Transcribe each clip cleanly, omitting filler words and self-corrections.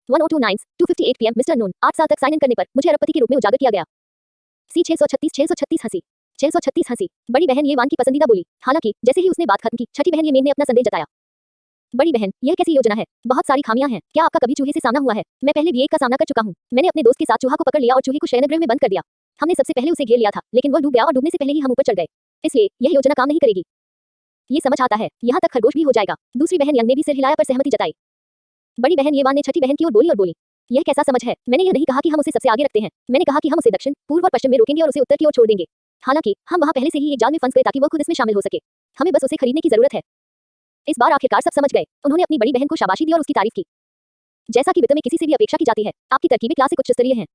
1029 2:58 PM mister unknown 8 साल तक sign in करने पर मुझे अरबपति के रूप में उजागर किया गया। सी 636 हंसी 636 हंसी। बड़ी बहन ये वान की पसंदीदा बोली। हालांकि जैसे ही उसने बात खत्म की, छठी बहन ये मेन ने अपना संदेह जताया। बड़ी बहन, यह कैसी योजना है? बहुत सारी खामियां हैं। क्या आपका कभी चूहे से सामना हुआ है? मैं पहले भी एक का सामना कर चुका हूँ। मैंने अपने दोस्त के साथ चूहा को पकड़ लिया और चूहे को शयनगृह में बंद कर दिया। हमने सबसे पहले उसे घेर लिया था, लेकिन वह डूब गया और डूबने से पहले ही हम ऊपर चढ़ गए। इसलिए यह योजना काम नहीं करेगी। ये समझ आता है। यहाँ तक खरगोश भी हो जाएगा। दूसरी बहन यंग ने भी सिर हिलाया पर सहमति जताई। बड़ी बहन ये वान ने छठी बहन की ओर बोली, यह कैसा समझ है? मैंने यह नहीं कहा कि हम उसे सबसे आगे रखते हैं। मैंने कहा कि हम उसे दक्षिण, पूर्व और पश्चिम में रोकेंगे और उसे उत्तर की ओर छोड़ देंगे। हालांकि हम वहां पहले से ही एक जाल में फंस गए ताकि वह खुद इसमें शामिल हो सके। हमें बस उसे खरीदने की जरूरत है। इस बार आखिरकार सब समझ गए। उन्होंने अपनी बड़ी बहन को शाबाशी दी और उसकी तारीफ की। जैसा कि वित्त में किसी से भी अपेक्षा की जाती है, आपकी तरकीबें क्लासिक उच्च स्तरीय हैं।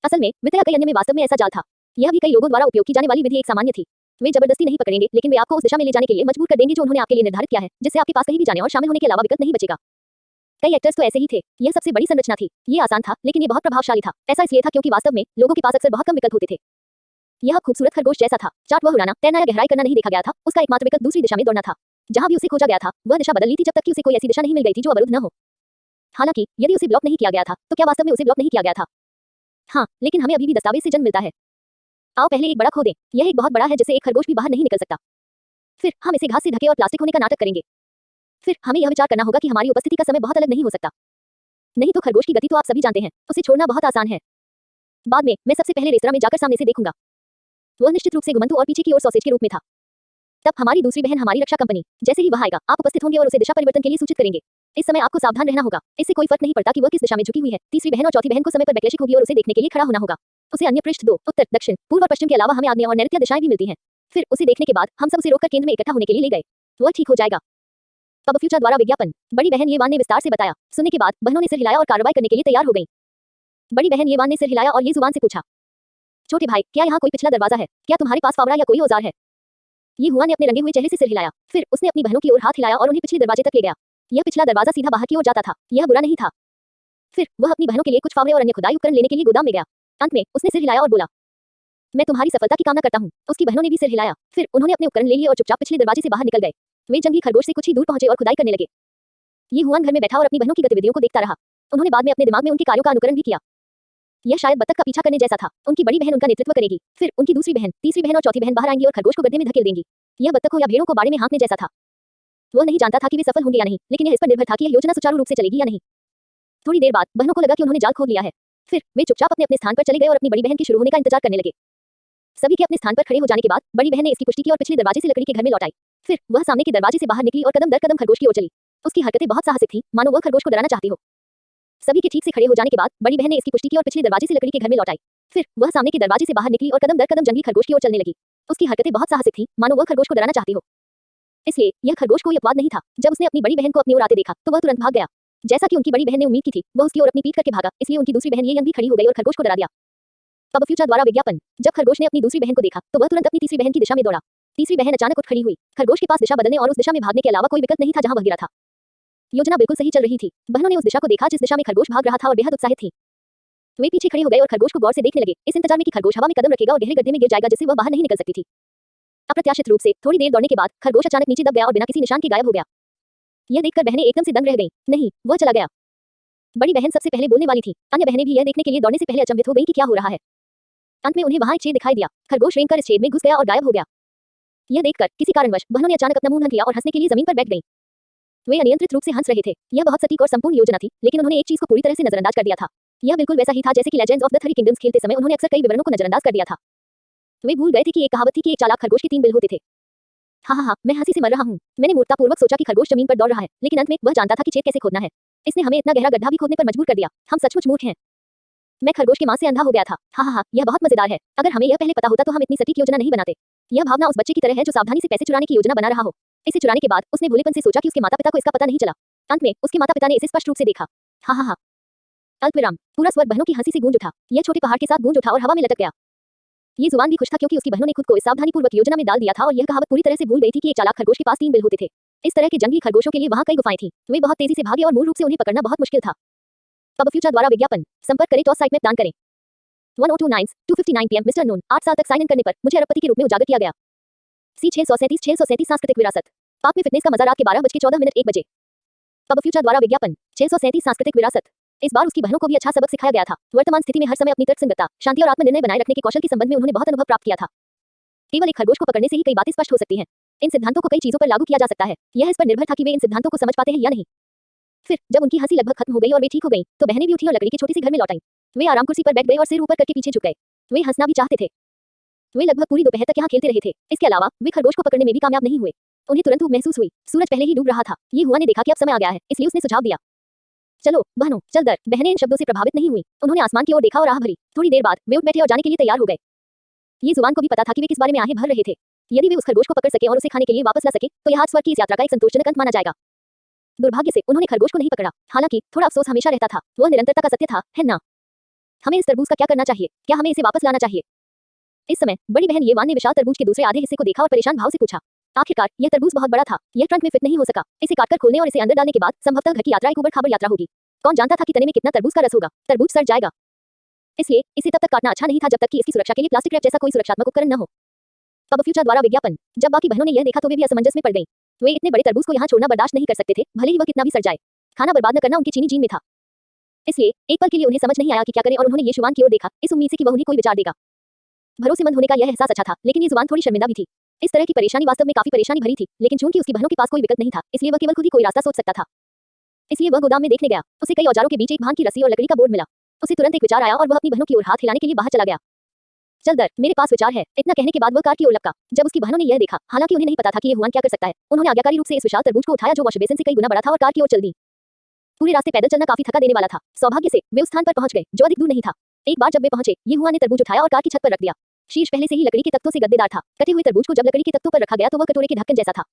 असल में वित्त या कई अन्य में वास्तव में ऐसा जाल था। यह भी कई लोगों द्वारा उपयोग की जाने वाली विधि एक सामान्य थी। वे जबरदस्ती नहीं पकड़ेंगे, लेकिन वे आपको उस दिशा में ले जाने के लिए मजबूर कर देंगे जो उन्होंने आपके लिए निर्धारित किया है, जिससे आपके पास कहीं भी जाने और शामिल होने के अलावा विकल्प नहीं बचेगा। कई एक्टर्स तो ऐसे ही थे। यह सबसे बड़ी संरचना थी। ये आसान था, लेकिन ये बहुत प्रभावशाली था। ऐसा इसलिए था क्योंकि वास्तव में लोगों के पास अक्सर बहुत कम विकल्प होते थे। यह खूबसूरत खरगोश जैसा था। चाट वह उड़ाना, तैरना या गहराई करना नहीं देखा गया था। उसका एकमात्र विकल्प दूसरी दिशा में दौड़ना था। जहां भी उसे खोजा गया था, वह दिशा बदल ली थी जब तक कि उसे कोई ऐसी दिशा नहीं मिल गई थी जो अवरुद्ध न हो। हालांकि यदि उसे ब्लॉक नहीं किया गया था, तो क्या वास्तव में उसे ब्लॉक नहीं किया गया था? हाँ, लेकिन हमें अभी भी दस्तावेज से जन्म मिलता है। आओ पहले एक बड़ा खोदें। यह एक बहुत बड़ा है जिससे एक खरगोश भी बाहर नहीं निकल सकता। फिर हम इसे घास से ढके और प्लास्टिक होने का नाटक करेंगे। फिर हमें यह विचार करना होगा कि हमारी उपस्थिति का समय बहुत अलग नहीं हो सकता। नहीं तो खरगोश की गति तो आप सभी जानते हैं, उसे छोड़ना बहुत आसान है। बाद में मैं सबसे पहले रेस्तरां में जाकर सामने से देखूंगा। वह निश्चित रूप से गुमंतु और पीछे की ओर सॉसेज के रूप में था। तब हमारी दूसरी बहन हमारी रक्षा कंपनी, जैसे ही वह आएगा, आप उपस्थित होंगे और उसे दिशा परिवर्तन के लिए सूचित करेंगे। इस समय आपको सावधान रहना होगा। इससे कोई फर्क नहीं पड़ता कि वह किस दिशा में झुकी हुई है। तीसरी बहन और चौथी बहन को समय पर वैकल्पिक होगी और उसे देखने के लिए खड़ा होना होगा। उसे अन्य पृष्ठ 2, उत्तर, दक्षिण, पूर्व और पश्चिम के अलावा हमें आग्नेय और नैऋत्य दिशाएं भी मिलती हैं। फिर उसे देखने के बाद हम सब उसे रोककर केंद्र में इकट्ठा होने के लिए ले गए। वह ठीक हो जाएगा। अब फ्यूचर द्वारा विज्ञापन। बड़ी बहन ये वान ने विस्तार से बताया। सुनने के बाद बहनों ने सिर हिलाया और कार्रवाई करने के लिए तैयार हो गईं। बड़ी बहन ये वान ने सिर हिलाया और ये जुबान से पूछा, छोटे भाई, क्या यहाँ कोई पिछला दरवाजा है? क्या तुम्हारे पास फावड़ा या कोई औजार है? ये हुआ ने अपने रंगे हुए चेहरे से सिर हिलाया। फिर उसने अपनी बहनों की ओर हाथ हिलाया और उन्हें पिछले दरवाजे तक ले गया। यह पिछला दरवाजा सीधा बाहर की ओर जाता था। यह बुरा नहीं था। फिर वह अपनी बहनों के लिए कुछ फावड़े और अन्य खुदाई उपकरण लेने के लिए गोदाम में गया। अंत में उसने सिर हिलाया और बोला, मैं तुम्हारी सफलता की कामना करता हूँ। उसकी बहनों ने भी सिर हिलाया। फिर उन्होंने अपने उपकरण ले लिए और चुपचाप पिछले दरवाजे से बाहर निकल गए। वे जंगली खरगोश से कुछ ही दूर पहुंचे और खुदाई करने लगे। ये हुआन घर में बैठा और अपनी बहनों की गतिविधियों को देखता रहा। उन्होंने बाद में अपने दिमाग में उनके कार्यों का अनुकरण भी किया। यह शायद बतख का पीछा करने जैसा था। उनकी बड़ी बहन उनका नेतृत्व करेगी। फिर उनकी दूसरी बहन, तीसरी बहन और चौथी बहन बाहर आएंगी और खरगोश को गड्ढे में धकेल देंगी। यह बतखों या भेड़ों को बाड़े में हाँकने जैसा था। वह नहीं जानता था कि वे सफल होंगे या नहीं, लेकिन यह इस पर निर्भर था कि यह योजना सुचारू रूप से चलेगी या नहीं। थोड़ी देर बाद बहनों को लगा कि उन्होंने जाल खोद लिया है। फिर वे चुपचाप अपने अपने स्थान पर चले गए और अपनी बड़ी बहन के शुरू होने का इंतजार करने लगे। सभी के अपने स्थान पर खड़े हो जाने के बाद बड़ी बहन ने इसकी पुष्टि की और पिछले दरवाजे से लकड़ी के घर में लौट आई। फिर वह सामने के दरवाजे से बाहर निकली और कदम दर कदम खरगोश की ओर चली। उसकी हरकतें बहुत साहसिक थीं, मानो वह खरगोश को डराना चाहती हो। सभी के ठीक से खड़े हो जाने के बाद बड़ी बहन ने इसकी पुष्टि की और पिछले दरवाजे से लकड़ी के घर में लौट आई। फिर वह सामने के दरवाजे से बाहर निकली और कदम दर कदम जंगली खरगोश की ओर चलने लगी। उसकी हरकतें बहुत साहसिक थीं, मानो वह खरगोश को डराना चाहती हो। इसलिए यह खरगोश कोई अपवाद नहीं था। जब उसने अपनी बड़ी बहन को अपनी ओर आते देखा, तो वह तुरंत भाग गया। जैसा कि उनकी बड़ी बहन ने उम्मीद की थी, वह उसकी ओर अपनी पीठ करके भागा। इसलिए उनकी दूसरी बहन ये यंग भी खड़ी हो गई और खरगोश को डरा दिया। अब फ्यूचर द्वारा विज्ञापन। जब खरगोश ने अपनी दूसरी बहन को देखा, तो वह तुरंत अपनी तीसरी बहन की दिशा में दौड़ा। तीसरी बहन अचानक उठ खड़ी हुई। खरगोश के पास दिशा बदलने और उस दिशा में भागने के अलावा कोई विकल्प नहीं था जहां वह गिरा था। योजना बिल्कुल सही चल रही थी। बहनों ने उस दिशा को देखा जिस दिशा में खरगोश भाग रहा था और बेहद उत्साहित थी। वे पीछे खड़े हो गए और खरगोश को गौर से देखने लगे, इस इंतजार में कि खरगोश हवा में कदम रखेगा और गहरे गड्ढे में गिर जाएगा जिससे वह बाहर नहीं निकल सकती थी। अप्रत्याशित रूप से थोड़ी देर दौड़ने के बाद खरगोश अचानक नीचे दब गया और बिना किसी निशान के गायब हो गया। यह देखकर बहनें एकदम से दंग रह गईं। नहीं, वह चला गया। बड़ी बहन सबसे पहले बोलने वाली थी। अन्य बहनें भी यह देखने के लिए दौड़ने से पहले अचंभित हो गईं कि क्या हो रहा है। अंत में उन्हें वहां एक छेद दिखाई दिया। खरगोश रेंगकर इस छेद में घुस गया और गायब हो गया। यह देखकर किसी कारणवश बहनों ने अचानक अपना मुंह ढक लिया और हंसने के लिए जमीन पर बैठ गईं। वे अनियंत्रित रूप से हंस रहे थे। यह बहुत सटीक और संपूर्ण योजना थी, लेकिन उन्होंने एक चीज को पूरी तरह से नजरअंदाज कर दिया था। यह बिल्कुल वैसा ही था जैसे कि legends of the three kingdoms खेलते समय उन्होंने अक्सर कई विवरणों को नजरअंदाज कर दिया था। वे भूल गए थे कि एक कहावत थी कि एक चालाक खरगोश के 3 बिल होते थे। हाँ, मैं हंसी से मर रहा हूँ। मैंने मूर्खतापूर्वक सोचा कि खरगोश जमीन पर दौड़ रहा है, लेकिन अंत में वह जानता था कि छेद कैसे खोदना है। इसने हमें इतना गहरा गड्ढा भी खोदने पर मजबूर कर दिया। हम सचमुच मूर्ख हैं। मैं खरगोश के मांस से अंधा हो गया था। हाँ, यह बहुत मजेदार है। अगर हमें यह पहले पता होता तो हम इतनी सटीक योजना नहीं बनाते। यह भावना उस बच्चे की तरह है जो सावधानी से पैसे चुराने की योजना बना रहा हो। इसे चुराने के बाद उसने भोलेपन से सोचा कि उसके माता-पिता को इसका पता नहीं चला। अंत में उसके माता-पिता ने इसे स्पष्ट रूप से देखा। हाँ। अल्पविराम। पूरा स्वर बहनों की हंसी से गूंज उठा। यह छोटे पहाड़ के साथ गूंज उठा और हवा में लटक गया। ये जुबान भी खुश था क्योंकि उसकी बहनों ने खुद को इस सावधानीपूर्वक योजना में डाल दिया था और यह कहावत पूरी तरह से भूल गई थी कि एक चालाक खरगोश के पास 3 बिल होते थे। इस तरह के जंगली खरगोशों के लिए वहां कई गुफाएं थीं। वे बहुत तेजी से भागे और मूल रूप से उन्हें पकड़ना बहुत मुश्किल था। अब फ्यूचर द्वारा विज्ञापन। संपर्क करें, टॉस साइट में दान करें। 1029 2:59 PM मिस्टर अननोन 8 साल तक साइन इन करने पर मुझे अरबपति के रूप में उजागर किया गया। सी 637 सांस्कृतिक विरासत। पाप में फिटनेस का मजा रात के 12:14 1 बजे। अब फ्यूचर द्वारा विज्ञापन। 637 सांस्कृतिक विरासत। इस बार उसकी बहनों को भी अच्छा सबक सिखाया गया था। वर्तमान स्थिति में हर समय अपनी तर्कसंगतता, शांति और आत्मनिर्णय बनाए रखने के कौशल के संबंध में उन्होंने बहुत अनुभव प्राप्त किया था। केवल एक खरगोश को पकड़ने से ही कई बातें स्पष्ट हो सकती हैं। इन सिद्धांतों को कई चीजों पर लागू किया जा सकता है। यह इस पर निर्भर था कि वे इन सिद्धांतों को समझ पाते हैं या नहीं। फिर जब उनकी हंसी लगभग खत्म हो गई और वे ठीक हो गईं, तो बहनें भी उठी और लकड़ी के छोटे से घर में लौट आईं। वे आराम कुर्सी पर बैठ गए और सिर ऊपर करके पीछे झुक गए। वे हंसना भी चाहते थे। वे लगभग पूरी दोपहर तक यहाँ खेलते रहे थे। इसके अलावा वे खरगोश को पकड़ने में भी कामयाब नहीं हुए। उन्हें तुरंत ऊब महसूस हुई। सूरज पहले ही डूब रहा था। ये हुआ ने देखा कि अब समय आ गया है, इसलिए उसने सुझाव दिया, चलो बहनों चल दर। बहनें इन शब्दों से प्रभावित नहीं हुई। उन्होंने आसमान की ओर देखा और आह भरी। थोड़ी देर बाद वे उठ बैठे और जाने के लिए तैयार हो गए। ये जुबान को भी पता था कि वे किस बारे में आहें भर रहे थे। यदि वे उस खरगोश को पकड़ सके और उसे खाने के लिए वापस ला सके, तो यह आज स्वर्ग की इस यात्रा का एक संतोषजनक अंत माना जाएगा। दुर्भाग्य से उन्होंने खरगोश को नहीं पकड़ा। हालांकि थोड़ा अफसोस हमेशा रहता था। वह निरंतरता का सत्य था, है ना? हमें इस तरबूज का क्या करना चाहिए? क्या हमें इसे वापस लाना चाहिए? इस समय बड़ी बहन येवान ने विशाल तरबूज के दूसरे आधे हिस्से को देखा और परेशान भाव से पूछा, आखिरकार यह तरबूज बहुत बड़ा था। यह ट्रंक में फिट नहीं हो सका। इसे काटकर खोलने और इसे अंदर डालने के बाद संभवतः घर की यात्रा एक उबड़-खाबड़ यात्रा होगी। कौन जानता था कि तने में कितना तरबूज का रस होगा? तरबूज सड़ जाएगा। इसलिए इसे तब तक काटना अच्छा नहीं था जब तक कि इसकी सुरक्षा के लिए प्लास्टिक रैप जैसा कोई सुरक्षात्मक उपकरण न हो। पब फ्यूचर द्वारा विज्ञापन। जब बाकी बहनों ने यह देखा तो वे भी असमंजस में पड़ गईं। वे इतने बड़े तरबूज को यहाँ छोड़ना बर्दाश्त नहीं कर सकते थे, भले ही वह कितना भी सड़ जाए। खाना बर्बाद न करना उनकी चीनी जीन में था। इसलिए एक पल के लिए उन्हें समझ नहीं आया कि क्या करें और उन्होंने ये जुबान की ओर देखा, इस उम्मीद से कि वह उन्हें कोई विचार देगा। भरोसेमंद होने का यह एहसास अच्छा था, लेकिन ये जुबान थोड़ी शर्मिंदा भी थी। इस तरह की परेशानी वास्तव में काफी परेशानी भरी थी, लेकिन चूंकि उसकी बहनों के पास कोई विकल्प नहीं था, इसलिए वह केवल खुद ही कोई रास्ता सोच सकता था। इसलिए वह गोदाम में देखने गया। उसे कई औजारों के बीच एक भांग की रस्सी और लकड़ी का बोर्ड मिला। उसे तुरंत एक विचार आया और वह अपनी बहनों की ओर हाथ हिलाने के लिए बाहर चला गया। चल दर, मेरे पास विचार है। इतना कहने के बाद वह कार की ओर लपका। जब उसकी बहनों ने यह देखा, हालांकि उन्हें नहीं पता था कि ये हुआन क्या कर सकता है, उन्होंने आज्ञाकारी रूप से इस विशाल तरबूज को उठाया जो वॉश बेसिन से कई गुना बड़ा था और कार की ओर चल दी। पूरे रास्ते पैदल चलना काफी थका देने वाला था। सौभाग्य से वे उस स्थान पर पहुंच गए जो अधिक दूर नहीं था। एक बार जब वे पहुंचे, ये हुआ ने तरबूज उठाया और कार की छत पर रख दिया। शीर्ष पहले से ही लकड़ी के तख्तों से गद्देदार था। कटे हुए तरबूज को जब लकड़ी के तख्तों पर रखा गया तो वह कटोरे के ढक्कन जैसा था।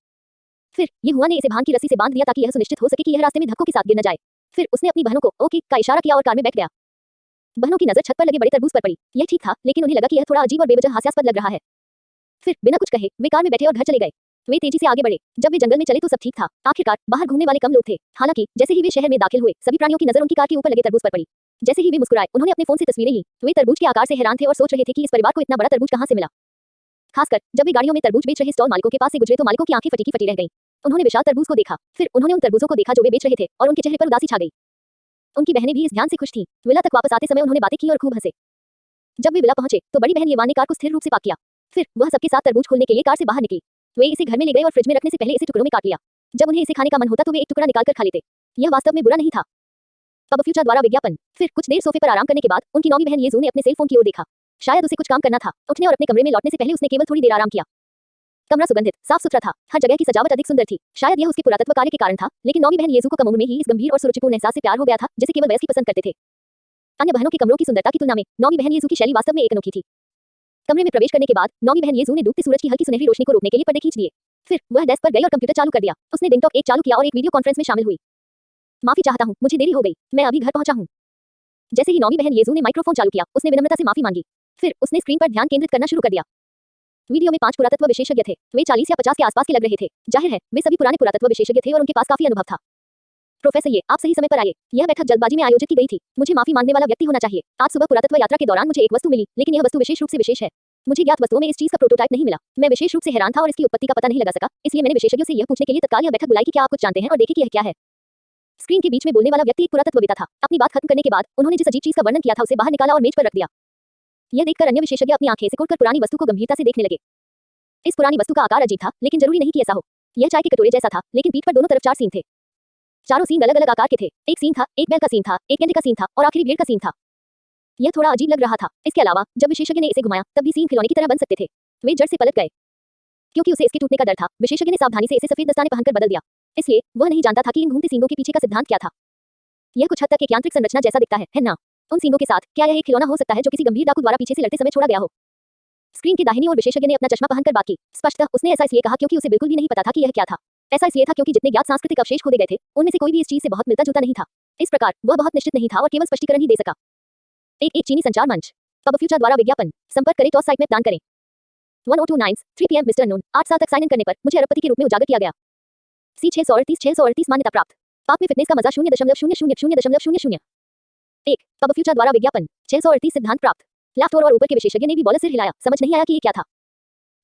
फिर ये हुआ ने इसे भांग की रस्सी से बांध दिया ताकि यह सुनिश्चित हो सके कि यह रास्ते में धक्कों के साथ गिर न जाए। फिर उसने अपनी बहनों को ओके का इशारा किया और कार में बैठ गया। बहनों की नजर छत पर लगे बड़े तरबूज पर पड़ी। यह ठीक था, लेकिन उन्हें लगा कि यह थोड़ा अजीब और बेवजह हास्यास्पद लग रहा है। फिर बिना कुछ कहे वे कार में बैठे और घर चले गए। वे तेजी से आगे बढ़े। जब वे जंगल में चले तो सब ठीक था। आखिरकार बाहर घूमने वाले कम लोग थे। हालांकि जैसे ही वे शहर में दाखिल हुए, सभी प्राणियों की नजर उनकी कार के ऊपर लगे तरबूज पर पड़ी। जैसे ही वे मुस्कुराए, उन्होंने अपने फोन से तस्वीरें ली। वे तरबूज के आकार से हैरान थे और सोच रहे थे कि इस परिवार को इतना बड़ा तरबूज कहां से मिला। खासकर जब वे गाड़ियों में तरबूज बेच रहे स्टॉल मालिकों के पास से गुजरे तो मालिकों की आंखें फटी की फटी रह गईं। उन्होंने विशाल तरबूज को देखा, फिर उन्होंने उन तरबूजों को देखा जो वे बेच रहे थे और उनके चेहरे पर उदासी छा गई। उनकी बहनें भी इस ध्यान से खुश थीं। विला तक वापस आते समय उन्होंने बातें की और खूब हंसे। जब वे विला पहुंचे तो बड़ी बहन येवान ने कार को स्थिर रूप से पार्क किया। फिर वह सबके साथ तरबूज खोलने के लिए कार से बाहर निकली। वे इसे घर में ले गए और फ्रिज में रखने से पहले इसे टुकड़ों में काट लिया। जब उन्हें इसे खाने का मन होता तो वे एक टुकड़ा निकालकर खा लेते। यह वास्तव में बुरा नहीं था। पब फ्यूचर द्वारा विज्ञापन। फिर कुछ देर सोफे पर आराम करने के बाद उनकी नौवीं बहन येजू ने अपने सेल फोन की ओर देखा। शायद उसे कुछ काम करना था। उठने और अपने कमरे में लौटने से पहले उसने केवल थोड़ी देर आराम किया। कमरा सुगंधित, साफ सुथरा था। हर जगह की सजावट अधिक सुंदर थी। शायद यह उसके पुरातत्व कार्य के कारण था, लेकिन नौवीं बहन येजू को कम उम्र में ही इस गंभीर और सुरुचिपूर्ण एहसास से प्यार हो गया था जिसे केवल वयस्क ही पसंद करते थे। अन्य बहनों के कमरों की सुंदरता की तुलना में नौवीं बहन येजू की शैली वास्तव में एक अनोखी थी। कमरे में प्रवेश करने के बाद नौवीं बहन येजू ने डूबते सूरज की हल्की सुनहरी रोशनी को रोकने के लिए पर्दे खींच दिए। फिर वह डेस्क पर गई और कंप्यूटर चालू कर दिया। उसने डेस्कटॉप एक चालू किया और एक वीडियो कॉन्फ्रेंस में शामिल हुई। माफी चाहता हूँ, मुझे देरी हो गई। मैं अभी घर पहुंचा हूँ। जैसे ही नौवीं बहन येजू ने माइक्रोफोन चालू किया, उसने विनम्रता से माफी मांगी। फिर उसने स्क्रीन पर ध्यान केंद्रित करना शुरू कर दिया। वीडियो में 5 पुरातत्व विशेषज्ञ थे। वे 40 या 50 के आसपास के लग रहे थे। जाहिर है वे सभी पुराने पुरातत्व विशेषज्ञ थे और उनके पास काफी अनुभव था। प्रोफेसर ये, आप सही समय पर आए। यह बैठक जल्दबाजी में आयोजित की गई थी। मुझे माफी मांगने वाला व्यक्ति होना चाहिए। आज सुबह पुरातत्व यात्रा के दौरान मुझे एक वस्तु मिली, लेकिन यह वस्तु विशेष रूप से विशेष है। मुझे ज्ञात वस्तुओं में इस चीज का प्रोटोटाइप नहीं मिला। मैं विशेष रूप से हैरान था और इसकी उत्पत्ति का पता नहीं लगा सका, इसलिए मैंने विशेषज्ञों से यह पूछने के लिए तत्काल यह बैठक बुलाई कि क्या आप कुछ जानते हैं और देखें कि यह क्या है। स्क्रीन के बीच में बोलने वाला व्यक्ति एक पुरातत्ववेत्ता था। अपनी बात खत्म करने के बाद उन्होंने जिस अजीब चीज का वर्णन किया था उसे बाहर निकाला और मेज पर रख दिया। यह देखकर अन्य विशेषज्ञ अपनी आंखें सिकोड़कर पुरानी वस्तु को गंभीरता से देखने लगे। इस पुरानी वस्तु का आकार अजीब था, लेकिन जरूरी नहीं कि ऐसा हो। यह चाय के कटोरे जैसा था, लेकिन पीठ पर दोनों तरफ 4 सींग थे। चारों सींग अलग अलग आकार के थे। एक सींग था, एक बैल का सींग था, एक गेंडे का सींग था और आखिरी भेड़ का सींग था। यह थोड़ा अजीब लग रहा था। इसके अलावा जब विशेषज्ञ ने इसे घुमाया तब भी सींग खिलौने की तरह बन सकते थे। वे जड़ से पलट गए। क्योंकि उसे इसके टूटने का डर था, विशेषज्ञ ने सावधानी से इसे सफेद दस्ताने पहनकर बदल दिया। इसलिए वह नहीं जानता था कि इन घूमते सींगों के पीछे का सिद्धांत क्या था। यह कुछ हद तक एक यांत्रिक संरचना जैसा दिखता है ना? उन सींगों के साथ क्या यह एक खिलौना हो सकता है जो किसी गंभीर डाकू द्वारा पीछे से लड़ते समय छोड़ा गया हो? स्क्रीन की दाहिनी ओर विशेषज्ञ ने अपना चश्मा पहनकर बात की। स्पष्टतः उसने ऐसा इसलिए कहा क्योंकि उसे बिल्कुल भी नहीं पता था कि यह क्या था। ऐसा इसलिए था क्योंकि जितने ज्ञात सांस्कृतिक अवशेष खोदे गए थे, उनमें से कोई भी इस चीज से बहुत मिलता जुलता नहीं था। इस प्रकार वह बहुत निश्चित नहीं था और केवल स्पष्टीकरण ही दे सका। एक चीनी संचार मंच। पब फ्यूचर द्वारा विज्ञापन। संपर्क करें, टॉस साइट में दान करें। 1029 3 PM मिस्टर नून। 8 साल तक साइन इन करने पर मुझे अरबपति के रूप में उजागर किया गया। C 638 मान्यता प्राप्त। पाप में फिटनेस का मजा 0.000000। 1 पब फ्यूचर द्वारा विज्ञापन। 638 सिद्धांत प्राप्त। लेफ्ट और ऊपर के विशेषज्ञ ने भी बॉलर सिर हिलाया। समझ नहीं आया कि ये क्या था।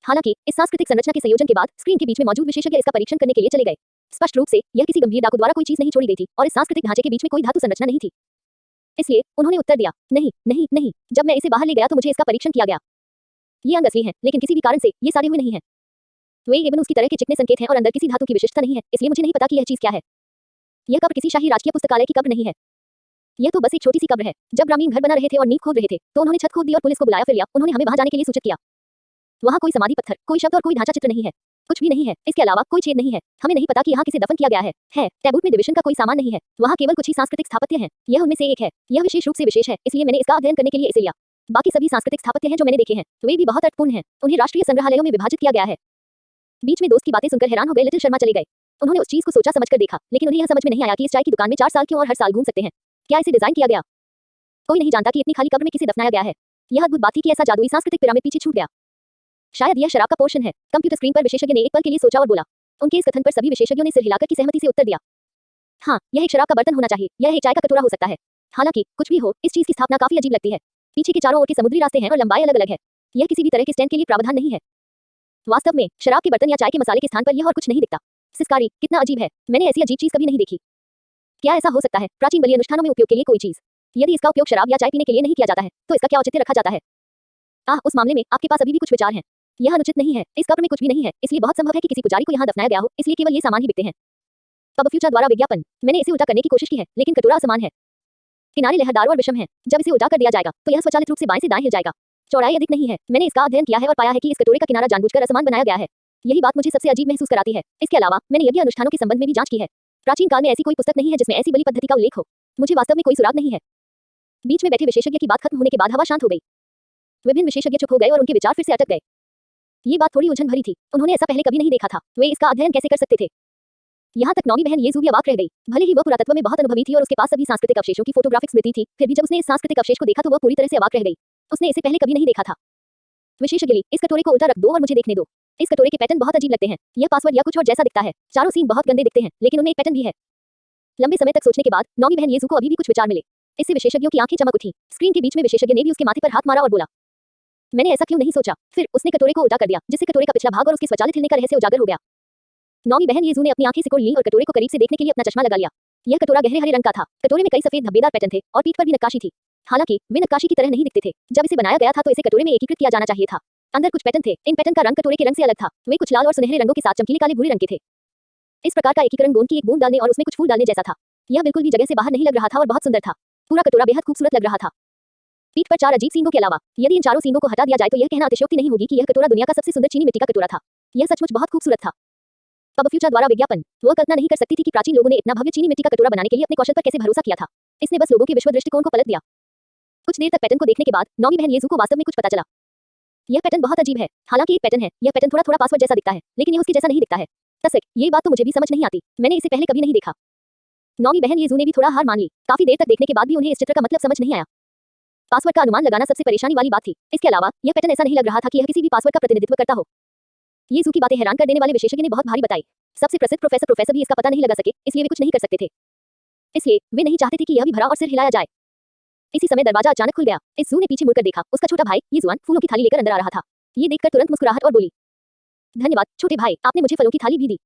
हालांकि इस सांस्कृतिक संरचना के संयोजन के बाद स्क्रीन के बीच में मौजूद विशेषज्ञ इसका परीक्षण करने के लिए चले गए। स्पष्ट रूप से यह किसी गंभीर डाकू द्वारा कोई चीज नहीं छोड़ी गई थी और इस सांस्कृतिक ढांचे के बीच में कोई धातु संरचना नहीं थी। इसलिए उन्होंने उत्तर दिया, नहीं नहीं नहीं, जब मैं इसे बाहर ले गया तो मुझे इसका परीक्षण किया गया। ये अंग असली हैं, लेकिन किसी भी कारण से ये सारे हुए नहीं हैं। वे एवं उसकी तरह के चिकने संकेत हैं और अंदर किसी धातु की विशिष्टता नहीं है, इसलिए मुझे नहीं पता कि यह चीज क्या है। यह कब्र किसी शाही राजकीय पुस्तकालय की कब्र नहीं है। यह तो बस एक छोटी सी कब्र है। जब ग्रामीण घर बना रहे थे और नींव खोद रहे थे तो उन्होंने छत खोद दी और पुलिस को बुलाया, फिर लिया उन्होंने हमें वहां जाने के लिए सूचित किया। वहां कोई समाधि पत्थर, कोई शब्द और कोई ढांचा चित्र नहीं है, कुछ भी नहीं है। इसके अलावा कोई छेद नहीं है। हमें नहीं पता कि यहाँ किसे दफन किया गया है। टैबूट में डिवीजन का कोई सामान नहीं है। वहाँ केवल कुछ ही सांस्कृतिक स्थापत्य हैं। यह उनमें से एक है। यह विशेष रूप से विशेष है, इसलिए मैंने इसका अध्ययन करने के लिए इसे लिया। बाकी सभी सांस्कृतिक स्थापत्य हैं जो मैंने देखे हैं, वे भी बहुत अर्थपूर्ण हैं। उन्हें राष्ट्रीय संग्रहालयों में विभाजित किया गया है। बीच में दोस्त की बातें सुनकर हैरान हो गए लिटिल शर्मा चले गए। उन्होंने उस चीज को सोचा समझकर देखा, लेकिन उन्हें यह समझ में नहीं आया कि इस चाय की दुकान में 4 साल क्यों और हर साल घूम सकते हैं। क्या इसे डिजाइन किया गया? कोई नहीं जानता कि इतनी खाली कब्र में किसे दफनाया गया है। यह अद्भुत बात थी कि ऐसा जादुई सांस्कृतिक पिरामिड पीछे छूट गया। शायद यह शराब का पोर्शन है। कंप्यूटर स्क्रीन पर विशेषज्ञ ने एक पल के लिए सोचा और बोला। उनके इस कथन पर सभी विशेषज्ञों ने सिर हिलाकर की सहमति से उत्तर दिया। हाँ, यह एक शराब का बर्तन होना चाहिए। यह एक चाय का कटोरा हो सकता है। हालांकि कुछ भी हो, इस चीज की स्थापना काफी अजीब लगती है। पीछे के चारों ओर के समुद्री रास्ते हैं और लंबाई अलग अलग है। यह किसी भी तरह के स्टैंड के लिए प्रावधान नहीं है। वास्तव में शराब के बर्तन या चाय के मसाले के स्थान पर यह और कुछ नहीं दिखता। सिस्कारी, कितना अजीब है। मैंने ऐसी अजीब चीज कभी नहीं देखी। क्या ऐसा हो सकता है? प्राचीन बलि अनुष्ठानों में उपयोग के लिए कोई चीज। यदि इसका उपयोग शराब या चाय पीने के लिए नहीं किया जाता है तो इसका क्या औचित्य रखा जाता है? उस मामले में आपके पास अभी भी कुछ विचार हैं। यह अनुचित नहीं है। इस कब्र में कुछ भी नहीं है, इसलिए बहुत संभव है कि किसी पुजारी को यहाँ दफनाया गया हो, इसलिए केवल ये सामान ही बिकते हैं। पब फ्यूचर द्वारा विज्ञापन। मैंने इसे उल्टा करने की कोशिश की है, लेकिन कटोरा असमान है। किनारे लहरदार और विषम है। जब इसे उल्टा कर दिया जाएगा तो यह स्वचालित रूप से बाएं से दाएं हिल जाएगा। चौड़ाई अधिक नहीं है। मैंने इसका अध्ययन किया है और पाया है कि इस कटोरे का किनारा जानबूझकर असमान बनाया गया है। यही बात मुझे सबसे अजीब महसूस कराती है। इसके अलावा मैंने यज्ञ अनुष्ठानों के संबंध में भी जांच की है। प्राचीन काल में ऐसी कोई पुस्तक नहीं है जिसमें ऐसी बलि पद्धति का उल्लेख हो। मुझे वास्तव में कोई सुराग नहीं है। बीच में बैठे विशेषज्ञ की बात खत्म होने के बाद हवा शांत हो गई। विभिन्न विशेषज्ञ चुप हो गए और उनके विचार फिर से अटक गए। ये बात थोड़ी उलझन भरी थी। उन्होंने ऐसा पहले कभी नहीं देखा था। वे इसका अध्ययन कैसे कर सकते थे? यहाँ तक नौवीं बहन येजू भी अवाक रह गई। भले ही वह पुरातत्व में बहुत अनुभवी थी और उसके पास सभी सांस्कृतिक अवशेषों की फोटोग्राफिक स्मृति थी, फिर भी जब उसने इस सांस्कृतिक अवशेष को देखा तो वह पूरी तरह से अवाक रह गई। उसने इसे पहले कभी नहीं देखा था। विशेषज्ञ, इस कटोरे को उल्टा रख दो और मुझे देखने दो। इस कटोरे के पैटर्न बहुत अजीब लगते हैं। यह पासवर्ड या कुछ और जैसा दिखता है। चारों सीन बहुत गंदे दिखते हैं, लेकिन उनमें एक पैटर्न भी है। लंबे समय तक सोचने के बाद नौवीं बहन येजू को अभी भी कुछ विचार मिले। इससे विशेषज्ञों की आंखें चमक उठी। स्क्रीन के बीच में विशेषज्ञ ने भी उसके माथे पर हाथ मारा और बोला, मैंने ऐसा क्यों नहीं सोचा। फिर उसने कटोरे को उल्टा कर दिया, जिससे कटोरे का पिछला भाग और उसके स्वचालित हिलने का रहस्य उजागर हो गया। नौवीं बहन येजू ने अपनी आंखें सिकोड़ लीं और कटोरे को करीब से देखने के लिए अपना चश्मा लगा लिया। यह कटोरा गहरे हरे रंग का था। कटोरे में कई सफेद धब्बेदार पैटर्न थे और पीठ पर भी नक्काशी थी। हालांकि वे नक्काशी की तरह नहीं दिखते थे। जब इसे बनाया गया था तो इसे कटोरे में एकीकृत किया जाना चाहिए था। अंदर कुछ पैटर्न थे। इन पैटर्न का रंग कटोरे के रंग से अलग था। वे कुछ लाल और सुनहरे रंगों के साथ चमकीले काले भूरे रंग के थे। इस प्रकार का एकीकरण गोंद की एक बूंद डालने और उसमें कुछ फूल डालने जैसा था। यह बिल्कुल भी जगह से बाहर नहीं लग रहा था और बहुत सुंदर था। पूरा कटोरा बेहद खूबसूरत लग रहा था। पीठ पर 4 अजीब सींगों के अलावा यदि इन चारों सींगों को हटा दिया जाए तो यह कहना अतिशयोक्ति नहीं होगी कि यह कटोरा दुनिया का सबसे सुंदर चीनी मिट्टी का कटोरा था। यह सचमुच बहुत खूबसूरत था। पब फ्यूचर द्वारा विज्ञापन। वह कल्पना नहीं कर सकती थी कि प्राचीन लोगों ने इतना भव्य चीनी मिट्टी का कटोरा बनाने के लिए अपने कौशल पर कैसे भरोसा किया था। इसने बस लोगों के विश्व दृष्टिकोण को पलट दिया। कुछ देर तक पैटर्न को देखने के बाद नौवीं बहन येजू को वास्तव में कुछ पता चला। यह पैटर्न बहुत अजीब है। हालांकि एक पैटर्न है। यह पैटर्न थोड़ा थोड़ा पासवर्ड जैसा दिखता है, लेकिन यह उसके जैसा नहीं दिखता है। तसक, ये बात तो मुझे भी समझ नहीं आती। मैंने इसे पहले कभी नहीं देखा। नौवीं बहन येजू ने भी थोड़ा हार मान ली। काफी देर तक देखने के बाद भी उन्हें इस चित्र का मतलब समझ नहीं आया। पासवर्ड का अनुमान लगाना सबसे परेशानी वाली बात थी। इसके अलावा यह पैटर्न ऐसा नहीं लग रहा था कि यह किसी भी पासवर्ड का प्रतिनिधित्व करता हो। येजू की बातें हैरान कर देने वाले विशेषज्ञ ने बहुत भारी बताई। सबसे प्रसिद्ध प्रोफेसर भी इसका पता नहीं लगा सके, इसलिए वे कुछ नहीं कर सकते थे। इसलिए वे नहीं चाहते थे कि यह भी भरा और सिर हिलाया जाए। इसी समय दरवाजा अचानक खुल गया। इस जू ने पीछे मुड़कर देखा। उसका छोटा भाई येजुआन फूलों की थाली लेकर अंदर आ रहा था। ये देखकर तुरंत मुस्कुराहट और बोली, धन्यवाद छोटे भाई, आपने मुझे फलों की थाली भी दी।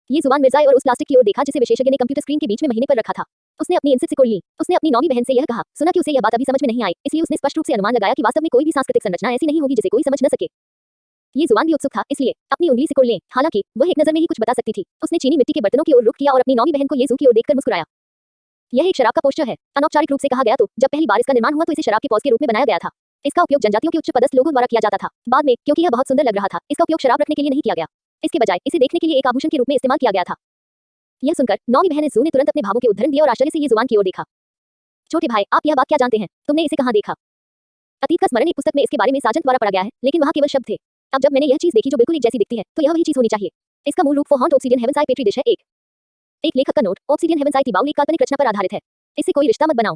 ये जुबान मिर्जाए और उस प्लास्टिक की ओर देखा जिसे विशेषज्ञ ने कंप्यूटर स्क्रीन के बीच में महीने पर रखा था। उसने अपनी इंसित सिकोड़ ली। उसने अपनी नौवीं बहन से यह कहा। सुना कि उसे यह बात अभी समझ में नहीं आई, इसलिए उसने स्पष्ट रूप से अनुमान लगाया कि वास्तव में कोई भी सांस्कृतिक संरचना ऐसी नहीं होगी जिसे कोई समझ न सके। ये जुबान भी उत्सुक था, इसलिए अपनी उंगली सिकोड़ लें। हालांकि वह एक नजर में ही कुछ बता सकती थी। उसने चीनी मिट्टी के बर्तनों की ओर रुख किया और अपनी नौवीं बहन को येजू की ओर देखकर मुस्कुराया। यह एक शराब का पोस्टर है। अनौपचारिक रूप से कहा गया तो जब पहली बार इसका निर्माण हुआ तो इसे शराब के पौध के रूप में बनाया गया था। इसका उपयोग जनजातियों के उच्च पदस्थ लोगों द्वारा किया जाता था। बाद में क्योंकि यह बहुत सुंदर लग रहा था, इसका उपयोग शराब रखने के लिए नहीं किया गया। इसके बजाय इसे देखने के लिए एक आभूषण के रूप में इस्तेमाल किया गया था। यह सुनकर नौवीं बहन जू ने तुरंत अपने भावों के उद्धरण दिए और आश्चर्य से ये जुबान की ओर देखा। छोटे भाई, आप यह बात क्या जानते हैं? तुमने इसे कहाँ देखा? अतीत का स्मरण एक पुस्तक में इसके बारे में साजन द्वारा पढ़ा गया है, लेकिन वहाँ केवल शब्द थे। अब जब मैंने यह चीज देखी जो बिल्कुल एक जैसी दिखती है, तो यह वही चीज होनी चाहिए। इसका मूल रूप four horned obsidian heavens eye petri dish है। एक लेखक का नोट, obsidian heavens eye tea bowl एक काल्पनिक रचना पर आधारित है। इससे कोई रिश्ता मत बनाओ।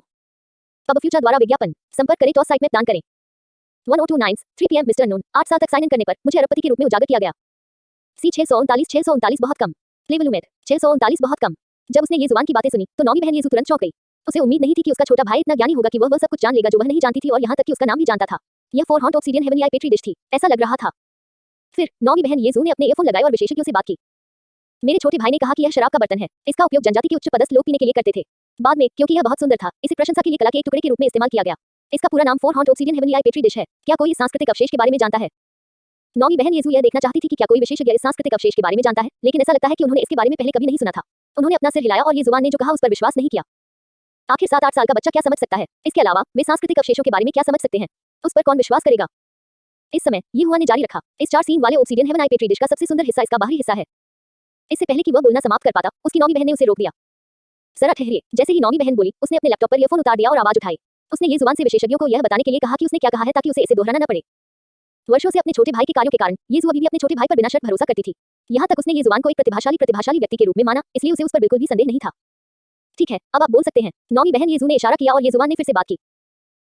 पब फ्यूचर द्वारा विज्ञापन। संपर्क करें टॉस साइट में दान करें। 1029 3 PM मिस्टर नून। 8 साल तक साइन इन करने पर मुझे अरबपति के रूप में उजागर किया गया। सी 639 बहुत कम। प्लेवलूमेट 639 बहुत कम। जब उसने ये जुबान की बातें सुनी तो नौवीं बहन येजू तुरंत चौंक गई। उसे उम्मीद नहीं थी कि उसका छोटा भाई इतना ज्ञानी होगा कि वह सब कुछ जान लेगा जो वह नहीं जानती थी, और यहाँ तक कि उसका नाम भी जानता था। यह for horned obsidian heavenly I petri dish थी, ऐसा लग रहा था। फिर नौवीं बहन येजू ने अपने ईयरफोन लगाए और विशेषज्ञों से बात की। मेरे छोटे भाई ने कहा कि यह शराब का बर्तन है। इसका उपयोग जनजाति के उच्च पदस्थ लोग पीने के लिए करते थे। बाद में क्योंकि यह बहुत सुंदर था, इसे प्रशंसा के लिए कला के एक टुकड़े के रूप में इस्तेमाल किया गया। इसका पूरा नाम 4 हॉर्न्ड ऑब्सीडियन हेवनली आई पेट्री डिश है। क्या कोई इस सांस्कृतिक अवशेष के बारे में जानता है? नौवीं बहन येजू यह देखना चाहती थी कि क्या कोई विशेषज्ञ इस सांस्कृतिक अवशेष के बारे में जानता है, लेकिन ऐसा लगता है कि उन्होंने इसके बारे में पहले कभी नहीं सुना था। उन्होंने अपना सिर हिलाया और ये जुबान ने जो कहा उस पर विश्वास नहीं किया। आखिर 7-8 साल का बच्चा क्या समझ सकता है? इसके अलावा वे सांस्कृतिक अवशेषों के बारे में क्या समझ सकते हैं? उस पर कौन विश्वास करेगा? इस समय ये हुआ ने जारी रखा। इस 4 सीन वाले ऑब्सीडियन हेवन आई पेट्री डिश का सबसे सुंदर हिस्सा इसका बाहरी हिस्सा है। इससे पहले कि वह बोलना समाप्त कर पाता, उसकी नौवीं बहन ने उसे रोक दिया। जरा ठहरिए। जैसे ही नौवीं बहन बोली, उसने अपने लैपटॉप पर ईयरफोन उतार दिया और आवाज उठाई। उसने ये जुबान से विशेषज्ञों को यह बताने के लिए कहा कि उसने क्या कहा है ताकि उसे इसे दोहराना न पड़े। वर्षों से अपने छोटे भाई के कार्यों के कारण येजू अभी भी अपने छोटे भाई पर बिना शर्त भरोसा करती थी। यहाँ तक उसने ये जुबान को एक प्रतिभाशाली व्यक्ति के रूप में माना, इसलिए उसे उस पर बिल्कुल भी संदेह नहीं था। ठीक है, अब आप बोल सकते हैं। नौवीं बहन येजू ने इशारा किया और ये जुबान ने फिर से बात की।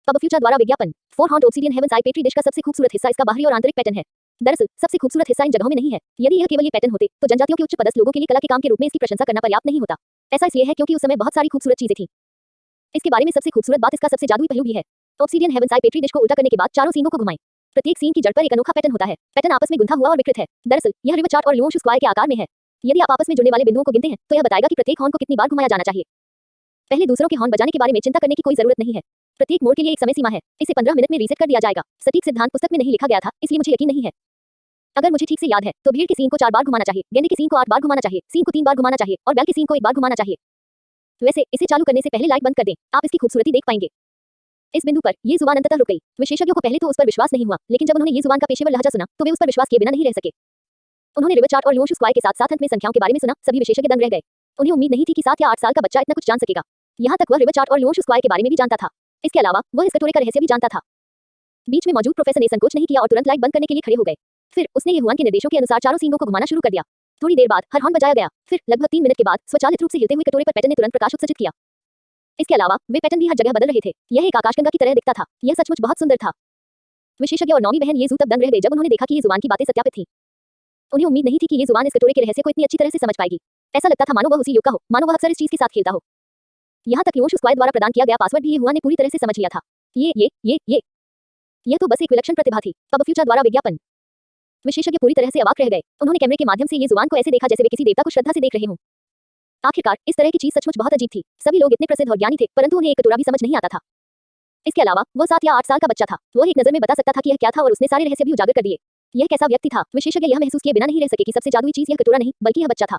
अब फ्यूचर द्वारा विज्ञापन 4 horned obsidian heavens eye petri dish का सबसे खूबसूरत हिस्सा इसका बाहरी और आंतरिक पैटर्न है। दरअसल सबसे खूबसूरत हिस्सा इन जगहों में नहीं है। यदि यह केवल ये पैटर्न होते, तो जनजातियों के उच्च पदस्थ लोगों के लिए कला के काम के रूप में इसकी प्रशंसा करना पर्याप्त नहीं होता। ऐसा इसलिए है क्योंकि उस समय बहुत सारी खूबसूरत चीजें थीं। इसके बारे में सबसे खूबसूरत बात इसका सबसे जादुई पहलू भी है। Obsidian heavens eye petri dish को उल्टा करने के बाद चारों सीनों को घुमाएं। प्रत्येक सीन की जड़ पर एक अनोखा पैटर्न होता है। पैटर्न आपस में गुंथा हुआ और विकृत है। दरअसल यह रिवर चार्ट और लियोंशु स्क्वायर के आकार में है। यदि आप आपस में जुड़ने वाले बिंदुओं को गिनते हैं, तो यह बताएगा कि प्रत्येक हॉर्न को कितनी बार घुमाया जाना चाहिए। पहले दूसरों के हॉर्न बजाने के बारे में चिंता करने की कोई जरूरत नहीं है। प्रत्येक मोड़ के लिए एक समय सीमा है। इसे 15 मिनट में रीसेट कर दिया जाएगा। सटीक सिद्धांत पुस्तक में नहीं लिखा गया था, इसलिए मुझे यकीन नहीं है। अगर मुझे ठीक से याद है, तो भीड़ के सीन को 4 बार घुमाना चाहिए, गेंडे के सीन को 8 बार घुमाना चाहिए, सीन को 3 बार घुमाना चाहिए और बैल के सीन को 1 बार घुमाना चाहिए। वैसे इसे चालू करने से पहले लाइट बंद कर दें, आप इसकी खूबसूरती देख पाएंगे। इस बिंदु पर ये जुबान अंततः रुक गई। विशेषज्ञों को पहले तो उस पर विश्वास नहीं हुआ, लेकिन जब उन्होंने ये जुबान का पेशेवर लहजा सुना, तो वे उस पर विश्वास किए बिना नहीं रह सके। उन्होंने रिवर चार्ट और लियोंशु स्क्वायर के साथ अंत में संख्याओं के बारे में सुना। सभी विशेषज्ञ दंग रह गए। उन्हें उम्मीद नहीं थी कि 7 या 8 साल का बच्चा इतना कुछ जान सकेगा। यहाँ तक वह रिवर चार्ट और लियोंशु स्क्वायर के बारे में भी जानता था। इसके अलावा वह इस कटोरे का रहस्य भी जानता था। बीच में मौजूद प्रोफेसर ने संकोच नहीं किया और तुरंत लाइट बंद करने के लिए खड़े हो गए। फिर उसने ये हुआन के निर्देशों के अनुसार चारों सीनों को घुमाना शुरू कर दिया। थोड़ी देर बाद हर हॉर्न बजाया गया। फिर लगभग 3 मिनट के बाद स्वचालित रूप से हिलते हुए कटोरे पर पैटर्न ने तुरंत प्रकाश उत्सर्जित किया। इसके अलावा वे पैटर्न भी हर जगह बदल रहे थे। यह एक आकाशगंगा की तरह दिखता था। यह सचमुच बहुत सुंदर था। विशेषज्ञ और नौवीं बहन येजू तब दंग रह गए जब उन्होंने देखा कि ये जुबान की बातें सत्यापित थीं। उन्हें उम्मीद नहीं थी कि ये जुबान इस कटोरे के रहस्य को इतनी अच्छी तरह से समझ पाएगी। ऐसा लगता था मानो वह उसी युग का हो, मानो वह अक्सर इस चीज के साथ खेलता हो। यहाँ तक लियोंशु स्क्वायर द्वारा प्रदान किया गया पासवर्ड भी ये हुआ ने पूरी तरह से समझ लिया था। यह तो बस एक विलक्षण प्रतिभा थी। अब फ्यूचर द्वारा विज्ञापन। विशेषज्ञ पूरी तरह से अवाक रह गए। उन्होंने कैमरे के माध्यम से ये जुबान को ऐसे देखा जैसे वे किसी देवता को श्रद्धा से देख रहे हों। आखिरकार इस तरह की चीज सचमुच बहुत अजीब थी। सभी लोग इतने प्रसिद्ध और ज्ञानी थे, परंतु उन्हें एक कटोरा भी समझ नहीं आता था। इसके अलावा वह 7 या 8 साल का बच्चा था। वह एक नजर में बता सकता था कि यह क्या था और उसने सारे रहस्य भी उजागर कर दिए। यह कैसा व्यक्ति था? विशेषज्ञ यह महसूस किए बिना नहीं रह सके कि सबसे जादुई चीज यह कटोरा नहीं, बल्कि यह बच्चा था।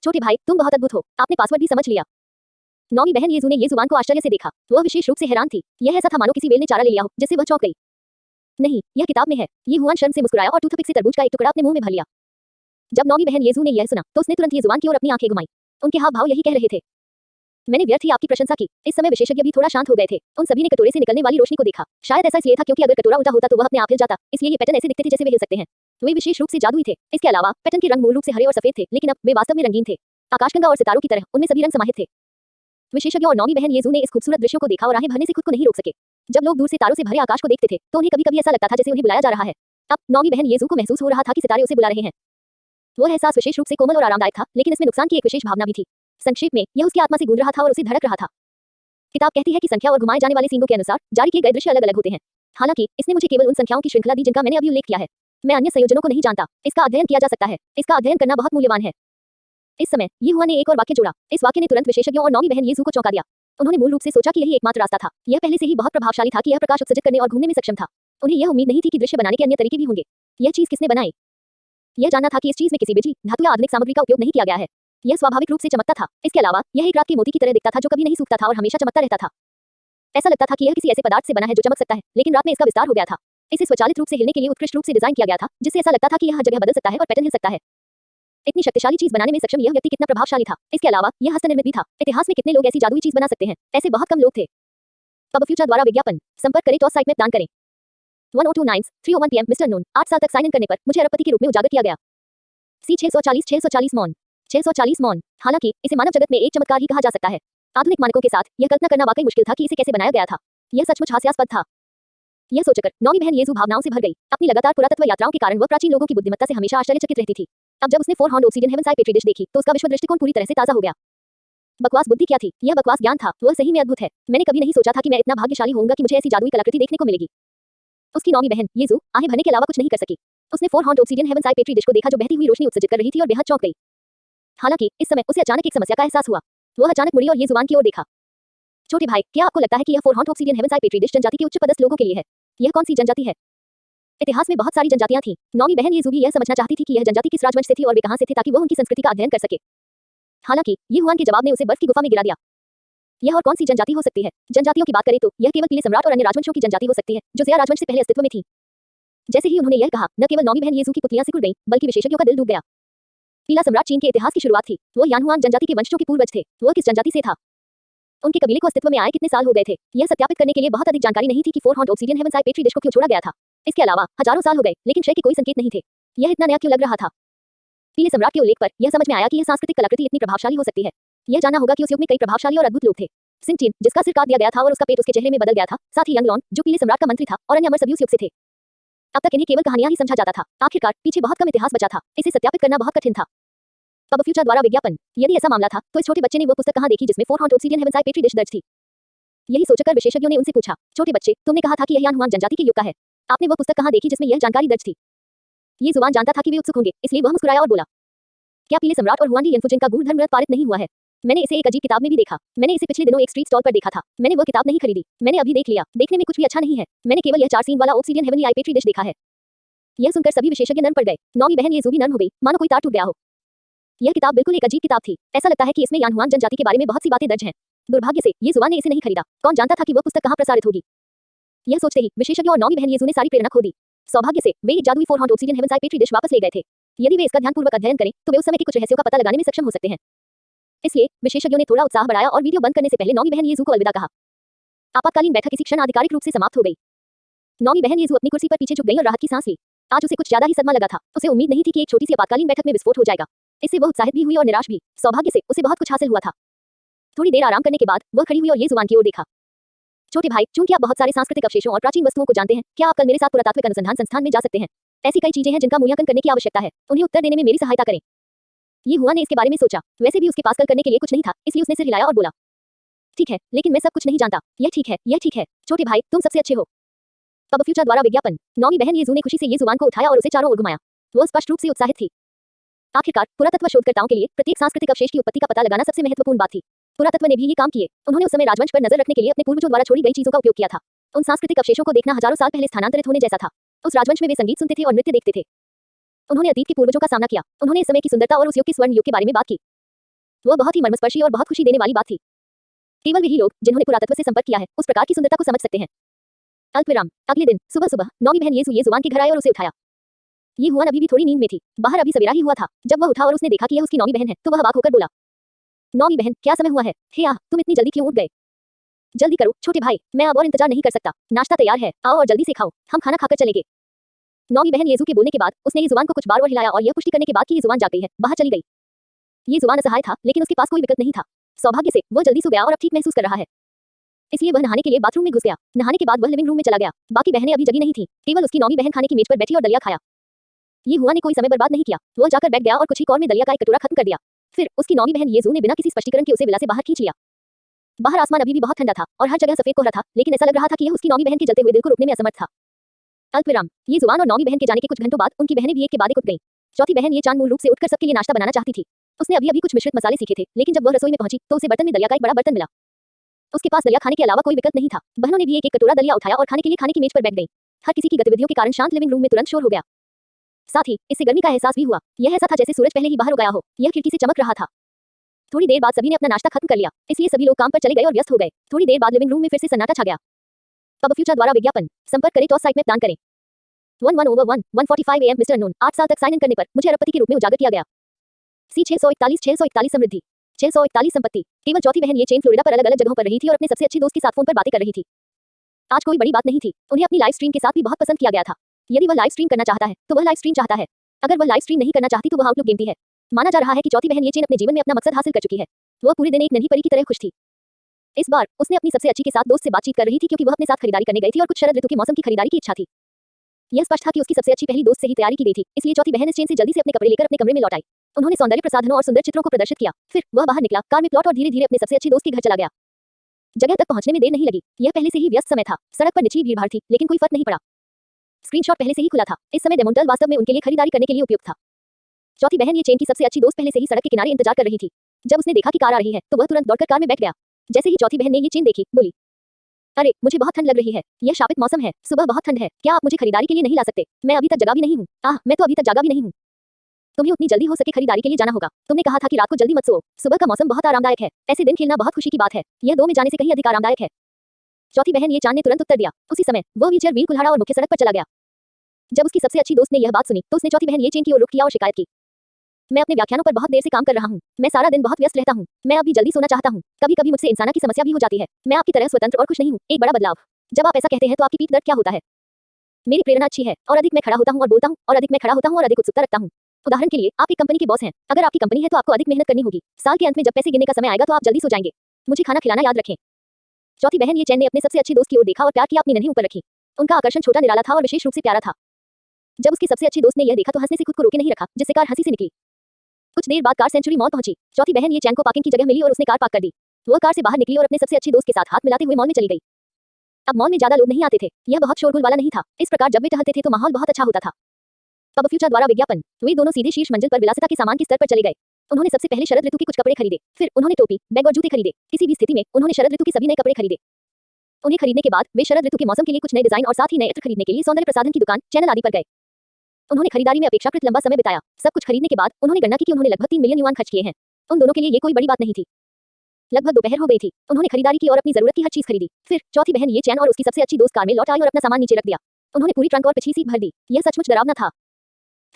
छोटे भाई, तुम बहुत अद्भुत हो। आपने पासवर्ड भी समझ लिया। नौवीं बहन येजू ने ये जुबान को आश्चर्य से देखा। वह विशेष रूप से हैरान थी। यह ऐसा था मानो किसी वेल ने चारा ले लिया हो, जिससे वह चौंक गई। नहीं, यह किताब में है। ये हुआन शर्म से मुस्कुराया और टूथपिक से तरबूज का एक टुकड़ा अपने मुंह में भर लिया। जब नौवीं बहन येजू ने यह सुना, तो उसने तुरंत ये जुबान की ओर अपनी आंखें घुमाई। उनके हाव भाव यही कह रहे थे। मैंने व्यर्थ ही आपकी प्रशंसा की। इस समय विशेषज्ञ भी थोड़ा शांत हो गए थे। उन सभी ने कटोरे से निकलने वाली रोशनी को देखा। शायद ऐसा इसलिए था क्योंकि अगर कटोरा उल्टा होता तो वह अपने आप हिल जाता, इसलिए ये पैटर्न ऐसे दिखते थे जैसे वे हिल सकते हैं। वे विशेष रूप से जादुई थे। इसके अलावा पैटर्न के रंग मूल रूप से हरे और सफेद थे, लेकिन अब वे वास्तव में रंगीन थे। आकाशगंगा और सितारों की तरह उनमें सभी रंग समाहित थे। विशेषज्ञों और नौवीं बहन येजू ने इस खूबसूरत दृश्य को देखा और आहें भरने से खुद को नहीं रोक सके। जब लोग दूर से तारों से भरे आकाश को देखते थे, तो उन्हें कभी-कभी ऐसा लगता था जैसे उन्हें बुलाया जा रहा है। अब नौवीं बहन येजू को महसूस हो रहा था कि सितारे उसे बुला रहे हैं। वह एहसास विशेष रूप से कोमल और आरामदायक था, लेकिन इसमें नुकसान की एक विशेष भावना भी थी। संक्षेप में, यह उसकी आत्मा से गूंज रहा था और उसे धड़क रहा था। किताब कहती है कि संख्या और घुमाए जाने वाले सीनों के अनुसार जारी किए गए दृश्य अलग-अलग होते हैं। हालांकि इसने मुझे केवल उन संख्याओं की श्रृंखला दी जिनका मैंने अभी उल्लेख किया है। मैं अन्य संयोजनों को नहीं जानता। इसका अध्ययन किया जा सकता है। इसका अध्ययन करना बहुत मूल्यवान है। इस समय ये हुआ ने एक और वाक्य जोड़ा। इस वाक्य ने तुरंत विशेषज्ञों और नौवीं बहन येजू को चौंका दिया। उन्होंने मूल रूप से सोचा कि यही एकमात्र रास्ता था। यह पहले से ही बहुत प्रभावशाली था कि यह प्रकाश उत्सर्जित करने और घूमने में सक्षम था। उन्हें यह उम्मीद नहीं थी कि दृश्य बनाने के अन्य तरीके भी होंगे। यह चीज किसने बनाई? यह जानना था कि इस चीज में किसी बिजली, धातु या आधुनिक सामग्री का उपयोग नहीं किया गया है। यह स्वाभाविक रूप से चमकता था। इसके अलावा यह एक रात के मोती की तरह दिखता था जो कभी नहीं सूखता था और हमेशा चमकता रहता था। ऐसा लगता था कि यह किसी ऐसे पदार्थ से बना है जो चमक सकता है, लेकिन रात में इसका विस्तार हो गया था। इसे स्वचालित रूप से हिलने के लिए उत्कृष्ट रूप से डिजाइन किया गया था, जिससे ऐसा लगता था कि यह हर जगह बदल सकता है और पैटर्न हिल सकता है। इतनी शक्तिशाली चीज बनाने में सक्षम यह व्यक्ति कितना प्रभावशाली था। इसके अलावा यह हस्तनिर्मित भी था। इतिहास में कितने लोग ऐसी जादुई चीज बना सकते हैं? ऐसे बहुत कम लोग थे। अब फ्यूचर द्वारा विज्ञापन। संपर्क करें टॉस साइट में दान करें। 1029 PM मिस्टर नून। 8 साल तक साइन इन करने पर मुझे अरबपति के रूप में उजागर किया गया। C 640 मॉन 640 मॉन। हालांकि इसे मानव जगत में एक चमत्कार ही कहा जा सकता है। आधुनिक मानकों के साथ यह कल्पना करना वाकई मुश्किल था कि इसे कैसे बनाया गया था। यह सचमुच हास्यास्पद था। यह सोचकर नौवीं बहन येजू भावनाओं से भर गई। अपनी लगातार पुरातत्व यात्राओं के कारण वह प्राचीन लोगों की बुद्धिमत्ता से हमेशा आश्चर्यचकित रहती थी। अब जब उसने 4 horned obsidian heavens eye petri dish देखी, तो उसका विश्व दृष्टिकोण पूरी तरह से ताजा हो गया। बकवास बुद्धि क्या थी? यह बकवास ज्ञान था। वह सही में अद्भुत है। मैंने कभी नहीं सोचा था कि मैं इतना भाग्यशाली होऊंगा कि मुझे ऐसी जादुई कलाकृति देखने को मिलेगी। उसकी नौवीं बहन येजू आहें भरने के अलावा कुछ नहीं कर सकी। उसने 4 horned obsidian heavens eye petri dish को देखा जो बहती हुई रोशनी उत्सर्जित कर रही थी और बेहद चौंक गई। हालांकि इस समय उसे अचानक एक समस्या का एहसास हुआ। वह अचानक मुड़ी और ये जुबान की ओर देखा। छोटे भाई, क्या आपको लगता है कि यह four horn obsidian heavenside petri dish जनजाति के उच्च पदस्थ लोगों के लिए है? यह कौन सी जनजाति है? इतिहास में बहुत सारी जनजातियां थीं। नौवीं बहन येज़ू भी यह समझना चाहती थी कि यह जनजाति किस राजवंश से थी और वे कहां से थे ताकि वह उनकी संस्कृति का अध्ययन कर सके। हालांकि ये हुआन के जवाब ने उसे बर्फ की गुफा में गिरा दिया। यह और कौन सी जनजाति हो सकती है? जनजातियों की बात करें तो यह केवल पीले सम्राट और अन्य राजवंशों की जनजाति हो सकती है जो ज़िया राजवंश से पहले अस्तित्व में थी। जैसे ही उन्होंने यह कहा, न केवल नौवीं बहन येज़ू की पुतलियां सिकुड़ गईं, बल्कि विशेषज्ञों का दिल डूब गया। पीला सम्राट चीन के इतिहास की शुरुआत थी। वो यानहुआन जनजाति के वंशजों के पूर्वज थे। वह किस जनजाति से था? उनके कबीले को अस्तित्व में आए कितने साल हो गए थे? यह सत्यापित करने के लिए बहुत अधिक जानकारी नहीं थी कि four horn obsidian heavenside petri dish को क्यों छोड़ा गया था। इसके अलावा हजारों साल हो गए, लेकिन क्षय के कोई संकेत नहीं थे। यह इतना नया क्यों लग रहा था? पीले सम्राट के उल्लेख पर यह समझ में आया कि यह सांस्कृतिक कलाकृति इतनी प्रभावशाली हो सकती है। यह जाना होगा कि उस युग में कई प्रभावशाली और अद्भुत लोग थे। सिंचिन, जिसका सिर काट दिया गया था और उसका पेट उसके चेहरे में बदल गया था, साथ ही यंगलॉन, जो पीले सम्राट का मंत्री था, और अन्य अमर सभी उस युग से थे। अब तक इन्हें केवल कहानियां ही समझा जाता था। आखिरकार पीछे बहुत कम इतिहास बचा था। इसे सत्यापित करना बहुत कठिन था। अब फ्यूचर द्वारा विज्ञापन। यदि ऐसा मामला था, तो इस छोटे बच्चे ने वो पुस्तक कहां देखी जिसमें four horn obsidian heavenside petri dish दर्ज थी? यही सोचकर विशेषज्ञों ने उनसे पूछा, छोटे बच्चे, तुमने कहा था कि यह यानहुआन जनजाति के युग का है। आपने वो पुस्तक कहां देखी जिसमें यह जानकारी दर्ज थी? ये जुबान जानता था कि वे उत्सुक होंगे, इसलिए वह मुस्कुराया और बोला, क्या पीले सम्राट और हुआन डी यिनफुजिन का गूढ़ धर्म पारित नहीं हुआ है? मैंने इसे एक अजीब किताब में भी देखा। मैंने इसे पिछले दिनों एक स्ट्रीट स्टॉल पर देखा था। मैंने वो किताब नहीं खरीदी। मैंने अभी देख लिया। देखने में कुछ भी अच्छा नहीं है। मैंने केवल यह 4 सीन वाला ऑब्सीडियन हेवनली आई पेट्री डिश देखा है। यह सुनकर सभी विशेषज्ञ नर्म पड़ गए। नौवीं बहन येज़ू भी नर्म हो गई, मानो कोई तार टूट गया हो। यह किताब बिल्कुल एक अजीब किताब थी। ऐसा लगता है कि इसमें यानहुआन जनजाति के बारे में बहुत सी बातें दर्ज हैं। दुर्भाग्य से ये जुबान ने इसे नहीं खरीदा। कौन जानता था कि वह पुस्तक कहां प्रसारित होगी? यह सोचते ही विशेषज्ञों और नौवीं बहन येज़ू ने सारी प्रेरणा खो दी। सौभाग्य से वे एक जादुई four horn obsidian heavenside petri dish वापस ले गए थे। यदि वे इसका ध्यानपूर्वक अध्ययन करें, तो वे उस समय के कुछ रहस्यों का पता लगाने में सक्षम हो सकते हैं। इसलिए विशेषज्ञों ने थोड़ा उत्साह बढ़ाया और वीडियो बंद करने से पहले नौवीं बहन येज़ू को अलविदा कहा। आपातकालीन बैठक इसी क्षण आधिकारिक रूप से समाप्त हो गई। नौवीं बहन येज़ू अपनी कुर्सी पर पीछे झुक गई और राहत की सांस ली। आज उसे कुछ ज्यादा ही सदमा लगा था। उसे उम्मीद नहीं थी कि एक छोटी सी आपातकालीन बैठक में विस्फोट हो जाएगा। इससे वह उत्साहित भी हुई और निराश भी। सौभाग्य से उसे बहुत कुछ हासिल हुआ था। थोड़ी देर आराम करने के बाद वह खड़ी हुई और ये जुबान की ओर देखा। छोटे भाई, चूंकि आप बहुत सारे सांस्कृतिक अवशेषों और प्राचीन वस्तुओं को जानते हैं, क्या आप कल मेरे साथ पुरातात्विक अनुसंधान संस्थान में जा सकते हैं? ऐसी कई चीजें हैं जिनका मूल्यांकन करने की आवश्यकता है। उन्हें उत्तर देने में मेरी सहायता करें। ये हुआ ने इसके बारे में सोचा। वैसे भी उसके पास कल करने के लिए कुछ नहीं था, इसलिए उसने सिर हिलाया और बोला, ठीक है, लेकिन मैं सब कुछ नहीं जानता। यह ठीक है, यह ठीक है। छोटे भाई, तुम सबसे अच्छे हो। अब फ्यूचर द्वारा विज्ञापन। नौवीं बहन येज़ू ने खुशी से ये जुबान को उठाया और उसे चारों ओर घुमाया। वह स्पष्ट रूप से उत्साहित थी। आखिरकार पुरातत्व शोधकर्ताओं के लिए प्रत्येक सांस्कृतिक अवशेष की उत्पत्ति का पता लगाना सबसे महत्वपूर्ण बात थी। पुरातत्व ने भी ये काम किए। उन्होंने उस समय राजवंश पर नजर रखने के लिए अपने पूर्वजों द्वारा छोड़ी गई चीजों का उपयोग किया था। उन सांस्कृतिक अवशेषों को देखना हजारों साल पहले स्थानांतरित होने जैसा था। उस राजवंश में वे संगीत सुनते थे और नृत्य देखते थे। उन्होंने अतीत के पूर्वजों का सामना किया। उन्होंने इस समय की सुंदरता और उस युग के स्वर्ण युग के बारे में बात की। वह बहुत ही मर्मस्पर्शी और बहुत खुशी देने वाली बात थी। केवल वही लोग जिन्होंने पुरातत्व से संपर्क किया है उस प्रकार की सुंदरता को समझ सकते हैं। अल्पविराम। अगले दिन सुबह सुबह नौवीं बहन येज़ू ये जुबान के घर आए और उसे उठाया। ये हुआन अभी भी थोड़ी नींद में थी। बाहर अभी सवेरा ही हुआ था। जब वह उठा और उसने देखा कि यह उसकी नौवीं बहन है, तो वह अवाक होकर बोला, नौवीं बहन, क्या समय हुआ है? हे तुम इतनी जल्दी क्यों उठ गए? जल्दी करो छोटे भाई, मैं अब और इंतजार नहीं कर सकता। नाश्ता तैयार है, आओ और जल्दी से खाओ। हम खाना खाकर चलेंगे। नौवीं बहन येज़ू के बोलने के बाद उसने ये जुबान को कुछ बार और हिलाया और यह पुष्टि करने के बाद कि ये जुबान जाग गई है, बाहर चली गई। ये जुबान असहाय था, लेकिन उसके पास कोई विकल्प नहीं था। सौभाग्य से वह जल्दी सो गया और अब ठीक महसूस कर रहा है। इसलिए वह नहाने के लिए बाथरूम में घुस गया। नहाने के बाद वह लिविंग रूम में चला गया। बाकी बहनें अभी जगी नहीं थी। केवल उसकी नौवीं बहन खाने की मेज पर बैठी और दलिया खाया। ये हुआ ने कोई समय बर्बाद नहीं किया। वह जाकर बैठ गया और कुछ ही कौर में दलिया का एक कटोरा खत्म कर दिया। फिर उसकी नौवीं बहन येज़ू ने बिना किसी स्पष्टीकरण के उसे विला से बाहर खींच लिया। बाहर आसमान अभी भी बहुत ठंडा था और हर जगह सफेद कोहरा था, लेकिन ऐसा लग रहा था कि यह उसकी नौवीं बहन के जलते हुए दिल को रोकने में असमर्थ था। अल्पविराम। ये जुबान और नौवीं बहन के जाने के कुछ घंटों बाद उनकी बहनें भी एक के बाद एक उठ गईं। चौथी बहन ये चांद मूल रूप से उठकर सबके लिए नाश्ता बनाना चाहती थी। उसने अभी अभी कुछ मिश्रित मसाले सीखे थे, लेकिन जब वह रसोई में पहुंची तो उसे बर्तन में दलिया का एक बड़ा बर्तन मिला। उसके पास दलिया खाने के अलावा कोई विकल्प नहीं था। बहनों ने भी एक एक कटोरा दलिया उठाया और खाने के लिए खाने की मेज पर बैठ गईं। हर किसी की गतिविधियों के कारण शांत लिविंग रूम में तुरंत शोर हो गया। साथ ही इससे गर्मी का एहसास भी हुआ। यह ऐसा था जैसे सूरज पहले ही बाहर हो गया हो। यह खिड़की से चमक रहा था। थोड़ी देर बाद सभी ने अपना नाश्ता खत्म कर लिया, इसलिए सभी लोग काम पर चले गए और व्यस्त हो गए। थोड़ी देर बाद लिविंग रूम में फिर से सन्नाटा छा गया। अब फ्यूचर द्वारा विज्ञापन। संपर्क करें टॉस साइट में दान करें। 11/1 1:45 AM मिस्टर नून। 8 साल तक साइन इन करने पर मुझे अरबपति के रूप में उजागर किया गया। C 641 समृद्धि, 641 संपत्ति। केवल चौथी बहन ये चेन फ्लोरिडा पर अलग अलग जगहों पर रही थी और अपने सबसे अच्छे दोस्त के साथ फोन पर बातें कर रही थी। आज कोई बड़ी बात नहीं थी। उन्हें अपनी लाइव स्ट्रीम के साथ भी बहुत पसंद किया गया था। यदि वह लाइव स्ट्रीम करना चाहता है तो वह लाइव स्ट्रीम चाहता है। अगर वह लाइव स्ट्रीम नहीं करना चाहती तो वह आउटलुक गेमती है। माना जा रहा है कि चौथी बहन ये चेन अपने जीवन में अपना मकसद हासिल कर चुकी है। वह पूरे दिन एक नन्ही परी की तरह खुश थी। इस बार उसने अपनी सबसे अच्छी के साथ दोस्त से बातचीत कर रही थी क्योंकि वह अपने साथ खरीदारी करने गई थी और कुछ शरद ऋतु के मौसम की खरीदारी की इच्छा थी। यह स्पष्ट था कि उसकी सबसे अच्छी पहली दोस्त से ही तैयारी की गई थी, इसलिए चौथी बहन इस चेन से जल्दी से अपने कपड़े लेकर अपने कमरे में लौट आई। उन्होंने सौंदर्य प्रसाधनों और सुंदर चित्रों को प्रदर्शित किया। फिर वह बाहर निकला, कार में प्लॉट और धीरे-धीरे अपने सबसे अच्छी दोस्त के घर चला गया। जगह तक पहुंचने में देर नहीं लगी। यह पहले से ही व्यस्त समय था। सड़क पर निचली भीड़-भाड़ थी, लेकिन कोई फर्क नहीं पड़ा। स्क्रीनशॉट पहले से ही खुला था। इस समय डेमोंटल वास्तव में उनके लिए खरीदारी करने के लिए उपयुक्त था। चौथी बहन ये चेन की सबसे अच्छी दोस्त पहले से ही सड़क के किनारे इंतजार कर रही थी। जब उसने देखा कि कार आ रही है तो वह तुरंत दौड़कर कार में बैठ गया। जैसे ही चौथी बहन ने ये चेन देखी, बोली, अरे मुझे बहुत ठंड लग रही है, यह शापित मौसम है, सुबह बहुत ठंड है, क्या आप मुझे खरीदारी के लिए नहीं ला सकते? मैं अभी तक जगा भी नहीं हूँ। मैं तो अभी तक जागा भी नहीं हूँ। तुम्हें उतनी जल्दी हो सके खरीदारी के लिए जाना होगा। तुमने कहा था कि रात को जल्दी मत सो। सुबह का मौसम बहुत आरामदायक है, ऐसे दिन खेलना बहुत खुशी की बात है। यह 2 में जाने से कहीं अधिक आरामदायक है। चौथी बहन ये चांद ने तुरंत उत्तर दिया। उसी समय वो व्हीलचेयर व्हील कुल्हाड़ा और मुख्य सड़क पर चला गया। जब उसकी सबसे अच्छी दोस्त ने यह बात सुनी तो उसने चौथी बहन ये चेन की ओर रुख किया और शिकायत की। मैं अपने व्याख्यानों पर बहुत देर से काम कर रहा हूँ, मैं सारा दिन बहुत व्यस्त रहता हूँ, मैं अभी जल्दी सोना चाहता हूँ। कभी कभी मुझसे इंसाना की समस्या भी हो जाती है। मैं आपकी तरह स्वतंत्र और खुश नहीं हूँ। एक बड़ा बदलाव। जब आप ऐसा कहते हैं तो आपकी पीठ दर्द क्या होता है? मेरी प्रेरणा अच्छी है और अधिक मैं खड़ा होता हूँ और बोलता हूँ और अधिक मैं खड़ा होता हूँ और अधिक उत्सुकता रखता हूँ। उदाहरण के लिए, आप एक कंपनी के बॉस हैं। अगर आपकी कंपनी है तो आपको अधिक मेहनत करनी होगी। साल के अंत में जब पैसे गिनने का समय आएगा तो आप जल्दी सो जाएंगे। मुझे खाना खिलाना याद रखें। चौथी बहन ये चैन ने अपने सबसे अच्छी दोस्त की ओर देखा और प्यार की अपनी नन्ही ऊपर रखी। उनका आकर्षण छोटा निराला था और विशेष रूप से प्यारा था। जब उसकी सबसे अच्छी दोस्त ने यह देखा तो हंसने से खुद को रोके नहीं रखा, जिससे कार हंसी से निकली। कुछ देर बाद कार सेंचुरी मॉल पहुंची। चौथी बहन ये चैन को पार्किंग की जगह मिली और उसने कार पार्क कर दी। वह कार से बाहर निकली और अपने सबसे अच्छी दोस्त के साथ हाथ मिलाते हुए मॉल में चली गई। अब मॉल में ज्यादा लोग नहीं आते थे, यह बहुत शोरगुल वाला नहीं था। इस प्रकार जब वे टहलते थे तो माहौल बहुत अच्छा होता था। अब फ्यूचर द्वारा विज्ञापन। वे दोनों सीधे शीर्ष मंजिल पर विलासिता के सामान के स्तर पर चले गए। उन्होंने सबसे पहले शरद ऋतु के कुछ कपड़े खरीदे, फिर उन्होंने टोपी, बैग और जूते खरीदे। किसी भी स्थिति में उन्होंने शरद ऋतु के सभी नए कपड़े खरीदे। उन्हें खरीदने के बाद वे शरद ऋतु के मौसम के लिए कुछ नए डिजाइन और साथ ही नए इत्र खरीदने के लिए सौंदर्य प्रसाधन की दुकान, चैनल आदि पर गए। उन्होंने खरीदारी में अपेक्षाकृत लंबा समय बिताया। सब कुछ खरीदने के बाद उन्होंने गणना की कि उन्होंने लगभग 3 मिलियन युआन खर्च किए हैं। उन दोनों के लिए ये कोई बड़ी बात नहीं थी। लगभग दोपहर हो गई थी। उन्होंने खरीदारी की और अपनी जरूरत की हर चीज खरीदी। फिर चौथी बहन ये चैन और उसकी सबसे अच्छी दोस्त कार में लौट आई और अपना सामान नीचे रख दिया। उन्होंने पूरी ट्रंक और पिछली सीट भर दी। यह सचमुच डरावना था।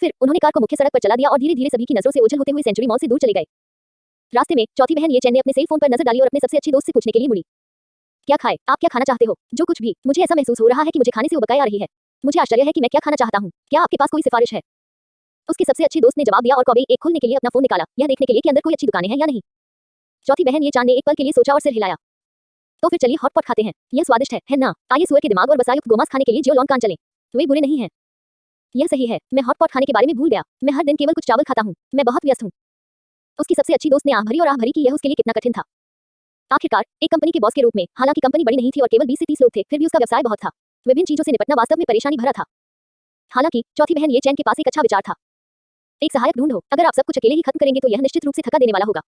फिर उन्होंने कार को मुख्य सड़क पर चला दिया और धीरे धीरे सभी की नजरों से ओझल होते हुए सेंचुरी मॉल से दूर चले गए। रास्ते में चौथी बहन ये चैन ने अपने सेल फोन पर नजर डाली और अपने सबसे अच्छी दोस्त से पूछने के लिए मुड़ी, क्या खाए? आप क्या खाना चाहते हो? जो कुछ भी। मुझे ऐसा महसूस हो रहा है कि मुझे खाने से उबकाई आ रही है। मुझे आश्चर्य है कि मैं क्या खाना चाहता हूँ। क्या आपके पास कोई सिफारिश है? उसकी सबसे अच्छी दोस्त ने जवाब दिया और कॉबी एक खोलने के लिए अपना फोन निकाला, यह देखने के लिए कि अंदर कोई अच्छी दुकानें हैं या नहीं। चौथी बहन ये चांद ने एक पल के लिए सोचा और सिर हिलाया। तो फिर चलिए हॉटपॉट खाते हैं, यह स्वादिष्ट है ना? आइए सुअर के दिमाग और बसायुक्त गोमांस खाने के लिए जियो लॉन्ग कान चलें। वे बुरे नहीं हैं। यह सही है, मैं हॉटपॉट खाने के बारे में भूल गया। मैं हर दिन केवल कुछ चावल खाता हूँ, मैं बहुत व्यस्त हूँ। उसकी सबसे अच्छी दोस्त ने आह भरी और आह भरी कि यह उसके लिए कितना कठिन था। आखिरकार एक कंपनी के बॉस के रूप में, हालांकि कंपनी बड़ी नहीं थी और केवल 20 से 30 लोग थे, फिर भी उसका व्यवसाय बहुत था। विभिन्न चीजों से निपटना वास्तव में परेशानी भरा था। हालांकि चौथी बहन ये चैन के पास एक अच्छा विचार था। एक सहायक ढूंढो। अगर आप सब कुछ अकेले ही खत्म करेंगे तो यह निश्चित रूप से थका देने वाला होगा।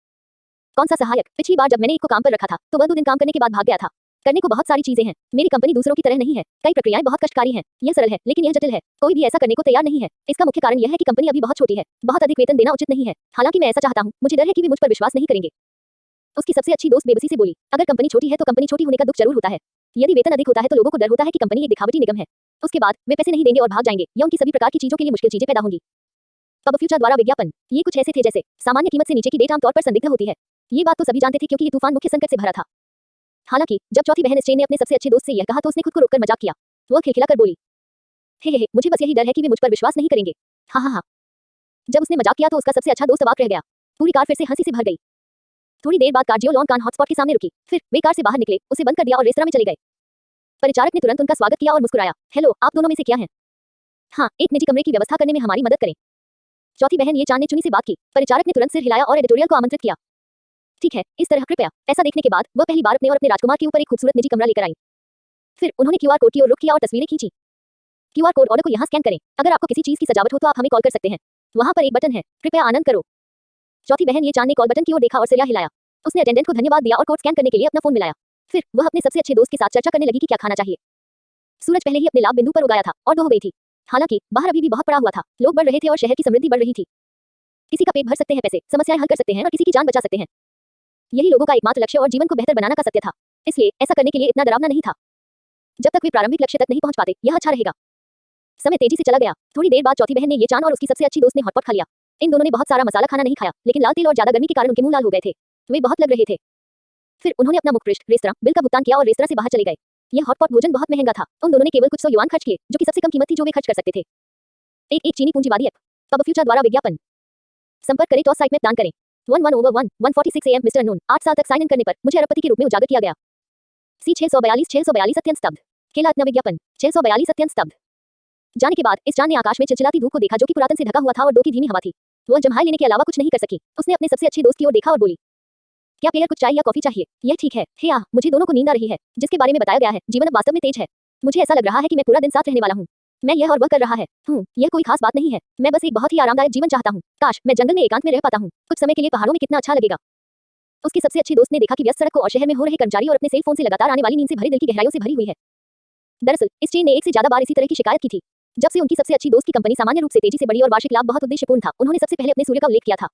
कौन सा सहायक? पिछली बार जब मैंने एक को काम पर रखा था तो वह 2 दिन काम करने के बाद भाग गया था। करने को बहुत सारी चीजें हैं। मेरी कंपनी दूसरों की तरह नहीं है। कई प्रक्रियाएं बहुत कष्टकारी हैं। यह सरल है लेकिन यह जटिल है। कोई भी ऐसा करने को तैयार नहीं है। इसका मुख्य कारण यह है कि कंपनी अभी बहुत छोटी है। बहुत अधिक वेतन देना उचित नहीं है। हालांकि मैं ऐसा चाहता हूँ, मुझे डर है कि वे मुझ पर विश्वास नहीं करेंगे। उसकी सबसे अच्छी दोस्त बेबसी से बोली, अगर कंपनी छोटी है तो कंपनी छोटी होने का दुख जरूर होता है। यदि वेतन अधिक होता है तो लोगों को डर होता है कि कंपनी एक दिखावटी निगम है। उसके बाद वे पैसे नहीं देंगे और भाग जाएंगे या उनकी सभी प्रकार की चीजों के लिए मुश्किल चीजें पैदा होंगी। अब फ्यूचर द्वारा विज्ञापन। ये कुछ ऐसे थे जैसे सामान्य कीमत से नीचे की डेट आमतौर पर संदिग्ध होती है। ये बात तो सभी जानते थे क्योंकि ये तूफान मुख्य संकट से भरा था। हालांकि जब चौथी बहन स्ट्रेन ने अपने सबसे अच्छे दोस्त से यह कहा तो उसने खुद को रोककर मजाक किया। वह खिलखिलाकर बोली, हे, मुझे बस यही डर है कि वे मुझ पर विश्वास नहीं करेंगे। हाँ। जब उसने मजाक किया तो उसका सबसे अच्छा दोस्त अवाक रह गया। पूरी कार फिर से हंसी से भर गई। थोड़ी देर बाद कार जियो लॉन्ग कान हॉटस्पॉट के सामने रुकी। फिर वे कार से बाहर निकले, उसे बंद कर दिया और रेस्तरां में चले गए। परिचारक ने तुरंत उनका स्वागत किया और मुस्कुराया, हेलो, आप दोनों में से क्या हैं? हाँ, एक निजी कमरे की व्यवस्था करने में हमारी मदद करें। चौथी बहन ये चांद ने चुनी से बात की। परिचारक ने तुरंत सिर हिलाया और एडिटोरियल को आमंत्रित किया। ठीक है, इस तरह कृपया। ऐसा देखने के बाद वह पहली बार अपने और अपने राजकुमार के ऊपर एक खूबसूरत निजी कमरा लेकर आई। फिर उन्होंने क्यूआर कोड की ओर रुख किया और तस्वीरें खींची। क्यूआर कोड ऑर्डर को यहाँ स्कैन करें। अगर आपको किसी चीज की सजावट हो तो आप हमें कॉल कर सकते हैं। वहाँ पर एक बटन है, कृपया आनंद करो। चौथी बहन ये चांद ने कॉल बटन की ओर देखा और सिर हिलाया। उसने अटेंडेंट को धन्यवाद दिया और कोड स्कैन करने के लिए अपना फोन मिलाया। फिर वह अपने सबसे अच्छे दोस्त के साथ चर्चा करने लगी कि क्या खाना चाहिए। सूरज पहले ही अपने लाभ बिंदु पर उगाया था और 2 हो गई थी। हालांकि बाहर अभी भी बहुत पड़ा हुआ था। लोग बढ़ रहे थे और शहर की समृद्धि बढ़ रही थी। किसी का पेट भर सकते हैं पैसे, समस्याएं हल कर सकते हैं और किसी की जान बचा सकते हैं। यही लोगों का एकमात्र लक्ष्य और जीवन को बेहतर बनाना का सत्य था। इसलिए ऐसा करने के लिए इतना डरावना नहीं था। जब तक वे प्रारंभिक लक्ष्य तक नहीं पहुंच पाते, यह अच्छा रहेगा। समय तेजी से चला गया। थोड़ी देर बाद चौथी बहन ने ये चांद और उसकी सबसे अच्छी दोस्त ने हॉटपॉट खा लिया। इन दोनों ने बहुत सारा मसाला खाना नहीं खाया, लेकिन लाल तेल और ज्यादा गर्मी के कारण उनके मुंह लाल हो गए थे। वे बहुत लग रहे थे। फिर उन्होंने अपना मुखपृष्ठ, रेस्तरां बिल का भुगतान किया और रेस्तरां से बाहर चले गए। यह हॉटपॉट भोजन बहुत महंगा था। उन दोनों ने केवल कुछ 100 युआन खर्च किए, जो कि सबसे कम कीमत थी जो वे खर्च कर सकते थे। एक चीनी पूंजीवादी ऐप। अब फ्यूचर द्वारा विज्ञापन। संपर्क करें, टॉस साइट में दान करें। 11/1 1:46 AM मिस्टर नून। 8 साल तक साइन इन करने पर मुझे अरबपति के रूप में उजागर किया गया। C 642 अत्यंत स्तब्ध। केला अतना विज्ञापन 642 अत्यंत स्तब्ध। जाने के बाद इस चांद ने आकाश में चिलचिलाती धूप को देखा जो कि पुरातन से ढका हुआ था और 2 की धीमी हवा थी। वह जम्हाई लेने के अलावा कुछ नहीं कर सकी। उसने अपने सबसे अच्छे दोस्त की ओर देखा और बोली, क्या पेयर कुछ चाय या कॉफी चाहिए? यह ठीक है। हे मुझे दोनों को नींद आ रही है, जिसके बारे में बताया गया है। जीवन अब वास्तव में तेज है। मुझे ऐसा लग रहा है कि मैं पूरा दिन साथ रहने वाला हूँ। मैं यह और वह कर रहा है। यह कोई खास बात नहीं है। मैं बस एक बहुत ही आरामदायक जीवन चाहता हूँ। काश मैं जंगल में एकांत में रह पाता हूँ। कुछ समय के लिए पहाड़ों में कितना अच्छा लगेगा। उसके सबसे अच्छे दोस्त ने देखा कि व्यस्त सड़क को और शहर में हो रहे कर्मचारियों और अपने सेल फोन से लगातार आने वाली नींद से भरे दिल की गहराइयों से भरी हुई है। दरअसल इस चेन ने एक से ज्यादा बार इसी तरह की शिकायत की थी। जब से उनकी सबसे अच्छी दोस्त की कंपनी सामान्य रूप से तेजी से बढ़ी और वार्षिक लाभ बहुत उद्देश्यपूर्ण था, उन्होंने सबसे पहले अपने सूर्य का उल्लेख किया था।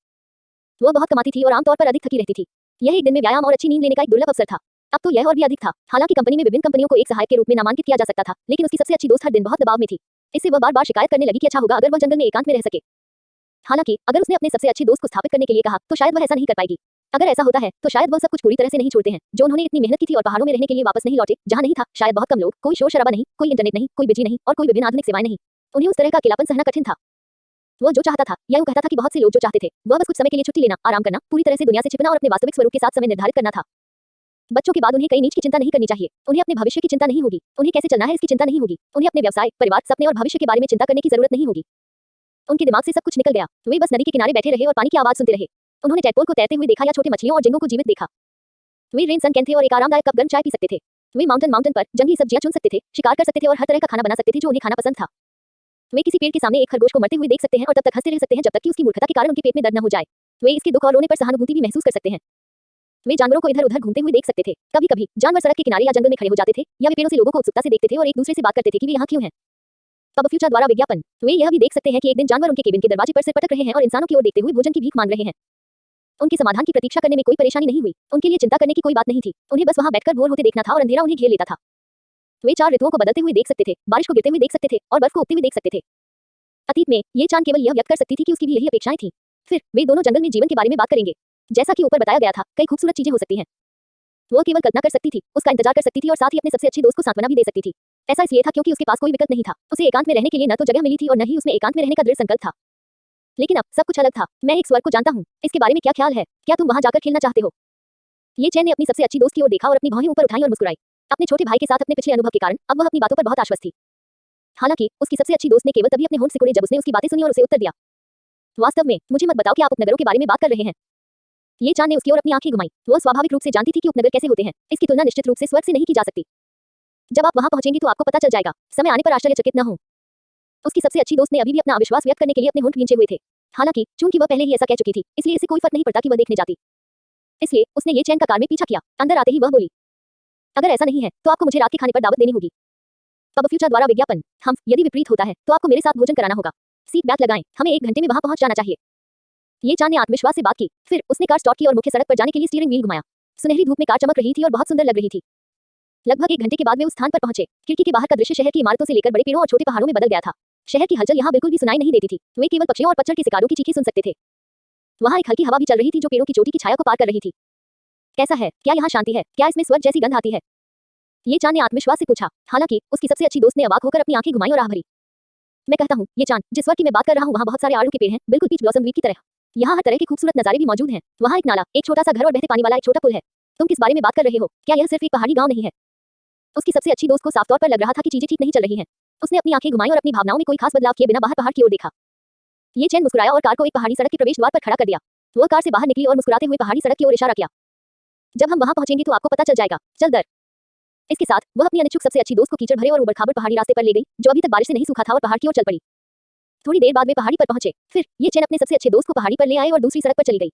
वह बहुत कमाती थी और आमतौर पर अधिक थकी रहती थी। यह एक दिन में व्यायाम और अच्छी नींद लेने का एक दुर्लभ अवसर था। अब तो यह और भी अधिक था। हालांकि कंपनी में विभिन्न कंपनियों को एक सहायक के रूप में नामांकित किया जा सकता था, लेकिन उसकी सबसे अच्छी दोस्त हर दिन बहुत दबाव में थी। इससे वह बार-बार शिकायत करने लगी कि अच्छा होगा अगर वह जंगल में एकांत में रह सके। हालांकि अगर उसने अपने सबसे अच्छे दोस्त को स्थापित करने के लिए कहा, तो शायद वह ऐसा नहीं कर पाएगी। अगर ऐसा होता है, तो शायद वह सब कुछ पूरी तरह से नहीं छोड़ते हैं, जो उन्होंने इतनी मेहनत की थी और पहाड़ों में रहने के लिए वापस नहीं लौटे, जहां नहीं था शायद बहुत कम लोग, कोई शोर शराबा नहीं, कोई इंटरनेट नहीं, कोई बिजली नहीं और कोई विभिन्न आधुनिक सेवाएं नहीं। उन्हें उस तरह का अकेलापन सहना कठिन था। वह जो चाहता था, या यूं कहता था कि बहुत से लोग जो चाहते थे, वह बस कुछ समय के लिए छुट्टी लेना, आराम करना, पूरी तरह से दुनिया से छिपना और अपने वास्तविक स्वरूप के साथ समय निर्धारित करना था। बच्चों के बाद उन्हें कई नीच की चिंता नहीं करनी चाहिए। उन्हें अपने भविष्य की चिंता नहीं होगी। उन्हें कैसे चलना है इसकी चिंता नहीं होगी। उन्हें अपने व्यवसाय, परिवार, सपने और भविष्य के बारे में चिंता करने की जरूरत नहीं होगी। उनके दिमाग से सब कुछ निकल गया। वे बस नदी के किनारे बैठे रहे और पानी की आवाज सुनते रहे। उन्होंने टैडपोल को तैरते हुए देखा या छोटे मछलियों और झींगों को जीवित देखा। वे रेन सन कैन थे और एक आरामदायक कप गर्म चाय पी सकते थे। वे माउंटेन पर जंगली सब्जियां चुन सकते थे, शिकार कर सकते थे और हर तरह का खाना बना सकते थे जो उन्हें खाना पसंद था। वे किसी पेड़ के सामने एक खरगोश को मरते हुए देख सकते हैं और तब तक हंसते रह सकते हैं जब तक कि उसकी मूर्खता के कारण उनके पेट में दर्द न हो जाए। वे इसके दुख और रोने पर सहानुभूति भी महसूस कर सकते हैं। वे जानवरों को इधर-उधर घूमते हुए देख सकते थे। कभी-कभी जानवर सड़क के किनारे या जंगल में खड़े हो जाते थे, या वे पेड़ों से लोगों को उत्सुकता से देखते थे और एक दूसरे से बात करते थे कि वे यहाँ क्यों हैं। अब फ्यूचर द्वारा विज्ञापन। वे यह भी देख सकते हैं कि एक दिन जानवर उनके केबिन के दरवाजे पर सिर पटक रहे हैं और इंसानों की ओर देखते हुए भोजन की भीख मांग रहे हैं। उनके समाधान की प्रतीक्षा करने में कोई परेशानी नहीं हुई। उनके लिए चिंता करने की कोई बात नहीं थी। उन्हें बस वहां बैठकर बोर होते देखना था और अंधेरा उन्हें घेर लेता था। वे 4 ऋतुओं को बदलते हुए देख सकते थे, बारिश को गिरते हुए देख सकते थे और बर्फ को उगते हुए देख सकते थे। अतीत में ये चांद केवल यह व्यक्त कर सकती थी कि उसकी भी यही अपेक्षाएं थीं। फिर वे दोनों जंगल में जीवन के बारे में बात करेंगे। जैसा कि ऊपर बताया गया था, कई खूबसूरत चीजें हो सकती हैं। वो केवल कल्पना कर सकती थी, उसका इंतजार कर सकती थी और साथ ही अपने सबसे अच्छे दोस्त को सांत्वना भी दे सकती थी। ऐसा इसलिए था क्योंकि उसके पास कोई विकल्प नहीं था। उसे एकांत में रहने के लिए न तो जगह मिली थी और न ही उसमें एकांत में रहने का दृढ़ संकल्प था। लेकिन अब सब कुछ अलग था। मैं एक स्वर्ग को जानता हूँ। इसके बारे में क्या ख्याल है? क्या तुम वहां जाकर खेलना चाहते हो? ये चैन ने अपनी सबसे अच्छी दोस्त की ओर देखा और अपनी भौहें ऊपर उठाई और मुस्कुराई। अपने छोटे भाई के साथ अपने पिछले अनुभव के कारण अब वह अपनी बातों पर बहुत आश्वस्त थी। हालांकि उसकी सबसे अच्छी दोस्त ने केवल तभी अपने होंठ सिकोड़े जब उसने उसकी बातें सुनी और उसे उत्तर दिया, वास्तव में मुझे मत बताओ कि आप उपनगरों के बारे में बात कर रहे हैं। ये चांद ने उसकी ओर अपनी आंखें घुमाई। वह स्वाभाविक रूप से जानती थी कि उपनगर कैसे होते हैं। इसकी तुलना निश्चित रूप से स्वर्ग से नहीं की जा सकती। जब आप वहां पहुंचेंगी तो आपको पता चल जाएगा। समय आने पर आश्चर्यचकित न हो। उसकी सबसे अच्छी दोस्त ने अभी भी अपना अविश्वास व्यक्त करने के लिए अपने होंठ भींचे हुए थे। हालांकि चूंकि वह पहले ही ऐसा कह चुकी थी, इसलिए इसे कोई फर्क नहीं पड़ता कि वह देखने जाती। इसलिए उसने ये चैन का कार में पीछा किया। अंदर आते ही वह बोली, अगर ऐसा नहीं है तो आपको मुझे रात के खाने पर दावत देनी होगी। अब फ्यूचर द्वारा विज्ञापन। हम यदि विपरीत होता है तो आपको मेरे साथ भोजन कराना होगा। सीट बेल्ट लगाएं, हमें 1 घंटे में वहां पहुंच जाना चाहिए। ये चांद ने आत्मविश्वास से बात की। फिर उसने कार स्टार्ट की और मुख्य सड़क पर जाने के लिए स्टीयरिंग व्हील घुमाया। सुनहरी धूप में कार चमक रही थी और बहुत सुंदर लग रही थी। लगभग 1 घंटे के बाद वे उस स्थान पर पहुंचे। खिड़की के बाहर का दृश्य शहर की इमारतों से लेकर बड़े पेड़ों और छोटे पहाड़ों में बदल गया था। शहर की हलचल यहाँ बिल्कुल भी सुनाई नहीं देती थी। वे केवल पक्षियों और पतझड़ के शिकारों की चीखें सुन सकते थे। वहाँ एक हल्की हवा भी चल रही थी जो पेड़ों की चोटी की छाया को पार कर रही थी। कैसा है? क्या यहाँ शांति है? क्या इसमें स्वर्ग जैसी गंध आती है? ये चांद ने आत्मविश्वास से पूछा। हालांकि उसकी सबसे अच्छी दोस्त ने अवाक होकर अपनी आंखें घुमाई और आह भरी। मैं कहता हूँ, ये चांद जिस स्वर्ग की मैं बात कर रहा हूँ वहाँ बहुत सारे आड़ू के पेड़ हैं, बिल्कुल पीच ब्लॉसम द्वीप की तरह। यहाँ हर तरह के खूबसूरत नजारे भी मौजूद हैं। वहाँ एक नाला, एक छोटा सा घर और बहते पानी वाला एक छोटा पुल है। तुम किस बारे में बात कर रहे हो? क्या यह सिर्फ एक पहाड़ी गाँव नहीं है? उसकी सबसे अच्छी दोस्त को साफ तौर पर लग रहा था कि चीजें ठीक नहीं चल रही हैं। उसने अपनी आंखें घुमाई और अपनी भावनाओं में कोई खास बदलाव किए बिना बाहर पहाड़ की ओर देखा। ये चैन मुस्कुराया और कार को एक पहाड़ी सड़क के प्रवेश द्वार पर खड़ा कर दिया। वह कार से बाहर निकली और मुस्कुराते हुए पहाड़ी सड़क की ओर इशारा किया। जब हम वहां पहुंचेंगे तो आपको पता चल जाएगा। चल दर। इसके साथ वह अपनी अनिच्छुक सबसे अच्छी दोस्त को कीचड़ भरे और उबड़-खाबड़ पहाड़ी रास्ते पर ले गई, जो अभी तक बारिश से नहीं सूखा था और पहाड़ की ओर चल पड़ी। थोड़ी देर बाद वे पहाड़ी पर पहुंचे। फिर ये चैन अपने सबसे अच्छे दोस्त को पहाड़ी पर ले आए और दूसरी सड़क पर चली गई।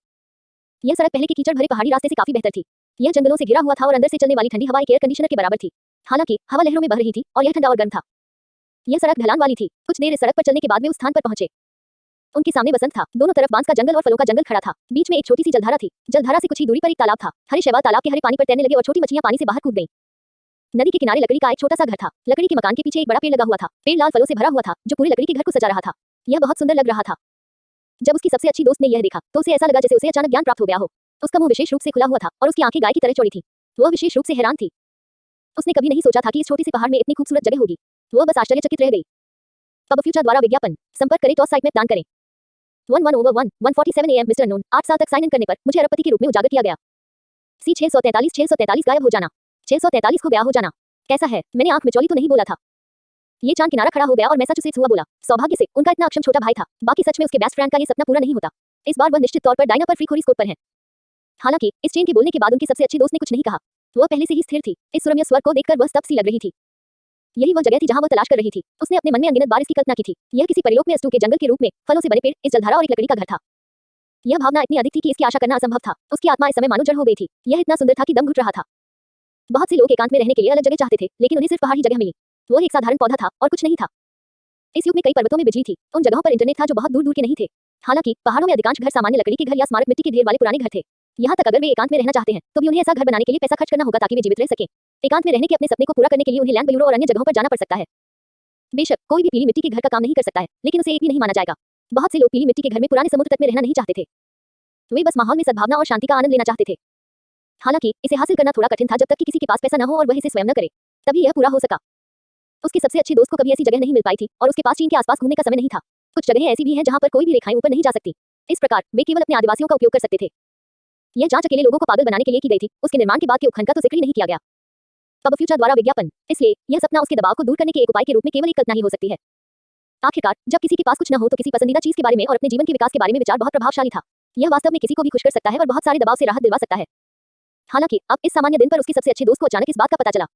यह सड़क पहले के कीचड़ भरे पहाड़ी रास्ते से काफी बेहतर थी। यह जंगलों से घिरा हुआ था और अंदर से चलने वाली ठंडी हवा एक एयर कंडीशनर के बराबर थी। हालांकि हवा लहरों में बह रही थी और यह ठंडा और गर्म था। यह सड़क ढलान वाली थी। कुछ देर इस सड़क पर चलने के बाद वे उस स्थान पर पहुंचे। उनके सामने बसंत था। दोनों तरफ बांस का जंगल और फलों का जंगल खड़ा था। बीच में एक छोटी सी जलधारा थी। जलधारा से कुछ ही दूरी पर एक तालाब था। हरे शैवाल तालाब के हरे पानी पर तैरने लगे और छोटी मछलियां पानी से बाहर कूद गईं। नदी के किनारे लकड़ी का एक छोटा सा घर था। लकड़ी के मकान के पीछे एक बड़ा पेड़ लगा हुआ था। पेड़ लाल फलों से भरा हुआ था, जो पूरे लकड़ी के घर को सजा रहा था। यह बहुत सुंदर लग रहा था। जब उसकी सबसे अच्छी दोस्त ने यह देखा, तो उसे ऐसा लगा जैसे उसे अचानक ज्ञान प्राप्त हो गया हो। उसका मुंह विशेष रूप से खुला हुआ था और उसकी आंखें गाय की तरह चौड़ी थी। वह विशेष रूप से हैरान थी। उसने कभी नहीं सोचा था कि इस छोटी सी पहाड़ में इतनी खूबसूरत जगह होगी। वह बस आश्चर्यचकित रह गई। अब फ्यूचर द्वारा विज्ञापन। संपर्क करें टॉस साइट में दान करें। 11/1 1:47 AM मिस्टर नून 8 साल तक साइन इन करने पर मुझे अरबपति के रूप में उजागर किया गया। C 643 गायब हो जाना। 643 को ब्याह हो जाना। कैसा है? मैंने आंख मिचौली तो नहीं बोला था। ये चांद किनारा खड़ा हो गया और मैसाचुसेट्स हुआ बोला। सौभाग्य से उनका इतना अक्षम छोटा भाई था। बाकी सच में उसके बेस्ट फ्रेंड का ये सपना पूरा नहीं होता। इस बार वह निश्चित तौर पर डायना पर फ्री खोरी स्कोर पर है। हालांकि इस चेन के बोलने के बाद उनकी सबसे अच्छी दोस्त ने कुछ नहीं कहा। वह पहले से ही स्थिर थी। इस सुरम्य स्वर्ग को देखकर वह स्तब्ध सी लग रही थी। यही वह जगह थी जहां वह तलाश कर रही थी। उसने अपने मन में अनगिनत बार इसकी कल्पना की थी। यह किसी परिलोक में अस्तु के जंगल के रूप में, फलों से बने पेड़, इस जलधारा और एक लकड़ी का घर था। यह भावना इतनी अधिक थी कि इसकी आशा करना असंभव था। उसकी आत्मा इस समय मानो जड़ हो गई थी। यह इतना सुंदर था कि दम घुट रहा था। बहुत से लोग एकांत में रहने के लिए अलग जगह चाहते थे, लेकिन उन्हें सिर्फ पहाड़ ही जगह मिली। वो एक साधारण पौधा था और कुछ नहीं था। इस युग में कई पर्वतों में बिजली थी, उन जगहों पर इंटरनेट था जो बहुत दूर दूर के नहीं थे। हालांकि पहाड़ों में अधिकांश घर सामान्य लकड़ी के घर या स्मारक मिट्टी के ढेर वाले पुराने घर थे। यहाँ तक अगर वे एकांत में रहना चाहते हैं तो भी उन्हें ऐसा घर बनाने के लिए पैसा खर्च करना होगा ताकि वे जीवित रह सकें। एकांत में रहने के अपने सपने को पूरा करने के लिए उन्हें लैंड यूरो और अन्य जगहों पर जाना पड़ सकता है। बेशक कोई भी पीली मिट्टी के घर का काम नहीं कर सकता है, लेकिन उसे एक भी नहीं माना जाएगा। बहुत से लोग पीली मिट्टी के घर में पुराने समुद्र तट में रहना नहीं चाहते थे। वे बस माहौल में सद्भावना और शांति का आनंद लेना चाहते थे। हालांकि इसे हासिल करना थोड़ा कठिन था जब तक कि किसी के पास पैसा न हो और वह इसे स्वयं न करे, तभी यह पूरा हो सका। उसके सबसे अच्छे दोस्त को कभी ऐसी जगह नहीं मिल पाई थी और उसके पास चीन के आसपास घूमने का समय नहीं था। कुछ जगहें ऐसी भी हैं जहां पर कोई भी रेखाएं ऊपर नहीं जा सकती। इस प्रकार वे केवल अपने आदिवासियों का उपयोग कर सकते थे। यह जांच अकेले लोगों को पागल बनाने के लिए की गई थी। उसके निर्माण के बाद के उपखंड का तो जिक्र ही नहीं किया गया। अब फ्यूचर द्वारा विज्ञापन, इसलिए यह सपना उसके दबाव को दूर करने के एक उपाय के रूप में केवल एक कल्पना ही हो सकती है। आखिरकार जब किसी के पास कुछ न हो तो किसी पसंदीदा चीज के बारे में और अपने जीवन के विकास के बारे में विचार बहुत प्रभावशाली था। यह वास्तव में किसी को भी खुश कर सकता है और बहुत सारे दबाव से राहत दिलवा सकता है। हालांकि अब इस सामान्य दिन पर उसके सबसे अच्छे दोस्त को अचानक इस बात का पता चला।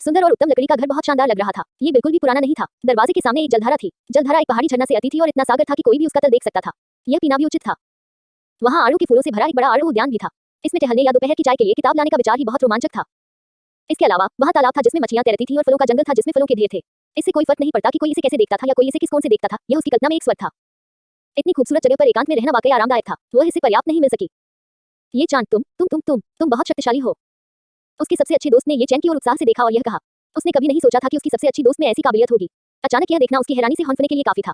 सुंदर और उत्तम लकड़ी का घर बहुत शानदार लग रहा था। ये बिल्कुल भी पुराना नहीं था। दरवाजे के सामने एक जलधारा थी। जलधारा एक पहाड़ी झरना से आती थी और इतना सागर था कि कोई भी उसका तल देख सकता था। यह पीना भी उचित था। वहां आड़ू के फूलों से भरा एक बड़ा आड़ू उद्यान भी था। इसमें टहलने या दोपहर की चाय के लिए किताब लाने का विचार ही बहुत रोमांचक था। इसके अलावा वहां तालाब था जिसमें मछलियां तैरती थीं और फलों का जंगल था जिसमें फलों के ढेर थे। इससे कोई फर्क नहीं पड़ता कि कोई इसे कैसे देखता था या कोई इसे किस कोण से देखता था, यह उसकी कल्पना में एक स्वर्ग था। इतनी खूबसूरत जगह पर एकांत में रहना वाकई आरामदायक था। वह इसे पर्याप्त नहीं मिल सकी। ये चांद तुम बहुत शक्तिशाली हो। उसके सबसे अच्छे दोस्त ने ये चैन की ओर उत्साह से देखा और यह कहा। उसने कभी नहीं सोचा था कि उसकी सबसे अच्छी दोस्त में ऐसी काबिलियत होगी। अचानक यह देखना उसकी हैरानी से हौंसले के लिए काफी था।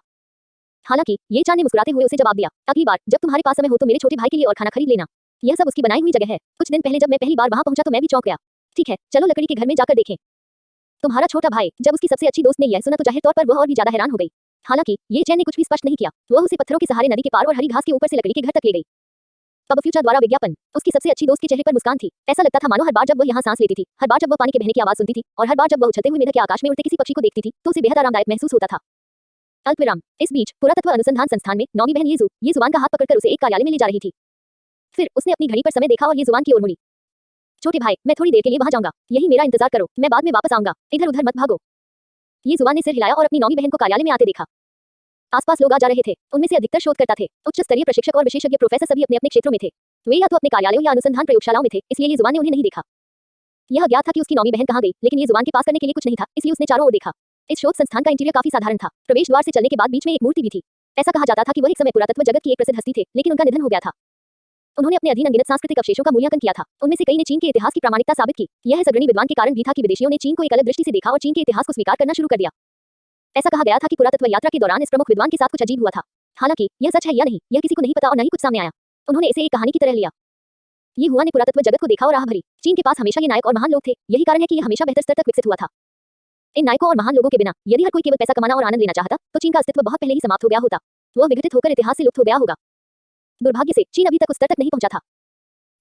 हालांकि ये चांद ने मुस्कुराते हुए उसे जवाब दिया, अगली बार जब तुम्हारे पास समय हो तो मेरे छोटे भाई के लिए और खाना खरीद लेना। यह सब उसकी बनाई हुई जगह है। कुछ दिन पहले जब मैं पहली बार वहां पहुंचा तो मैं भी चौंक गया। ठीक है, चलो लकड़ी के घर में जाकर देखें। तुम्हारा छोटा भाई। जब उसकी सबसे अच्छी दोस्त ने यह सुना तो जाहिर तौर पर वह और भी ज्यादा हैरान हो गई। हालांकि ये चैन ने कुछ भी स्पष्ट नहीं किया। वह उसे पत्थरों के सहारे नदी के पार और हरी घास के ऊपर से लकड़ी के घर तक ले गई। अब फ्यूचर द्वारा विज्ञापन, उसकी सबसे अच्छी दोस्त के चेहरे पर मुस्कान थी। ऐसा लगता था मानो हर बार जब वह यहाँ सांस लेती थी, हर बार जब वह पानी के बहने की आवाज सुनती थी और हर बार जब वह उछलते हुए मेढक के आकाश में उड़ते किसी पक्षी को देखती थी तो उसे बेहद आरामदायक महसूस होता था। अल्पविराम। इस बीच पुरातत्व अनुसंधान संस्थान में नौवीं बहन ये जुबान का हाथ पकड़कर उसे एक कार्यालय में ले जा रही थी। फिर उसने अपनी घड़ी पर समय देखा और ये जुबान की ओर मुड़ी। छोटे भाई, मैं थोड़ी देर के लिए वहां जाऊंगा, यही मेरा इंतजार करो, मैं बाद में वापस आऊंगा, इधर उधर मत भागो। ये जुबान ने सिर हिलाया और अपनी नौवीं बहन को कार्यालय में आते देखा। आसपास लोग आ जा रहे थे। उनमें से अधिकतर शोधकर्ता थे, उच्च स्तरीय प्रशिक्षक और विशेषज्ञ प्रोफेसर सभी अपने अपने क्षेत्रों में थे। वे या तो अपने कार्यालयों या अनुसंधान प्रयोगशालाओं में थे, इसलिए ये जुबान ने उन्हें नहीं देखा। यह ज्ञात था कि उसकी नौवीं बहन कहाँ गई, लेकिन ये जुबान के पास करने के लिए कुछ नहीं था, इसलिए उसने चारों ओर देखा। इस शोध संस्थान का इंटीरियर काफी साधारण था। प्रवेश द्वार से चलने के बाद बीच में एक मूर्ति भी थी। ऐसा कहा जाता था कि वह एक समय पुरातत्व जगत की एक प्रसिद्ध हस्ती थे, लेकिन उनका निधन हो गया था। उन्होंने अपने अधीन अनगिनत सांस्कृतिक अवशेषों का मूल्यांकन किया था। उनमें से कई ने चीन के इतिहास की प्रामाणिकता साबित की। यह अग्रणी विद्वान के कारण भी था कि विदेशियों ने चीन को एक अलग दृष्टि से देखा और चीन के इतिहास को स्वीकार करना शुरू कर दिया। ऐसा कहा गया था कि पुरातत्व यात्रा के दौरान इस प्रमुख विद्वान के साथ कुछ अजीब हुआ था। हालांकि यह सच है या नहीं, यह किसी को नहीं पता और न ही कुछ सामने आया। उन्होंने इसे एक कहानी की तरह लिया। ये हुआ ने पुरातत्व जगत को देखा और आह भरी। चीन के पास हमेशा ये नायक और महान लोग थे, यही कारण है कि यह हमेशा बेहतर स्तर तक विकसित हुआ था। इन नायकों और महान लोगों के बिना यदि हर कोई केवल पैसा कमाना और आनंद लेना चाहता तो चीन का अस्तित्व बहुत पहले ही समाप्त हो गया होता। वह विघटित होकर इतिहास से लुप्त हो गया होगा। दुर्भाग्य से चीन अभी तक उस स्तर तक नहीं पहुंचा था।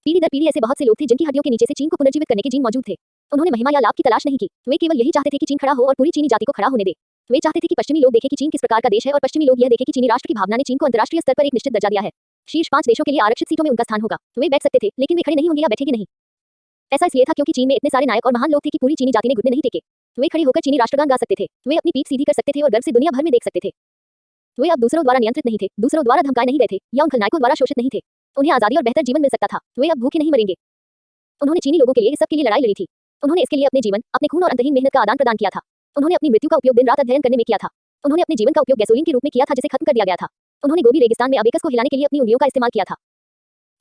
पीढ़ी दर पीढ़ी ऐसे बहुत से लोग थे जिनकी हड्डियों के नीचे से चीन को पुनर्जीवित करने के जीन मौजूद थे। उन्होंने महिमा या लाभ की तलाश नहीं की, वे केवल यही चाहते थे कि चीन खड़ा हो और पूरी चीनी जाति को खड़ा होने दे। वे चाहते थे कि पश्चिमी लोग देखें कि चीन किस प्रकार का देश है और पश्चिमी लोग यह देखें कि चीनी राष्ट्र की भावना ने चीन को अंतर्राष्ट्रीय स्तर पर एक निश्चित दर्जा दिया है। शीर्ष 5 देशों के लिए आरक्षित सीटों में उनका स्थान होगा। वे बैठ सकते थे, लेकिन वे खड़े नहीं होंगे या बैठेंगे नहीं। ऐसा इसलिए था क्योंकि चीन में इतने सारे नायक और महान लोग थे कि पूरी चीनी जाति ने घुटने नहीं टेके। वे खड़े होकर चीनी राष्ट्रगान गा सकते थे। वे अपनी पीठ सीधी कर सकते थे और गर्व से दुनिया भर में देख सकते थे। वे अब दूसरों द्वारा नियंत्रित नहीं थे, दूसरों द्वारा धमकाए नहीं गए थे या उन खलनायकों द्वारा शोषित नहीं थे। उन्हें आजादी और बेहतर जीवन मिल सकता था। वे अब भूखे नहीं मरेंगे। उन्होंने चीनी लोगों के लिए इस सब के लिए लड़ाई लड़ी थी। उन्होंने इसके लिए अपने जीवन, अपने खून और अंतहीन मेहनत का आदान प्रदान किया था। उन्होंने अपनी मृत्यु का उपयोग दिन रात अध्ययन करने में किया था। उन्होंने अपने जीवन का उपयोग गैसोलीन के रूप में किया था जिसे खत्म कर दिया गया था। उन्होंने गोबी रेगिस्तान में अबेकस को हिलाने के लिए अपनी उंगलियों का इस्तेमाल किया था।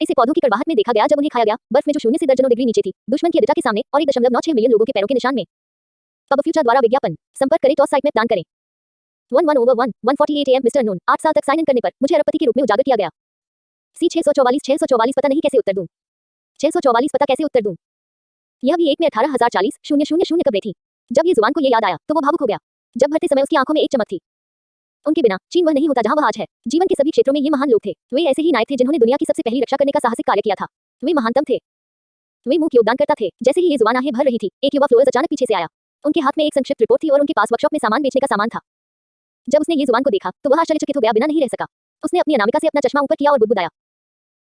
इसे पौधों की कड़वाहट में देखा गया जब उन्हें खाया गया, बर्फ में जो शून्य से दर्जनों डिग्री नीचे थी, दुश्मन की अड्डा के सामने और 1.96 मिलियन लोगों के पैरों के निशान में। अब फ्यूचर द्वारा विज्ञापन, संपर्क करें टॉस साइट में दान करें। 11/1 1:48 AM मिस्टर नून। 8 साल तक साइन इन करने पर मुझे अरबपति के रूप में उजागर किया गया। C 644 पता नहीं कैसे उत्तर दूं। 644 पता कैसे उत्तर दूं। यह भी 1 में 18,040,000 कब्रें थी। जब ये जुबान को ये याद आया तो वो भावुक हो गया। जब भरते समय उसकी आंखों में एक चमक थी। उनके बिना चीन वह नहीं होता जहां वह आज है। जीवन के सभी क्षेत्रों में ये महान लोग थे। वे ऐसे ही नायक थे जिन्होंने दुनिया की सबसे पहली रक्षा करने का साहसिक कार्य किया था। वे महानतम थे। वे मूक योगदान करता थे। जैसे ही ये जुबान आहें भर रही थी, एक युवा फ्लोरेंस अचानक पीछे से आया। उनके हाथ में एक संक्षिप्त रिपोर्ट थी और उनके पास वर्कशॉप में सामान बेचने का सामान था। जब उसने ये जुबान को देखा तो वह आश्चर्यचकित हो गया, बिना नहीं रह सका। उसने अपनी अनामिका से अपना चश्मा ऊपर किया और बुदबुदाया।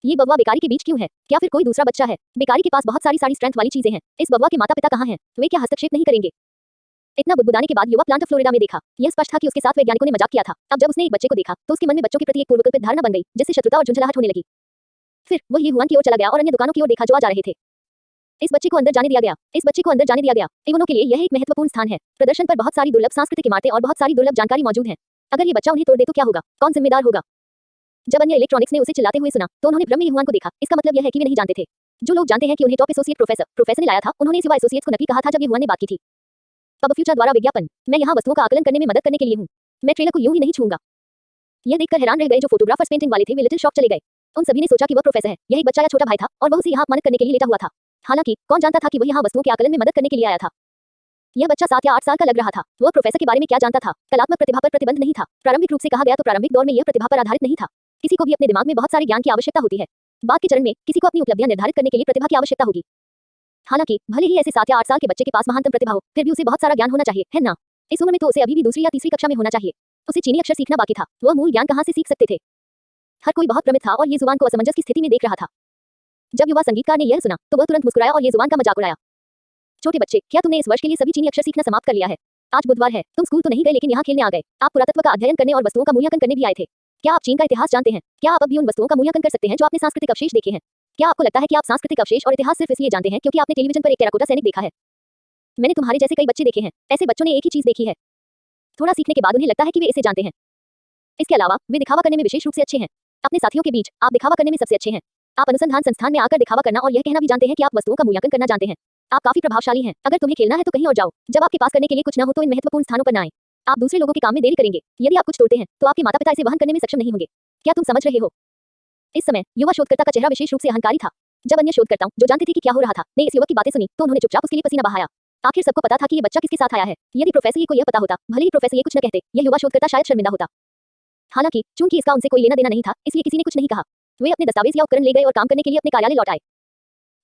ये बब्बा बेकारी के बीच क्यों है? क्या फिर कोई दूसरा बच्चा है? बेकारी के पास बहुत सारी स्ट्रेंथ वाली चीजें हैं। इस बब्बा के माता पिता कहाँ हैं? वे क्या हस्तक्षेप नहीं करेंगे? इतना बुदबुदाने के बाद युवा प्लांट फ्लोरिडा में देखा। यह स्पष्ट था कि उसके साथ वैज्ञानिकों ने मजाक किया था। अब जब उसने एक बच्चे को देखा तो उसके मन में बच्चों के प्रति एक पूर्वकल्पित धारणा बन गई, जिससे शत्रुता और झुंझलाहट होने लगी। फिर वो ये हुआन की ओर चला गया और अन्य दुकानों की ओर देखा जो आ जा रहे थे। इस बच्चे को अंदर जाने दिया गया। इस बच्चे को अंदर जाने दिया गया। एवनों के लिए यह एक महत्वपूर्ण स्थान है। प्रदर्शन पर बहुत सारी दुर्लभ सांस्कृतिक इमारतें और बहुत सारी दुर्लभ जानकारी मौजूद है। अगर ये बच्चा उन्हें तोड़ दे तो क्या होगा? कौन जिम्मेदार होगा? जब अन्य इलेक्ट्रॉनिक्स ने उसे चिल्लाते हुए सुना तो उन्होंने भ्रम में युवान को देखा। इसका मतलब यह है कि वे नहीं जानते थे। जो लोग जानते हैं कि उन्हें टॉप एसोसिएट प्रोफेसर ने लाया था, उन्होंने इस युवा एसोसिएट्स को नकली कहा था जब युवान ने बात की थी। अब फ्यूचर द्वारा विज्ञापन। मैं यहाँ वस्तुओं का आकलन करने में मदद करने के लिए हूँ। मैं ट्रेलर को यूं ही नहीं छूंगा। यह देखकर हैरान रह गए जो फोटोग्राफर्स पेंटिंग वाले थे। वे लिटिल शॉक चले गए। उन सभी ने सोचा कि वह प्रोफेसर है। यह एक बच्चा या छोटा भाई था और वह उसे यहाँ अपमानित करने के लिए लेटा हुआ था। हालांकि कौन जानता था कि वह यहाँ वस्तुओं के आकलन में मदद करने के लिए आया था। यह बच्चा 7 या 8 साल का लग रहा था। वह प्रोफेसर के बारे में क्या जानता था? कलात्मक प्रतिभा पर प्रतिबंध नहीं था। प्रारंभिक रूप से कहा गया तो प्रारंभिक दौर में यह प्रतिभा पर आधारित नहीं था। किसी को भी अपने दिमाग में बहुत सारे ज्ञान की आवश्यकता होती है। बाद के चरण में किसी को अपनी उपलब्धियां निर्धारित करने के लिए प्रतिभा की आवश्यकता होगी। हालांकि भले ही ऐसे 7 या 8 साल के बच्चे के पास महानतम प्रतिभा हो, फिर भी उसे बहुत सारा ज्ञान होना चाहिए, है ना? इस उम्र में तो उसे अभी भी दूसरी या तीसरी कक्षा में होना चाहिए। उसे चीनी अक्षर सीखना बाकी था। वह मूल ज्ञान कहाँ से सीख सकते थे? हर कोई बहुत भ्रमित था और ये जुबान को असमंजस की स्थिति में देख रहा था। जब युवा संगीतकार ने यह सुना तो वह तुरंत मुस्कुराया और ये जुबान का मजाक उड़ाया। छोटे बच्चे, क्या तुमने इस वर्ष के लिए सभी चीनी अक्षर सीखना समाप्त कर लिया है? आज बुधवार है। तुम स्कूल तो नहीं गए लेकिन यहाँ खेलने आ गए। आप पुरातत्व का अध्ययन करने और वस्तुओं का मूल्यांकन करने भी आए थे। क्या आप चीन का इतिहास जानते हैं? क्या आप अब भी उन वस्तुओं का मूल्यांकन कर सकते हैं जो आपने सांस्कृतिक अवशेष देखे हैं? क्या आपको लगता है कि आप सांस्कृतिक अवशेष और इतिहास सिर्फ इसलिए जानते हैं क्योंकि आपने टेलीविजन पर एक टेराकोटा सैनिक देखा है? मैंने तुम्हारे जैसे कई बच्चे देखे हैं। ऐसे बच्चों ने एक ही चीज देखी है। थोड़ा सीखने के बाद उन्हें लगता है कि वे इसे जानते हैं। इसके अलावा वे दिखावा करने में विशेष रूप से अच्छे हैं। अपने साथियों के बीच आप दिखावा करने में सबसे अच्छे हैं। आप अनुसंधान संस्थान में आकर दिखावा करना और यह कहना भी जानते हैं कि आप वस्तुओं का मूल्यांकन करना जानते हैं। आप काफी प्रभावशाली हैं। अगर तुम्हें खेलना है तो कहीं और जाओ। जब आपके पास करने के लिए कुछ न हो तो इन महत्वपूर्ण स्थानों पर न आए। आप दूसरे लोगों के काम में देरी करेंगे। यदि आप कुछ तोड़ते हैं तो आपके माता-पिता इसे वहन करने में सक्षम नहीं होंगे। क्या तुम समझ रहे हो? इस समय युवा शोधकर्ता का चेहरा विशेष रूप से अहंकारी था। जब अन्य शोधकर्ताओं जो जानते थे कि क्या हो रहा था ने इस युवक की बातें सुनी तो उन्होंने चुपचाप उसके लिए पसीना बहाया। आखिर सबको पता था कि ये बच्चा किसके साथ आया है। यदि प्रोफेसर को यह पता होता, भले ही प्रोफेसर ये कुछ न कहते, यह युवा शोधकर्ता शायद शर्मिंदा होता। हालांकि चूंकि इसका उनसे कोई लेना देना नहीं था, इसलिए किसी ने कुछ नहीं कहा। वे अपने दस्तावेज या उपकरण ले गए और काम करने के लिए अपने कार्यालय लौट आए।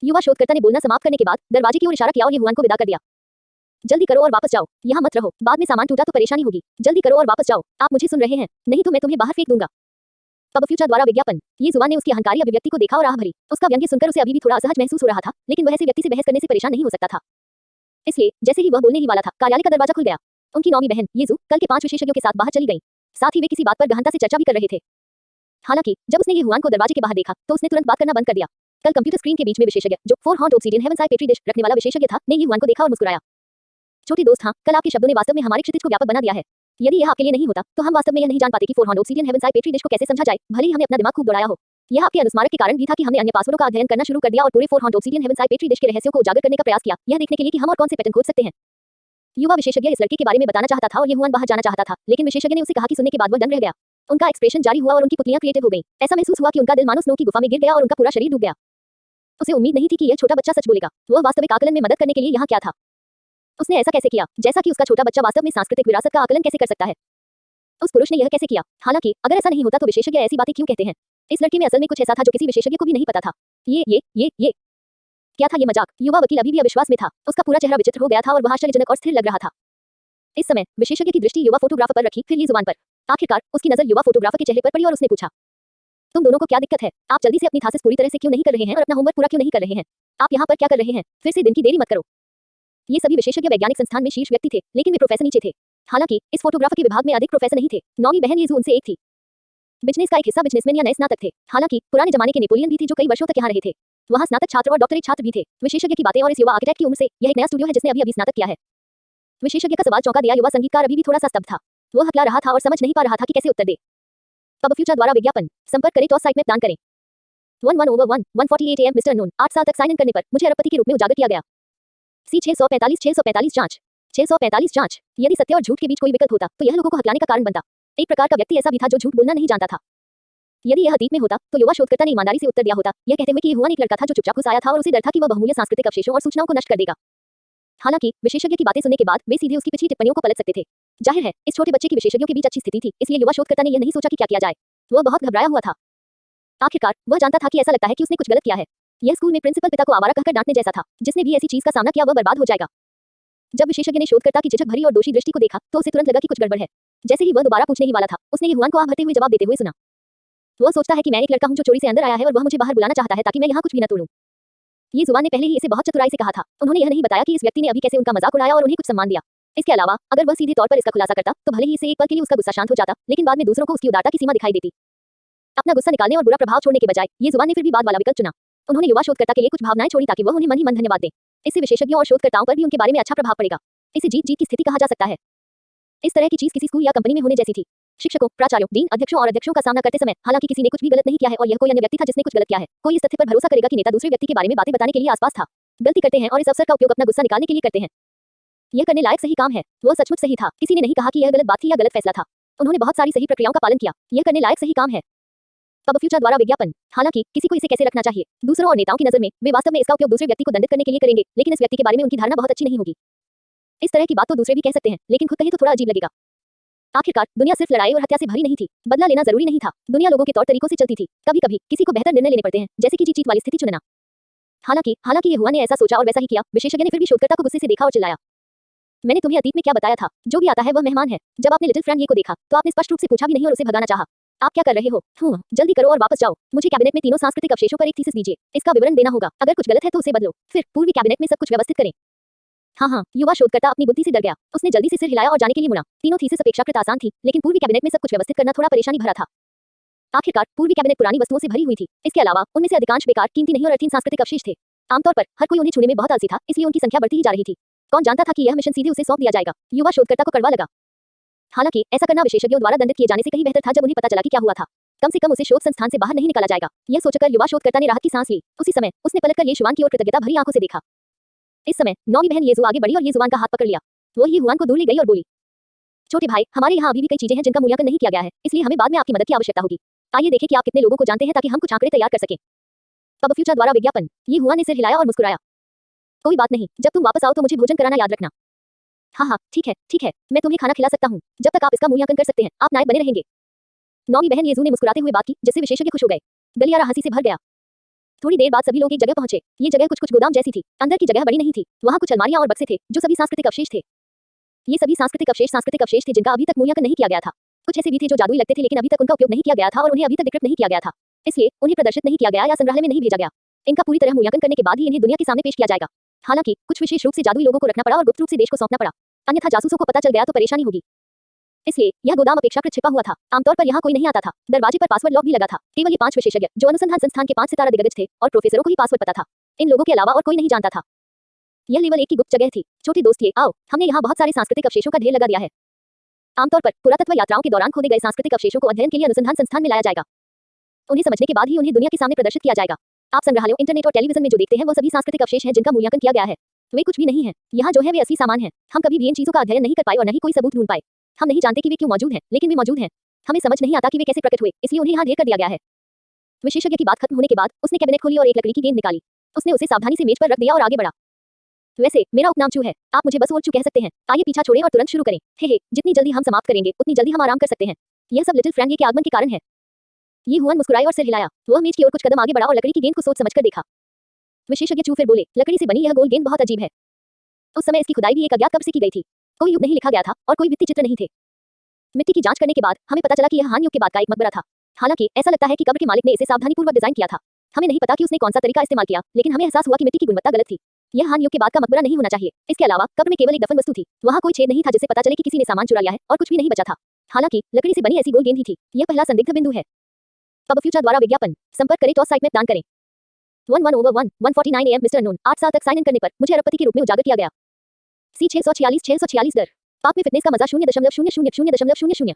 युवा शोधकर्ता ने बोलना समाप्त करने के बाद दरवाजे की ओर इशारा किया और युवान को विदा कर दिया। जल्दी करो और वापस जाओ। यहाँ मत रहो। बाद में सामान टूटा तो परेशानी होगी। जल्दी करो और वापस जाओ। आप मुझे सुन रहे हैं? नहीं तो मैं तुम्हें बाहर फेंक दूंगा। अब फ्यूचर द्वारा विज्ञापन। ये जुबान ने उसकी अहंकारी अभिव्यक्ति को देखा और आह भरी। उसका व्यंग्य सुनकर उसे अभी भी थोड़ा असहज महसूस हो रहा था, लेकिन वह ऐसे व्यक्ति से बहस करने से परेशान नहीं हो सकता था। इसलिए जैसे ही वह बोलने ही वाला था, कार्यालय का दरवाजा खुल गया। उनकी नौवीं बहन येजू कल के 5 विशेषज्ञों के साथ बाहर चली गई। साथ ही वे किसी बात पर गहनता से चर्चा भी कर रहे थे। हालांकि जब उसने ये हुआन को दरवाजे के बाहर देखा तो उसने तुरंत बात करना बंद कर दिया। कल कंप्यूटर स्क्रीन के बीच में विशेषज्ञ जो 4 horned obsidian heaven side petri dish रखने वाला विशेषज्ञ था ने ये हुआन को देखा और मुस्कुराया। छोटे दोस्त, हाँ, कल आपके शब्दों ने वास्तव में हमारे क्षितिज को व्यापक बना दिया है। यदि यह आपके लिए नहीं होता तो हम वास्तव में यह नहीं जान पाते कि 4 horned obsidian heaven side petri dish को कैसे समझा जाए, भले ही हमने अपना दिमाग खूब दौड़ाया हो। यह आपके अनुस्मारक के कारण भी था कि हमने अन्य पासवर्डों का अध्ययन करना शुरू कर दिया और पूरे 4 horned obsidian heaven side petri dish के रहस्यों को उजागर करने का प्रयास किया, यह देखने के लिए कि हम और कौन से पैटर्न खोज सकते हैं। युवा विशेषज्ञ इस लड़के के बारे में बताना चाहता था और ये हुआन बाहर जाना चाहता था, लेकिन विशेषज्ञ ने उसे कहा कि सुनने के बाद वह दंग रह गया। उनका एक्सप्रेशन जारी हुआ और उनकी पुतलियां क्रिएटिव हो गईं। ऐसा महसूस हुआ कि उनका दिल मानो स्नो की गुफा में गिर गया और उनका पूरा शरीर डूब गया। उसे उम्मीद नहीं थी कि यह छोटा बच्चा सच बोलेगा। वह वास्तविक आकलन में मदद करने के लिए यहाँ क्या था? उसने ऐसा कैसे किया? जैसा कि उसका छोटा बच्चा वास्तव में सांस्कृतिक विरासत का आकलन कैसे कर सकता है? उस पुरुष ने यह कैसे किया? हालांकि अगर ऐसा नहीं होता तो विशेषज्ञ ऐसी बातें क्यों कहते हैं? इस लड़के में असल में कुछ ऐसा था जो किसी विशेषज्ञ को भी नहीं पता था। ये क्या था? ये मजाक? युवा वकील अभी भी अविश्वास में था। उसका पूरा चेहरा विचित्र हो गया था और वह आश्चर्यजनक और स्थिर लग रहा था। इस समय विशेषज्ञ की दृष्टि युवा फोटोग्राफर पर रखी, फिर ये जुबान पर। आखिरकार उसकी नजर युवा फोटोग्राफर के चेहरे पर पड़ी और उसने पूछा, तुम दोनों को क्या दिक्कत है? आप जल्दी से अपनी थीसिस पूरी तरह से क्यों नहीं कर रहे हैं और अपना होमवर्क पूरा क्यों नहीं कर रहे हैं? आप यहाँ पर क्या कर रहे हैं? फिर से दिन की देरी मत करो। ये सभी विशेषज्ञ वैज्ञानिक संस्थान में शीर्ष व्यक्ति थे, लेकिन वे प्रोफेसर नीचे थे। हालांकि इस फोटोग्राफर के विभाग में अधिक प्रोफेसर नहीं थे। नौवीं बहन येजू उनसे एक थी। बिजनेस का एक हिस्सा बिजनेसमैन या नए स्नातक थे। हालांकि पुराने जमाने के नेपोलियन भी थे जो कई वर्षों तक यहाँ रहे थे। वहाँ स्नातक छात्र और डॉक्टरेट छात्र भी थे। विशेषज्ञ की बातें और इस युवा आर्किटेक्ट की उम्र से, यह एक नया स्टूडियो है जिसने अभी स्नातक किया है। विशेषज्ञ का सवाल चौंका दिया। युवा संगीतकार अभी भी थोड़ा सा स्तब्ध था। वह हकला रहा था और समझ नहीं पा रहा था कि कैसे उत्तर दे। अब फ्यूचर द्वारा विज्ञापन। संपर्क करें टॉस साइट में दान करें। 11/1 1:48 AM मिस्टर अननोन। 8 साल तक साइन इन करने पर मुझे अरबपति के रूप में उजागर किया गया। C 645 जांच। 645 जांच। यदि सत्य और झूठ के बीच कोई विकल्प होता तो यह लोगों को हकलाने का कारण बनता। एक प्रकार का व्यक्ति ऐसा भी था जो झूठ बोलना नहीं जानता था। यदि यह अतीत में होता तो युवा शोधकर्ता ने ईमानदारी से उत्तर दिया होता, यह कहते हुए कि हुआन एक लड़का था जो चुपचाप घुस आया था और उसे डर था कि वह बहुमूल्य सांस्कृतिक अवशेषों और सूचनाओं को नष्ट कर देगा। हालांकि विशेषज्ञ की बातें सुनने के बाद वे सीधे उसकी पिछली टिप्पणियों को पलट सकते थे। जाहिर है इस छोटे बच्चे की विशेषज्ञों के बीच अच्छी स्थिति थी, इसलिए युवा शोधकर्ता ने यह नहीं सोचा कि क्या किया जाए। वह बहुत घबराया हुआ था। आखिरकार वह जानता था कि ऐसा लगता है कि उसने कुछ गलत किया है। यह स्कूल में प्रिंसिपल पिता को आवारा कहकर डांटने जैसा था। जिसने भी ऐसी चीज का सामना किया वह बर्बाद हो जाएगा। जब विशेषज्ञ ने शोधकर्ता की झिझक भरी और दोषी दृष्टि को देखा तो उसे तुरंत लगा कि कुछ गड़बड़ है। जैसे ही वह दोबारा पूछने ही वाला था, उसने ये हुआन को आह भरते हुए जवाब देते हुए सुना। वह सोचता है कि मैं एक लड़का हूं जो चोरी से अंदर आया है और वह मुझे बाहर बुलाना चाहता है ताकि मैं यहाँ कुछ भी न तोड़ूं। ये जुबान ने पहले ही इसे बहुत चतुराई से कहा था। उन्होंने यह नहीं बताया कि इस व्यक्ति ने अभी कैसे उनका मजाक उड़ाया और उन्हें कुछ सम्मान दिया। इसके अलावा अगर वह सीधे तौर पर इसका खुलासा करता तो भले ही इससे एक पल के लिए उसका गुस्सा शांत हो जाता, लेकिन बाद में दूसरों को उसकी उदारता की सीमा दिखाई देती। अपना गुस्सा निकालने और बुरा प्रभाव छोड़ने के बजाय ये जुबान ने फिर भी बाद वाला विकल्प चुना। उन्होंने युवा शोधकर्ता के लिए कुछ भावनाएं छोड़ी ताकि वह उन्हें मन ही मन धन्यवाद दे। इससे विशेषज्ञों और शोधकर्ताओं पर भी उनके बारे में अच्छा प्रभाव पड़ेगा। इसे जीत जीत की स्थिति कहा जा सकता है। इस तरह की चीज किसी स्कूल या कंपनी में होने जैसी थी। शिक्षकों, प्राचार्यों, डीन, अध्यक्षों और अध्यक्षों का सामना करते समय हालांकि किसी ने कुछ भी गलत नहीं किया है और यह कोई अन्य व्यक्ति था जिसने कुछ गलत किया है, कोई इस तथ्य पर भरोसा करेगा कि नेता दूसरे व्यक्ति के बारे में बातें बताने के लिए आसपास था। गलती करते हैं और इस अवसर का उपयोग अपना गुस्सा निकालने के लिए करते हैं। यह करने लायक सही काम है। वह सचमुच सही था। किसी ने नहीं कहा कि यह गलत बात थी या गलत फैसला था। उन्होंने बहुत सारी सही प्रक्रियाओं का पालन किया। यह करने लायक सही काम है। पब फ्यूचर द्वारा विज्ञापन। हालांकि किसी को इसे कैसे रखना चाहिए, दूसरों और नेताओं की नजर में वे वास्तव में इसका उपयोग दूसरे व्यक्ति को दंडित करने के लिए करेंगे, लेकिन इस व्यक्ति के बारे में उनकी धारणा बहुत अच्छी नहीं होगी। इस तरह की बात तो दूसरे भी कह सकते हैं, लेकिन खुद कहें तो थोड़ा अजीब लगेगा। आखिरकार दुनिया सिर्फ लड़ाई और हत्या से भरी नहीं थी। बदला लेना जरूरी नहीं था। दुनिया लोगों के तौर तरीकों से चलती थी। कभी कभी किसी को बेहतर निर्णय लेने पड़ते हैं, जैसे कि जीत वाली स्थिति चुनना। हालांकि ये हुआ ने ऐसा सोचा और वैसा ही किया। विशेषज्ञ ने फिर भी शोधकर्ता को गुस्से से देखा और चिल्लाया, मैंने तुम्हें अतीत में क्या बताया था? जो भी आता है वह मेहमान है। जब आपने लिटिल फ्रैंक ये को देखा तो आपने स्पष्ट रूप से पूछा भी नहीं और उसे भगाना चाहा। आप क्या कर रहे हो? जल्दी करो और वापस जाओ। मुझे कैबिनेट में तीनों सांस्कृतिक अवशेषों पर एक थीसिस दीजिए। इसका विवरण देना होगा। अगर कुछ गलत है तो उसे बदलो। फिर पूर्वी कैबिनेट में सब कुछ व्यवस्थित करें। हाँ, युवा शोधकर्ता अपनी बुद्धि से डर गया। उसने जल्दी से सिर हिलाया और जाने के लिए मुड़ा। तीनों थीसिस अपेक्षाकृत आसान थी, लेकिन पूर्वी कैबिनेट में सब कुछ व्यवस्थित करना थोड़ा परेशानी भरा था। आखिरकार पूर्वी कैबिनेट पुरानी वस्तुओं से भरी हुई थी। इसके अलावा उनमें से अधिकांश बेकार, कीमती नहीं और अर्थहीन सांस्कृतिक अवशेष थे। आमतौर पर हर कोई उन्हें छूने में बहुत आलसी था, इसलिए उनकी संख्या बढ़ती ही जा रही थी। कौन जानता था कि यह मिशन सीधे उसे सौंप दिया जाएगा? युवा शोधकर्ता को कड़वा लगा। हालांकि ऐसा करना विशेषज्ञों द्वारा दंडित किए जाने से कहीं बेहतर था। जब उन्हें पता चला कि क्या हुआ था, कम से कम उसे शोध संस्थान से बाहर नहीं निकाला जाएगा। यह सोचकर युवा शोधकर्ता ने राहत की सांस ली। उसी समय उसने पलटकर येशुआन की ओर कृतज्ञता भरी आंखों से देखा। इस समय नौवीं बहन येजू आगे बढ़ी और येजुआन का हाथ पकड़ लिया। वो येहुआन को दूर ले गई और बोली, छोटे भाई, हमारे यहाँ अभी भी कई चीजें हैं जिनका मूल्यांकन नहीं किया गया है, इसलिए हमें बाद में आपकी मदद की आवश्यकता होगी। आइए देखें कि आप कितने लोगों को जानते हैं ताकि हम कुछ आंकड़े तैयार कर सकें। पब फ्यूचर द्वारा विज्ञापन। येहुआन ने सिर हिलाया और मुस्कुराया। कोई बात नहीं, जब तुम वापस आओ तो मुझे भोजन कराना याद रखना। हाँ, ठीक है, मैं तुम्हें खाना खिला सकता हूँ। जब तक आप इसका मूल्यांकन कर सकते हैं, आप नायक बने रहेंगे। नौवीं बहन येजू ने मुस्कुराते हुए बात की, जिससे विशेषज्ञ खुश हो गए। गलियारा हंसी से भर गया। थोड़ी देर बाद सभी लोग एक जगह पहुंचे। ये जगह कुछ गोदाम जैसी थी। अंदर की जगह बड़ी नहीं थी। वहाँ कुछ अलमारियां और बक्से थे, जो सभी सांस्कृतिक अवशेष थे। ये सभी सांस्कृतिक अवशेष थे जिनका अभी तक मूल्यांकन नहीं किया गया था। कुछ ऐसे भी थे जो जादुई लगते थे, लेकिन अभी तक उनका उपयोग नहीं किया गया था और उन्हें अभी तक डिक्रिप्ट नहीं किया गया था। इसलिए उन्हें प्रदर्शित नहीं किया गया या संग्रहालय में नहीं भेजा गया। इनका पूरी तरह मूल्यांकन करने के बाद ही इन्हें दुनिया के सामने पेश किया जाएगा। हालांकि कुछ विशेष रूप से जादुई लोगों को रखना पड़ा और गुप्त रूप से देश को सौंपना पड़ा, अन्यथा जासूसों को पता चल गया तो परेशानी होगी। इसलिए यह गोदाम अपेक्षाकृत छिपा हुआ था। आमतौर पर यहाँ कोई नहीं आता था। दरवाजे पर पासवर्ड लॉक भी लगा था। केवल ये 5 विशेषज्ञ जो अनुसंधान संस्थान के 5 सितारा दिग्गज थे और प्रोफेसरों को ही पासवर्ड पता था। इन लोगों के अलावा और कोई नहीं जानता था। यह लेवल 1 की गुप्त जगह थी। छोटे दोस्तिए, आओ, हमने यहाँ बहुत सारे सांस्कृतिक अवशेषों का ढेर लगा दिया है। आमतौर पर पुरातत्व यात्राओं के दौरान खोदे गए सांस्कृतिक अवशेषों को अध्ययन के लिए अनुसंधान संस्थान में लाया जाएगा। उन्हें समझने के बाद ही उन्हें दुनिया के सामने प्रदर्शित किया जाएगा। आप संग्रहालयों, इंटरनेट और टेलीविजन में जो देखते हैं वो सभी सांस्कृतिक अवशेष हैं जिनका मूल्यांकन किया गया है। वे कुछ भी नहीं है। यहाँ जो है वे असली सामान है। हम कभी भी इन चीजों का अध्ययन नहीं कर पाए और न ही कोई सबूत ढूंढ पाए। हम नहीं जानते कि वे क्यों मौजूद हैं, लेकिन वे मौजूद हैं। हमें समझ नहीं आता कि वे कैसे प्रकट हुए, इसलिए उन्हें यहाँ ढेर कर दिया गया है। विशेषज्ञ की बात खत्म होने के बाद उसने कैबिनेट खोली और एक लकड़ी की गेंद निकाली। उसने उसे सावधानी से मेज पर रख दिया और आगे बढ़ा। वैसे मेरा उपनाम चू है। आप मुझे बस ओरचू कह सकते हैं। आइए पीछा छोड़ें और तुरंत शुरू करें। हे, जितनी जल्दी हम समाप्त करेंगे उतनी जल्दी हम आराम कर सकते हैं। यह सब लिटिल फ्रैंक के आगमन के कारण है। ये हुआन मुस्कुराए और सिर हिलाया। वह मेज की ओर कुछ कदम आगे बढ़ा और लकड़ी की गेंद को सोच समझकर देखा। विशेषज्ञ चू फिर बोले, लकड़ी से बनी यह गोल गेंद बहुत अजीब है। उस समय इसकी खुदाई भी एक अज्ञात कब्र से की गई थी। कोई युग नहीं लिखा गया था और कोई भित्ति चित्र नहीं थे। मिट्टी की जांच करने के बाद हमें पता चला कि यह हान युग के बाद का एक मकबरा था। हालांकि ऐसा लगता है कि कब्र के मालिक ने इसे सावधानीपूर्वक डिजाइन किया था। हमें नहीं पता कि उसने कौन सा तरीका इस्तेमाल किया, लेकिन हमें एहसास हुआ कि मिट्टी की गुणवत्ता गलत थी। यह हान युग के बाद का मकबरा नहीं होना चाहिए। इसके अलावा कब्र में केवल एक दफन वस्तु थी। वहाँ कोई छेद नहीं था जिससे पता चले कि किसी ने सामान चुरा लिया है और कुछ भी नहीं बचा था। हालांकि लकड़ी से बनी ऐसी गोल गेंद ही थी। यह पहला संदिग्ध बिंदु है। पब फ्यूचर द्वारा विज्ञापन। संपर्क करें, टॉस साइट में दान करें। 11/1 1:49 AM मिस्टर नून 8 साल तक साइन इन करने पर मुझे अरबपति के रूप में उजागर किया गया। सी 646 दर। पाप में फिटनेस का मजा 0.000000।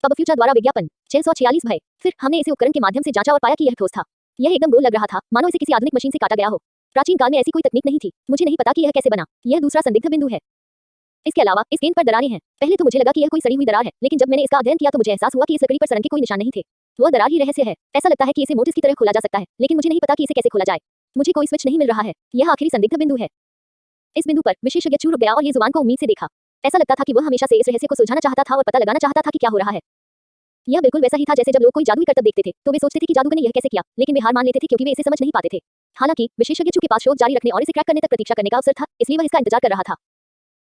पब फ्यूचर द्वारा विज्ञापन। 646 भय। फिर हमने इसे उपकरण के माध्यम से जांचा और पाया कि यह ठोस था। यह एकदम गोल लग रहा था, मानो इसे किसी आधुनिक मशीन से काटा गया हो। प्राचीन काल में ऐसी कोई तकनीक नहीं थी। मुझे नहीं पता कि यह कैसे बना। यह दूसरा संदिग्ध बिंदु है। इसके अलावा इस गेंद पर दरारें हैं। पहले तो मुझे लगा कि यह कोई सड़ी हुई दरार है, लेकिन जब मैंने इसका अध्ययन किया तो मुझे एहसास हुआ कि इस लकड़ी पर सड़न के कोई निशान नहीं थे। वह दरार ही रहस्य है। ऐसा लगता है कि इसे मोटिस की तरह खोला जा सकता है, लेकिन मुझे नहीं पता कि इसे कैसे खोला जाए। मुझे कोई स्विच नहीं मिल रहा है। यह आखिरी संदिग्ध बिंदु है। इस बिंदु पर विशेषज्ञ चूर गया और ये जुबान को उम्मीद से देखा। ऐसा लगता था कि वह हमेशा से इस रहस्य को सुलझाना चाहता था और पता लगाना चाहता था कि क्या हो रहा है। यह बिल्कुल वैसा ही था जैसे जब लोग कोई जादुई करतब देखते थे तो वे सोचते थे कि जादूगर ने यह कैसे किया, लेकिन वे हार मान लेते थे क्योंकि वे इसे समझ नहीं पाते थे। हालांकि विशेषज्ञ चू के पास शोध जारी रखने और इसे क्रैक करने तक प्रतीक्षा करने का अवसर था, इसलिए वह इसका इंतजार कर रहा था।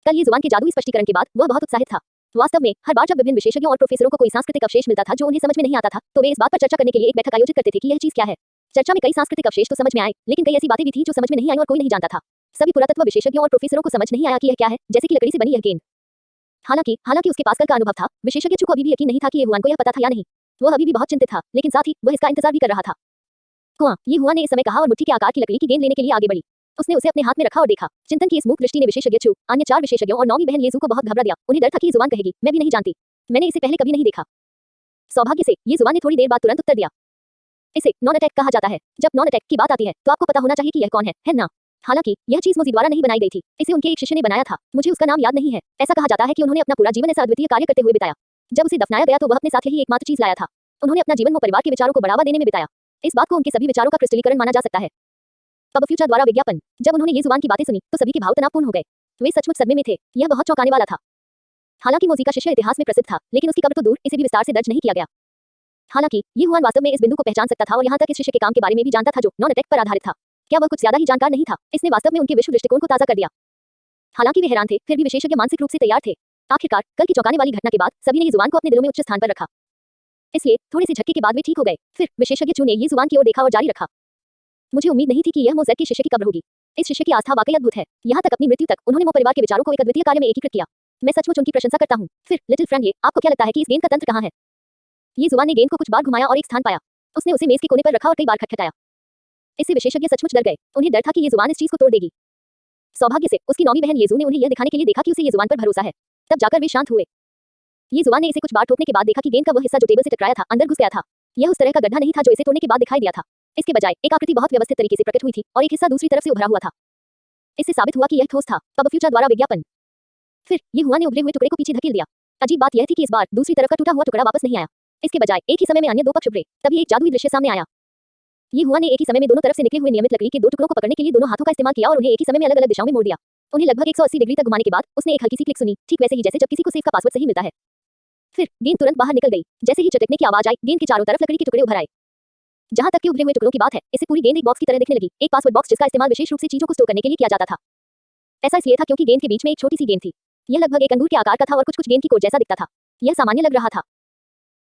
कल ये जुबान के जादुई स्पष्टीकरण के बाद वह बहुत उत्साहित था। वास्तव में हर बार जब विभिन्न विशेषज्ञों और प्रोफेसरों को कोई सांस्कृतिक अवशेष मिलता था जो उन्हें समझ में नहीं आता था, तो वे इस बात पर चर्चा करने के लिए एक बैठक आयोजित करते थे कि यह चीज क्या है। चर्चा में कई सांस्कृतिक अवशेष तो समझ में आए, लेकिन कई ऐसी बातें भी थी जो समझ में नहीं आई और कोई नहीं जानता था। सभी पुरातत्व विशेषज्ञों और प्रोफेसरों को समझ नहीं आया कि यह क्या है, जैसे कि लकड़ी से बनी यह गेंद। हालांकि उसके पास कल का अनुभव था, विशेषज्ञ चू को अभी भी यकीन नहीं था कि ये हुआन को यह पता था या नहीं। वह अभी भी बहुत चिंतित था, लेकिन साथ ही वह इसका इंतजार भी कर रहा था। कुआं, ये हुआ ने इस समय कहा और मुट्ठी के आकार की लकड़ी की गेंद लेने के लिए आगे बढ़ी। उसने उसे अपने हाथ में रखा और देखा। चिंतन की इस मूक दृष्टि ने विशेषज्ञ चू, अन्य 4 विशेषज्ञों और नौवीं बहन येजू को बहुत घबरा दिया। उन्हें डर था कि ये जुबान कहेगी, मैं भी नहीं जानती, मैंने इसे पहले कभी नहीं देखा। सौभाग्य से ये जुबान ने थोड़ी देर बाद तुरंत उत्तर दिया। इसे नॉन अटैक कहा जाता है। जब नॉन अटैक की बात आती है तो आपको पता होना चाहिए कि यह कौन है ना? हालांकि यह चीज मुझे द्वारा नहीं बनाई गई थी, इसे उनके एक शिष्य ने बनाया था। मुझे उसका नाम याद नहीं है। ऐसा कहा जाता है कि उन्होंने अपना पूरा जीवन ऐसा अद्वितीय कार्य करते हुए बिताया। जब उसे दफनाया गया तो वह अपने साथ यही एकमात्र चीज लाया था। उन्होंने अपना जीवन वो परिवार के विचारों को बढ़ावा देने में बिताया। इस बात को उनके सभी विचारों का क्रिस्टलीकरण माना जा सकता है। अब फ्यूचर द्वारा विज्ञापन। जब उन्होंने ये जुबान की बातें सुनी तो सभी के भाव तनावपूर्ण हो गए। वे सचमुच सदमे में थे। यह बहुत चौंकाने वाला था। हालांकि मोजी का शिष्य इतिहास में प्रसिद्ध था, लेकिन उसकी कब्र तो दूर, इसे भी विस्तार से दर्ज नहीं किया गया। हालांकि ये हुआन वास्तव में इस बिंदु को पहचान सकता था और यहाँ तक इस शिष्य के काम के बारे में भी जानता था जो नॉन अटैक पर आधारित था। क्या वह कुछ ज्यादा ही जानकार नहीं था? इसने वास्तव में उनके विश्व दृष्टिकोण को ताजा कर दिया। हालांकि वे हैरान थे, फिर भी विशेषज्ञ मानसिक रूप से तैयार थे। आखिरकार कल की चौंकाने वाली घटना के बाद सभी ने ये जुबान को अपने दिलों में उच्च स्थान पर रखा। इसलिए थोड़े से झटके के बाद वे ठीक हो गए। फिर विशेषज्ञ चू ने ये जुबान की ओर देखा और जारी रखा। मुझे उम्मीद नहीं थी कि यह मोज़ेक के शिष्य की कब्र होगी। इस शिष्य की आस्था वाकई अद्भुत है। यहाँ तक अपनी मृत्यु तक उन्होंने वो परिवार के विचारों को एक अद्वितीय कार्य में एकीकृत किया। मैं सचमुच उनकी प्रशंसा करता हूँ। फिर लिटिल फ्रेंड, ये आपको क्या लगता है कि इस गेंद का तंत्र कहाँ है? ये जुबान ने गेंद को कुछ बार घुमाया और एक स्थान पाया। उसने उसे मेज के कोने पर रखा और कई बार खटखटाया। इससे विशेषज्ञ सचमुच डर गए। उन्हें डर था कि ये जुबान इस चीज को तोड़ देगी। सौभाग्य से उसकी नौवीं बहन येजू ने उन्हें यह दिखाने के लिए देखा कि उसे ये जुबान पर भरोसा है। तब जाकर वे शांत हुए। ये जुबान ने इसे कुछ बार ठोकने के बाद देखा कि गेंद का वह हिस्सा जो टेबल से टकराया था अंदर घुस गया था। यह उस तरह का गड्ढा नहीं था जो इसे तोड़ने के बाद दिखाई दिया था। इसके बजाय एक आकृति बहुत व्यवस्थित तरीके से प्रकट हुई थी और एक हिस्सा दूसरी तरफ से उभरा हुआ था। इससे साबित हुआ कि यह ठोस था। अब फ्यूचर द्वारा विज्ञापन। फिर ये हुआ ने उभरे हुए टुकड़े को पीछे धकेल दिया। अजीब बात यह थी कि इस बार दूसरी तरफ का टूटा हुआ टुकड़ा वापस नहीं आया। इसके बजाय एक ही समय में अन्य 2 पक्ष उभरे। तभी एक जादुई दृश्य सामने आया। ये हुआ ने एक ही समय में दोनों तरफ से निकले हुए नियमित लकड़ी के 2 टुकड़ों को पकड़ने के लिए दोनों हाथों का इस्तेमाल किया और उन्हें एक ही समय में अलग-अलग दिशाओं में मोड़ दिया। उन्हें लगभग 180 डिग्री तक घुमाने के बाद उसने एक हल्की सी क्लिक सुनी, ठीक वैसे ही जैसे जब किसी को सेफ का पासवर्ड सही मिलता है। फिर गेंद तुरंत बाहर निकल गई। जैसे ही चटकने की आवाज आई, गेंद के चारों तरफ लकड़ी के टुकड़े उभर आए। जहां तक के उभरे हुए टुकड़ों की बात है, इससे पूरी गेंद एक बॉक्स की तरह दिखने लगी। एक पासवर्ड बॉक्स जिसका इस्तेमाल विशेष रूप से चीजों को स्टोर करने के लिए किया जाता था। ऐसा इसलिए था क्योंकि गेंद के बीच में एक छोटी सी गेंद थी। यह लगभग एक अंगूर के आकार का था और कुछ गेंद की कोट जैसा दिखता था। यह सामान्य लग रहा था।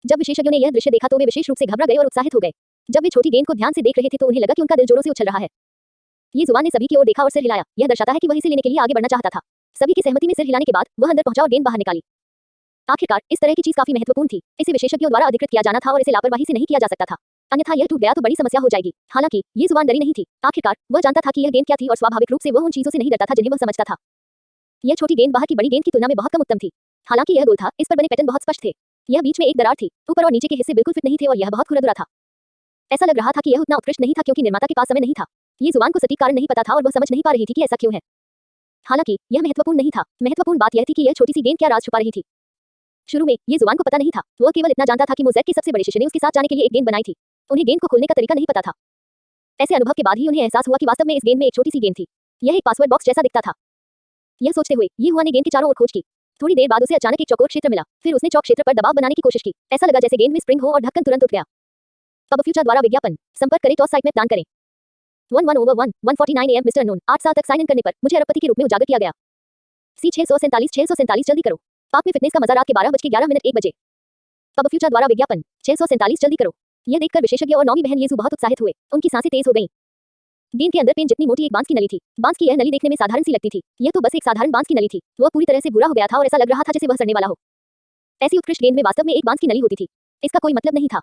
जब विशेषज्ञों ने यह दृश्य देखा तो वे विशेष रूप से घबरा गए और उत्साहित हो गए। जब वे छोटी गेंद को ध्यान से देख रहे थे तो उन्हें लगा कि उनका दिल जोरों से उछल रहा है। ये जुबान ने सभी की ओर देखा और सिर हिलाया। यह दर्शाता है कि वह इसे लेने के लिए आगे बढ़ना चाहता था। सभी की सहमति में सिर हिलाने के बाद वह अंदर पहुंचा और गेंद बाहर निकाली। आखिरकार इस तरह की चीज काफी महत्वपूर्ण थी। इसे विशेषज्ञों द्वारा अधिकृत किया जाना था और इसे लापरवाही से नहीं किया जा सकता था। अन्यथा यह टूट गया तो बड़ी समस्या हो जाएगी। हालांकि ये जुबान डरी नहीं थी। आखिरकार वह जानता था कि यह गेंद क्या थी और स्वाभाविक रूप से वह उन चीजों से नहीं डरता था जिन्हें वह समझता था। यह छोटी गेंद बाहर की बड़ी गेंद की तुलना में बहुत कम उत्तम थी। हालांकि यह गोल था, इस पर बने पैटर्न बहुत स्पष्ट थे। यह बीच में एक दरार थी। ऊपर और नीचे के हिस्से बिल्कुल फिट नहीं थे और यह बहुत खुरदुरा था। ऐसा लग रहा था कि यह उतना उत्कृष्ट नहीं था क्योंकि निर्माता के पास समय नहीं था। ये जुबान को सटीक कारण नहीं पता था और वह समझ नहीं पा रही थी कि ऐसा क्यों है। हालांकि यह महत्वपूर्ण नहीं था। महत्वपूर्ण बात यह थी कि यह छोटी सी गेंद क्या राज छुपा रही थी। शुरू में ये जुबान को पता नहीं था। वह केवल इतना जानता था कि मोज़ेक के सबसे बड़े शिष्य ने उसके साथ जाने के लिए एक गेंद बनाई थी। उन्हें गेंद को खोलने का तरीका नहीं पता था। ऐसे अनुभव के बाद ही उन्हें एहसास हुआ कि वास्तव में इस गेंद में एक छोटी सी गेंद थी। यह एक पासवर्ड बॉक्स जैसा दिखता था। यह सोचते हुए ये हुआ ने गेंद की चारों ओर खोज की। थोड़ी देर बाद उसे अचानक एक चौकोर क्षेत्र मिला। फिर उसने चौक क्षेत्र पर दबाव बनाने की कोशिश की। ऐसा लगा जैसे गेंद में स्प्रिंग हो और ढक्कन तुरंत उठ गया। अब फ्यूचर द्वारा विज्ञापन। संपर्क करें टॉस साइट में दान करें। 11/1 1:49 AM मिस्टर अननोन 8 साल तक साइन इन करने पर मुझे अरबपति के रूप में उजागर किया गया। C 647 जल्दी करो। पाप में फिटनेस का मजा रात के 12:11 1 बजे। अब फ्यूचर द्वारा विज्ञापन 647 जल्दी करो। यह देखकर विशेषज्ञ और नौवीं बहन येजू बहुत उत्साहित हुए। उनकी सांसें तेज हो गईं। गेंद के अंदर पेन जितनी मोटी एक बांस की नली थी। बांस की यह नली देखने में साधारण सी लगती थी। यह तो बस एक साधारण बांस की नली थी। वह पूरी तरह से भूरा हो गया था और ऐसा लग रहा था जैसे वह सड़ने वाला हो। ऐसी उत्कृष्ट गेंद में वास्तव में एक बांस की नली होती थी। इसका कोई मतलब नहीं था।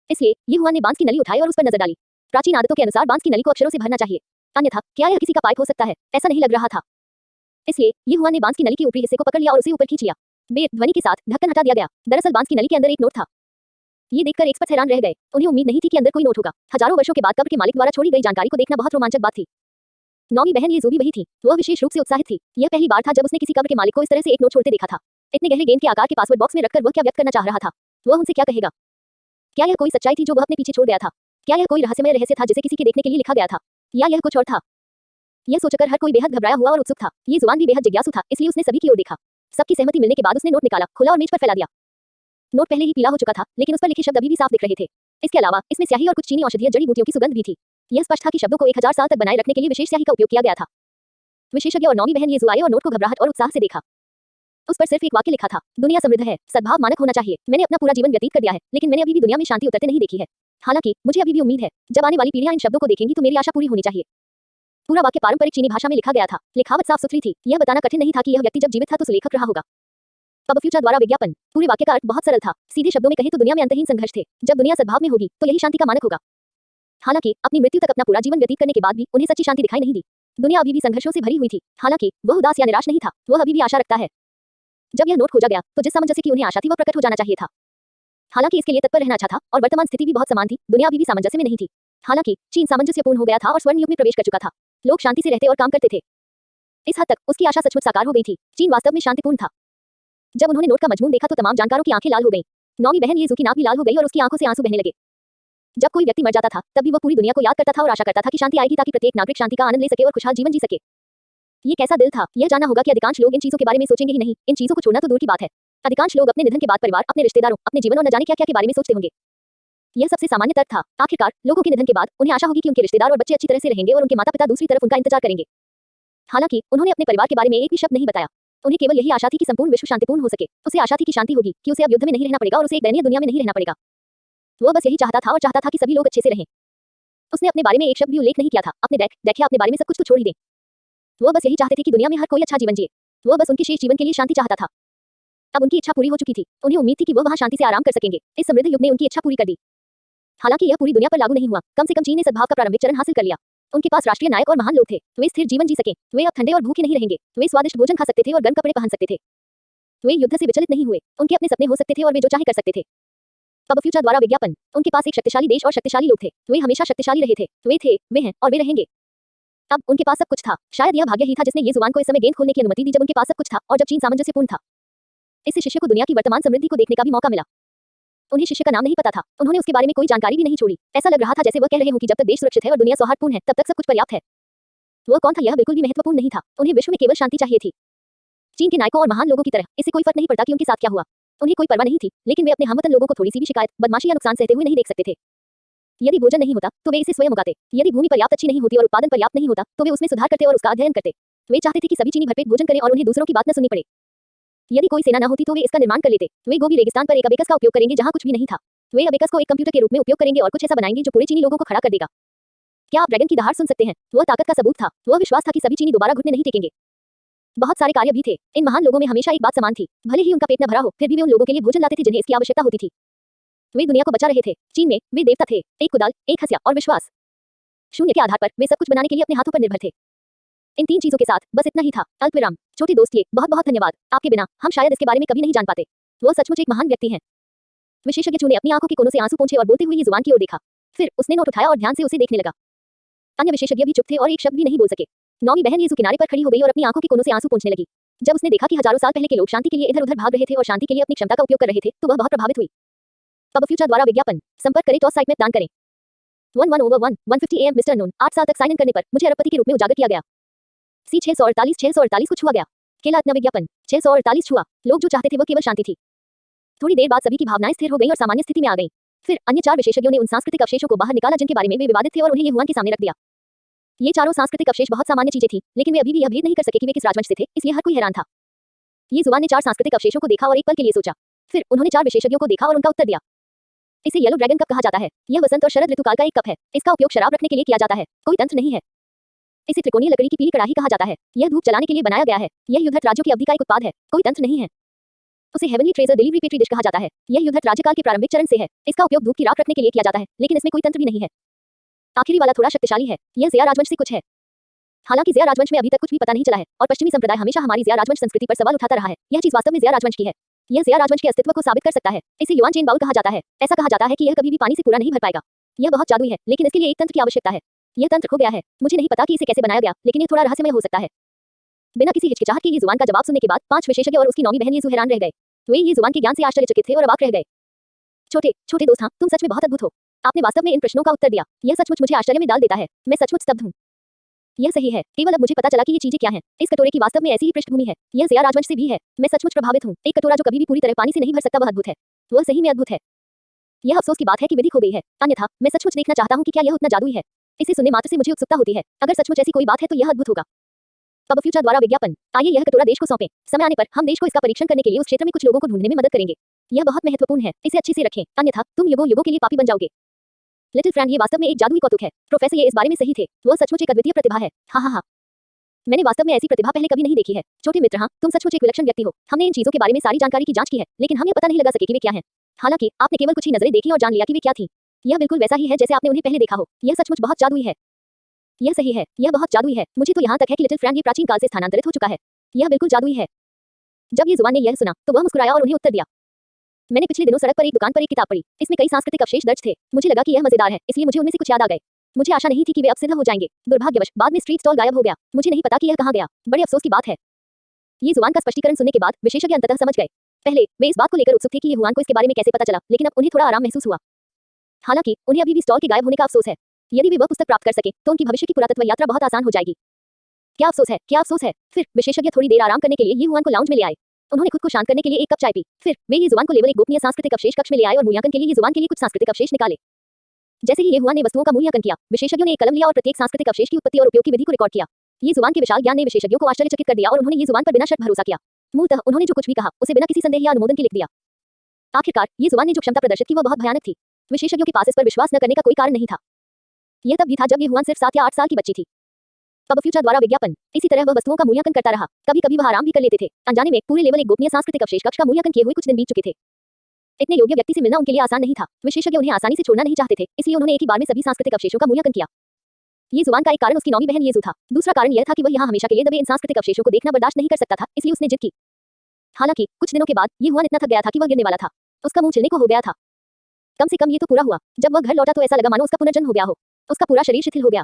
इसलिए ये हुआ ने बांस की नली उठाई और उस पर नजर डाली। प्राचीन आदतों के अनुसार बांस की नली को अक्षरों से भरना चाहिए। अन्यथा क्या यह किसी का पाइप हो सकता है? ऐसा नहीं लग रहा था। इसलिए ये हुआ ने बांस की नली के ऊपरी हिस्से को पकड़ लिया और उसे ऊपर खींच लिया। बेर ध्वनि के साथ ढक्कन हटा दिया गया। दरअसल बांस की नली के अंदर एक नोट था। ये देखकर एक्सपर्ट हैरान रह गए। उन्हें उम्मीद नहीं थी कि अंदर कोई नोट होगा। हजारों वर्षों के बाद कब्र के मालिक द्वारा छोड़ी गई जानकारी को देखना बहुत रोमांचक बात थी। नौवीं बहन येजू भी वही थी। वह विशेष रूप से उत्साहित थी। यह पहली बार था जब उसने किसी कब्र के मालिक को इस तरह से एक नोट छोड़ते देखा था। इतने गहरे गेंद के आकार के पासवर्ड बॉक्स में रखकर वह क्या व्यक्त करना चाह रहा था? वह उनसे क्या कहेगा? क्या यह कोई सच्चाई थी जो वह अपने पीछे छोड़ गया था? क्या यह कोई रहस्यमय रहस्य था जिसे किसी के देखने के लिए लिखा गया था? या यह कुछ और था? यह सोचकर हर कोई बेहद घबराया हुआ और उत्सुक था। ये जुबान भी बेहद जिज्ञासु था, इसलिए उसने सभी की ओर देखा। सबकी सहमति मिलने के बाद उसने नोट निकाला, खोला और मेज पर फैला दिया। नोट पहले ही पीला हो चुका था, लेकिन उस पर लिखे शब्द अभी भी साफ दिख रहे थे। इसके अलावा इसमें स्याही और कुछ चीनी औषधीय जड़ी बूटियों की सुगंध भी थी। यह स्पष्ट था कि शब्दों को 1000 साल तक बनाए रखने के लिए विशेष स्याही का उपयोग किया गया था। विशेषज्ञ और नौवीं बहन येजू आए और नोट को घबराहट और उत्साह से देखा। उस पर सिर्फ एक वाक्य लिखा था, दुनिया समृद्ध है, सद्भाव मानक होना चाहिए। मैंने अपना पूरा जीवन व्यतीत कर दिया है, लेकिन मैंने अभी भी दुनिया में शांति उतरते नहीं देखी है। हालांकि मुझे अभी भी उम्मीद है, जब आने वाली पीढ़ियां इन शब्दों को देखेंगी तो मेरी आशा पूरी होनी चाहिए। पूरा वाक्य पारंपरिक चीनी भाषा में लिखा गया था। लिखावट साफ सुथरी थी। यह बताना कठिन नहीं था कि यह व्यक्ति जब जीवित था तो सुलेखक रहा होगा। पब फ्यूचर द्वारा विज्ञापन। पूरे वाक्य का अर्थ बहुत सरल था। सीधे शब्दों में कहें तो दुनिया में अंतहीन संघर्ष थे। जब दुनिया सद्भाव में होगी तो यही शांति का मानक होगा। हालांकि अपनी मृत्यु तक अपना पूरा जीवन व्यतीत करने के बाद भी उन्हें सच्ची शांति दिखाई नहीं दी। दुनिया अभी भी संघर्षों से भरी हुई थी। हालांकि वह उदास या निराश नहीं था, वह अभी भी आशा रखता है। जब यह नोट खोजा गया तो जिस सामंजस्य की उन्हें आशा थी वह प्रकट हो जाना चाहिए था। हालांकि इसके लिए तत्पर रहना अच्छा था और वर्तमान स्थिति भी बहुत समान थी। दुनिया अभी भी सामंजस्य में नहीं थी। हालांकि चीन सामंजस्यपूर्ण हो गया था और स्वर्ण युग में प्रवेश कर चुका था। लोग शांति से रहते और काम करते थे। इस हद तक उसकी आशा सचमुच साकार हो गई थी। चीन वास्तव में शांतिपूर्ण था। जब उन्होंने नोट का मजमून देखा तो तमाम जानकारों की आंखें लाल हो गईं। नौवीं बहन येज़ू की नाक भी लाल हो गई और उसकी आंखों से आंसू बहने लगे। जब कोई व्यक्ति मर जाता था तब भी वह पूरी दुनिया को याद करता था और आशा करता था कि शांति आएगी ताकि प्रत्येक नागरिक शांति का आनंद ले सके और खुशहाल जीवन जी सके। ये कैसा दिल था। यह जाना होगा कि अधिकांश लोग इन चीजों के बारे में सोचेंगे ही नहीं। इन चीजों को छोड़ना तो दूर की बात है। अधिकांश लोग अपने निधन के बाद परिवार, अपने रिश्तेदारों, अपने जीवन और न जाने क्या क्या के बारे में सोचते होंगे। यह सबसे सामान्य तर्क था। आखिरकार लोगों के निधन के बाद उन्हें आशा होगी कि उनके रिश्तेदार और बच्चे अच्छी तरह से रहेंगे और उनके माता पिता दूसरी तरफ उनका इंतजार करेंगे। हालांकि उन्होंने अपने परिवार के बारे में एक भी शब्द नहीं बताया। उन्हें केवल यही आशा थी कि संपूर्ण विश्व शांतिपूर्ण हो सके। उसे आशा थी कि शांति होगी, कि उसे अब युद्ध में नहीं रहना पड़ेगा और उसे एक दयनीय दुनिया में नहीं रहना पड़ेगा। वह बस यही चाहता था और चाहता था कि सभी लोग अच्छे से रहें। उसने अपने बारे में एक शब्द भी उल्लेख नहीं किया था। अपने देखिए अपने बारे में सब कुछ तो छोड़ ही दें। वह बस यही चाहते थे कि दुनिया में हर कोई अच्छा जीवन जिए। वह बस उनके शेष जीवन के लिए शांति चाहता था। अब उनकी इच्छा पूरी हो चुकी थी। उन्हें उम्मीद थी कि वह वहां शांति से आराम कर सकेंगे। इस समृद्ध युग ने उनकी इच्छा पूरी कर दी। हालांकि यह पूरी दुनिया पर लागू नहीं हुआ। कम से कम चीन ने सद्भाव का प्रारंभिक चरण हासिल कर लिया। उनके पास राष्ट्रीय नायक और महान लोग थे। वे स्थिर जीवन जी सके। वे अब ठंडे और भूखे नहीं रहेंगे। वे स्वादिष्ट भोजन खा सकते थे और गर्म कपड़े पहन सकते थे। वे युद्ध से विचलित नहीं हुए। उनके अपने सपने हो सकते थे और वे जो चाहे कर सकते थे। पब फ्यूचर द्वारा विज्ञापन। उनके पास एक शक्तिशाली देश और शक्तिशाली लोग थे। वे हमेशा शक्तिशाली रहे थे। वे थे, वे हैं और वे रहेंगे। अब उनके पास सब कुछ था। शायद यह भाग्य ही था जिसने ये जुबान को इस समय गेंद खोलने की अनुमति दी जब उनके पास सब कुछ था और जब चीन सामंजस्यपूर्ण था। इससे शिष्य को दुनिया की वर्तमान समृद्धि को देखने का भी मौका मिला। उन्हें शिष्य का नाम नहीं पता था। उन्होंने उसके बारे में कोई जानकारी भी नहीं छोड़ी। ऐसा लग रहा था जैसे वह कह रहे हों कि जब तक देश सुरक्षित है और दुनिया सौहार्दपूर्ण है तब तक सब कुछ पर्याप्त है। वह कौन था यह बिल्कुल भी महत्वपूर्ण नहीं था। उन्हें विश्व में केवल शांति चाहिए थी। चीन के नायकों और महान लोगों की तरह इससे कोई फर्क नहीं पड़ता कि उनके साथ क्या हुआ। उन्हें कोई परवाह नहीं थी, लेकिन वे अपने हमवतन लोगों को थोड़ी सी भी शिकायत, बदमाशी या नुकसान सहते हुए नहीं देख सकते थे। यदि भोजन नहीं होता तो वे इसे स्वयं उगाते। यदि भूमि पर्याप्त अच्छी नहीं होती और उत्पादन पर्याप्त नहीं होता तो वे उसमें सुधार करते और उसका अध्ययन करते। वे चाहते थे कि सभी चीनी भरपेट भोजन करें और उन्हें दूसरों की बात न सुननी पड़े। यदि कोई सेना न होती तो वे इसका निर्माण कर लेते। वे गोबी रेगिस्तान पर एक अबेकस का उपयोग करेंगे जहां कुछ भी नहीं था। वे अबेकस को एक कंप्यूटर के रूप में उपयोग करेंगे और कुछ ऐसा बनाएंगे जो पूरे चीनी लोगों को खड़ा कर देगा। क्या आप ड्रैगन की दहाड़ सुन सकते हैं? वह ताकत का सबूत था। वह विश्वास था कि सभी चीनी दोबारा घुटने नहीं टेकेंगे। बहुत सारे कार्य भी थे। इन महान लोगों में हमेशा एक बात समान थी। भले ही उनका पेट न भरा हो, फिर भी वे उन लोगों के लिए भोजन लाते थे जिन्हें इसकी आवश्यकता होती थी। वे दुनिया को बचा रहे थे। चीन में वे देवता थे, एक कुदाल, एक हंसिया और विश्वास। शून्य के आधार पर वे सब कुछ बनाने के लिए अपने हाथों पर निर्भर थे। इन 3 चीजों के साथ बस इतना ही था। अल्पविराम। छोटे दोस्तिए, बहुत बहुत धन्यवाद। आपके बिना हम शायद इसके बारे में कभी नहीं जान पाते। वह सचमुच एक महान व्यक्ति हैं। विशेषज्ञ चू ने अपनी आंखों के कोनों से आंसू पोंछे और बोलते हुए ये जुबान की ओर देखा। फिर उसने नोट उठाया और ध्यान से उसे देखने लगा। अन्य विशेषज्ञ भी चुप थे और एक शब्द भी नहीं बोल सके। नौवीं बहन येज़ू किनारे पर खड़ी हो गई और अपनी आंखों के कोनों से आंसू पोंछने लगी। जब उसने देखा कि हजारों साल पहले के लोग शांति के लिए इधर-उधर भाग रहे थे और शांति के लिए अपनी क्षमता का उपयोग कर रहे थे तो वह बहुत प्रभावित हुई। पब फ्यूचर द्वारा विज्ञापन। संपर्क करें टॉस साइट में दान करें। 11/1 150 AM मिस्टर नून 8 साल तक साइन इन करने पर मुझे अरबपति के रूप में उजागर किया गया। सी 648 को छुआ गया। केला इतना विज्ञापन 648 छुआ। लोग जो चाहते थे वह केवल शांति थी। थोड़ी देर बाद सभी की भावनाएं स्थिर हो गईं और सामान्य स्थिति में आ गईं। फिर अन्य 4 विशेषज्ञों ने उन सांस्कृतिक अवशेषों को बाहर निकाला जिनके बारे में वे विवादित थे और उन्हें युवान के सामने रख दिया। ये चारों सांस्कृतिक अवशेष बहुत सामान्य चीजें थीं, लेकिन वे अभी भी यह भेद नहीं कर सके कि वे किस राजवंश से थे, इसलिए हर कोई हैरान था। ये जुबान ने 4 सांस्कृतिक अवशेषों को देखा और एक पल के लिए सोचा। फिर उन्होंने 4 विशेषज्ञों को देखा और उनका उत्तर दिया। इसे येलो ड्रैगन कप कहा जाता है। यह वसंत और शरद ऋतुकाल का एक कप है। इसका उपयोग शराब रखने के लिए किया जाता है। कोई तंत्र नहीं है। इसे त्रिकोणीय लकड़ी की पीली कड़ाही कहा जाता है। यह धूप जलाने के लिए बनाया गया है। यह युद्धरत राज्यों की अवधि का एक उत्पाद है। कोई तंत्र नहीं है। उसे heavenly treasure delivery petri dish कहा जाता है। यह युद्धरत राज्यकाल के प्रारंभिक चरण से है। इसका उपयोग धूप की राख रखने के लिए किया जाता है, लेकिन इसमें कोई तंत्र भी नहीं है। आखिरी वाला थोड़ा शक्तिशाली है। यह ज़िया राजवंश से कुछ है। हालांकि ज़िया राजवंश में अभी तक कुछ भी पता नहीं चला है और पश्चिमी संप्रदाय हमेशा हमारी ज़िया राजवंश संस्कृति पर सवाल उठाता रहा है। यह चीज वास्तव में ज़िया राजवंश की है। यह ज़िया राजवंश के अस्तित्व को साबित कर सकता है। इसे युआन चेन बाउल कहा जाता है। ऐसा कहा जाता है कि यह कभी भी पानी से पूरा नहीं भर पाएगा। यह बहुत जादुई है, लेकिन इसके लिए एक तंत्र की आवश्यकता है। यह तंत्र खो गया है। मुझे नहीं पता कि इसे कैसे बनाया गया, लेकिन यह थोड़ा रहस्यमय हो सकता है। बिना किसी हिचकिचाहट के ये जुबान का जवाब सुनने के बाद 5 विशेषज्ञ और उसकी नौवीं बहन येज़ू हैरान रह गए। वे ये जुबान के ज्ञान से आश्चर्यचकित थे और अवाक रह गए। छोटे दोस्त, हाँ, तुम सच में बहुत अद्भुत हो। आपने वास्तव में इन प्रश्नों का उत्तर दिया। यह सचमुच मुझे आश्चर्य में डाल देता है। मैं सचमुच स्तब्ध हूँ। यह सही है। केवल अब मुझे पता चला कि ये चीजें क्या हैं। इस कटोरे की वास्तव में ऐसी ही पृष्ठभूमि है। यह ज़िया राजवंश से भी है। मैं सचमुच प्रभावित हूँ। एक कटोरा जो कभी भी पूरी तरह पानी से नहीं भर सकता, वह अद्भुत है। वह सही में अद्भुत है। यह अफसोस की बात है कि विधि खो गई है। अन्यथा मैं सचमुच देखना चाहता हूँ कि क्या यह उतना जादुई है। इसे सुनने मात्र से मुझे उत्सुकता होती है। अगर सचमुच ऐसी कोई बात है तो यह अद्भुत होगा। पब फ्यूचर द्वारा विज्ञापन। आइए यह कटोरा देश को सौंपें। समय आने पर हम देश को इसका परीक्षण करने के लिए उस क्षेत्र में कुछ लोगों को ढूंढने में मदद करेंगे। यह बहुत महत्वपूर्ण है। इसे अच्छे से रखें, अन्यथा तुम युगों युगों के लिए पापी बन जाओगे। लिटिल फ्रैंक, ये वास्तव में एक जादुई कौतुक है। प्रोफेसर ये इस बारे में सही थे, वह सचमुच एक अद्वितीय प्रतिभा है। हाँ हाँ हाँ, मैंने वास्तव में ऐसी प्रतिभा पहले कभी नहीं देखी है। छोटे मित्र, हाँ, तुम सचमुच एक विलक्षण व्यक्ति हो। हमने इन चीजों के बारे में सारी जानकारी की जांच की है, लेकिन हम ये पता नहीं लगा सके कि वे क्या हैं। हालांकि आपने केवल कुछ ही नजरें देखी और जान लिया कि वे क्या थी। यह बिल्कुल वैसा ही है जैसे आपने उन्हें पहले देखा हो। यह सचमुच बहुत जादुई है। यह सही है, यह बहुत जादुई है। मुझे तो यहाँ तक है कि लिटिल फ्रैंक ये प्राचीन काल से स्थानांतरित हो चुका है। यह बिल्कुल जादुई है। जब ये जुबान ने यह सुना तो वह मुस्कुराया और उन्हें उत्तर दिया। मैंने पिछले दिनों सड़क पर एक दुकान पर एक किताब पढ़ी। इसमें कई सांस्कृतिक अवशेष दर्ज थे। मुझे लगा कि यह मजेदार है, इसलिए मुझे उनमें से कुछ याद आ गए। मुझे आशा नहीं थी कि वे अब सिद्ध हो जाएंगे। दुर्भाग्यवश बाद में स्ट्रीट स्टॉल गायब हो गया। मुझे नहीं पता कि यह कहाँ गया। बड़े अफसोस की बात है। ये जुबान का स्पष्टीकरण सुनने के बाद विशेषज्ञ अंततः समझ गए। पहले वे इस बात को लेकर उत्सुक थे कि ये हुआन को इसके बारे में कैसे पता चला, लेकिन अब उन्हें थोड़ा आराम महसूस हुआ। हालांकि उन्हें अभी भी स्टॉल के गायब होने का अफसोस है। यदि वे वह पुस्तक प्राप्त कर सके तो उनकी भविष्य की पुरातत्व यात्रा बहुत आसान हो जाएगी। क्या अफसोस है, क्या अफसोस है। फिर विशेषज्ञ थोड़ी देर आराम करने के लिए ये हुआन को लाउंज में ले आए। उन्होंने खुद को शांत करने के लिए एक कप चाय पी। फिर वे ये जुबान को लेवल एक गोपनीय सांस्कृतिक अवशेष कक्ष में ले आए और मूल्यांकन के लिए ये जुबान के लिए कुछ सांस्कृतिक अवशेष निकाले। जैसे ही ये हुआन ने वस्तुओं का मूल्यांकन किया, विशेषज्ञों ने एक कलम लिया और प्रत्येक सांस्कृतिक अवशेष की उत्पत्ति और उपयोग की विधि को रिकॉर्ड किया। ये जुबान के विशाल ज्ञान ने विशेषज्ञों को आश्चर्यचकित कर दिया और उन्होंने ये जुबान पर बिना शर्त भरोसा किया। मूलतः उन्होंने जो कुछ भी कहा उसे बिना किसी संदेह या अनुमोदन के लिख दिया। आखिरकार ये जुबान ने जो क्षमता प्रदर्शित की वह बहुत भयानक थी। विशेषज्ञों के पास इस पर विश्वास न करने का कोई कारण नहीं था। यह तब भी था जब ये हुआन सिर्फ 7 या 8 साल की बच्ची थी। पब फ्यूचर द्वारा विज्ञापन। इसी तरह वह वस्तुओं का मूल्यांकन करता रहा। कभी कभी वह आराम भी कर लेते थे। अनजाने में पूरे लेवल एक गोपनीय सांस्कृतिक अवशेष कक्ष का मूल्यांकन किए हुए कुछ दिन बीत चुके थे। इतने योग्य व्यक्ति से मिलना उनके लिए आसान नहीं था। विशेषज्ञ उन्हें आसानी से छोड़ना नहीं चाहते थे, इसलिए उन्होंने एक ही बार में सभी सांस्कृतिक अवशेषों का मूल्यांकन किया। ये जुबान का एक कारण उसकी नौवीं बहन येजू था। दूसरा कारण यह था कि वह यहाँ हमेशा के लिए दबे इन सांस्कृतिक अवशेषों को देखना बर्दाश्त नहीं कर सकता था, इसलिए उसने जिद की। हालांकि कुछ दिनों के बाद ये हुआन इतना थक गया था कि वह गिरने वाला था। उसका मुंह छिलने को हो गया था। कम से कम ये तो पूरा हुआ। जब वह घर लौटा तो ऐसा लगा मानो उसका पुनर्जन्म हो गया हो। उसका पूरा शरीर शिथिल हो गया।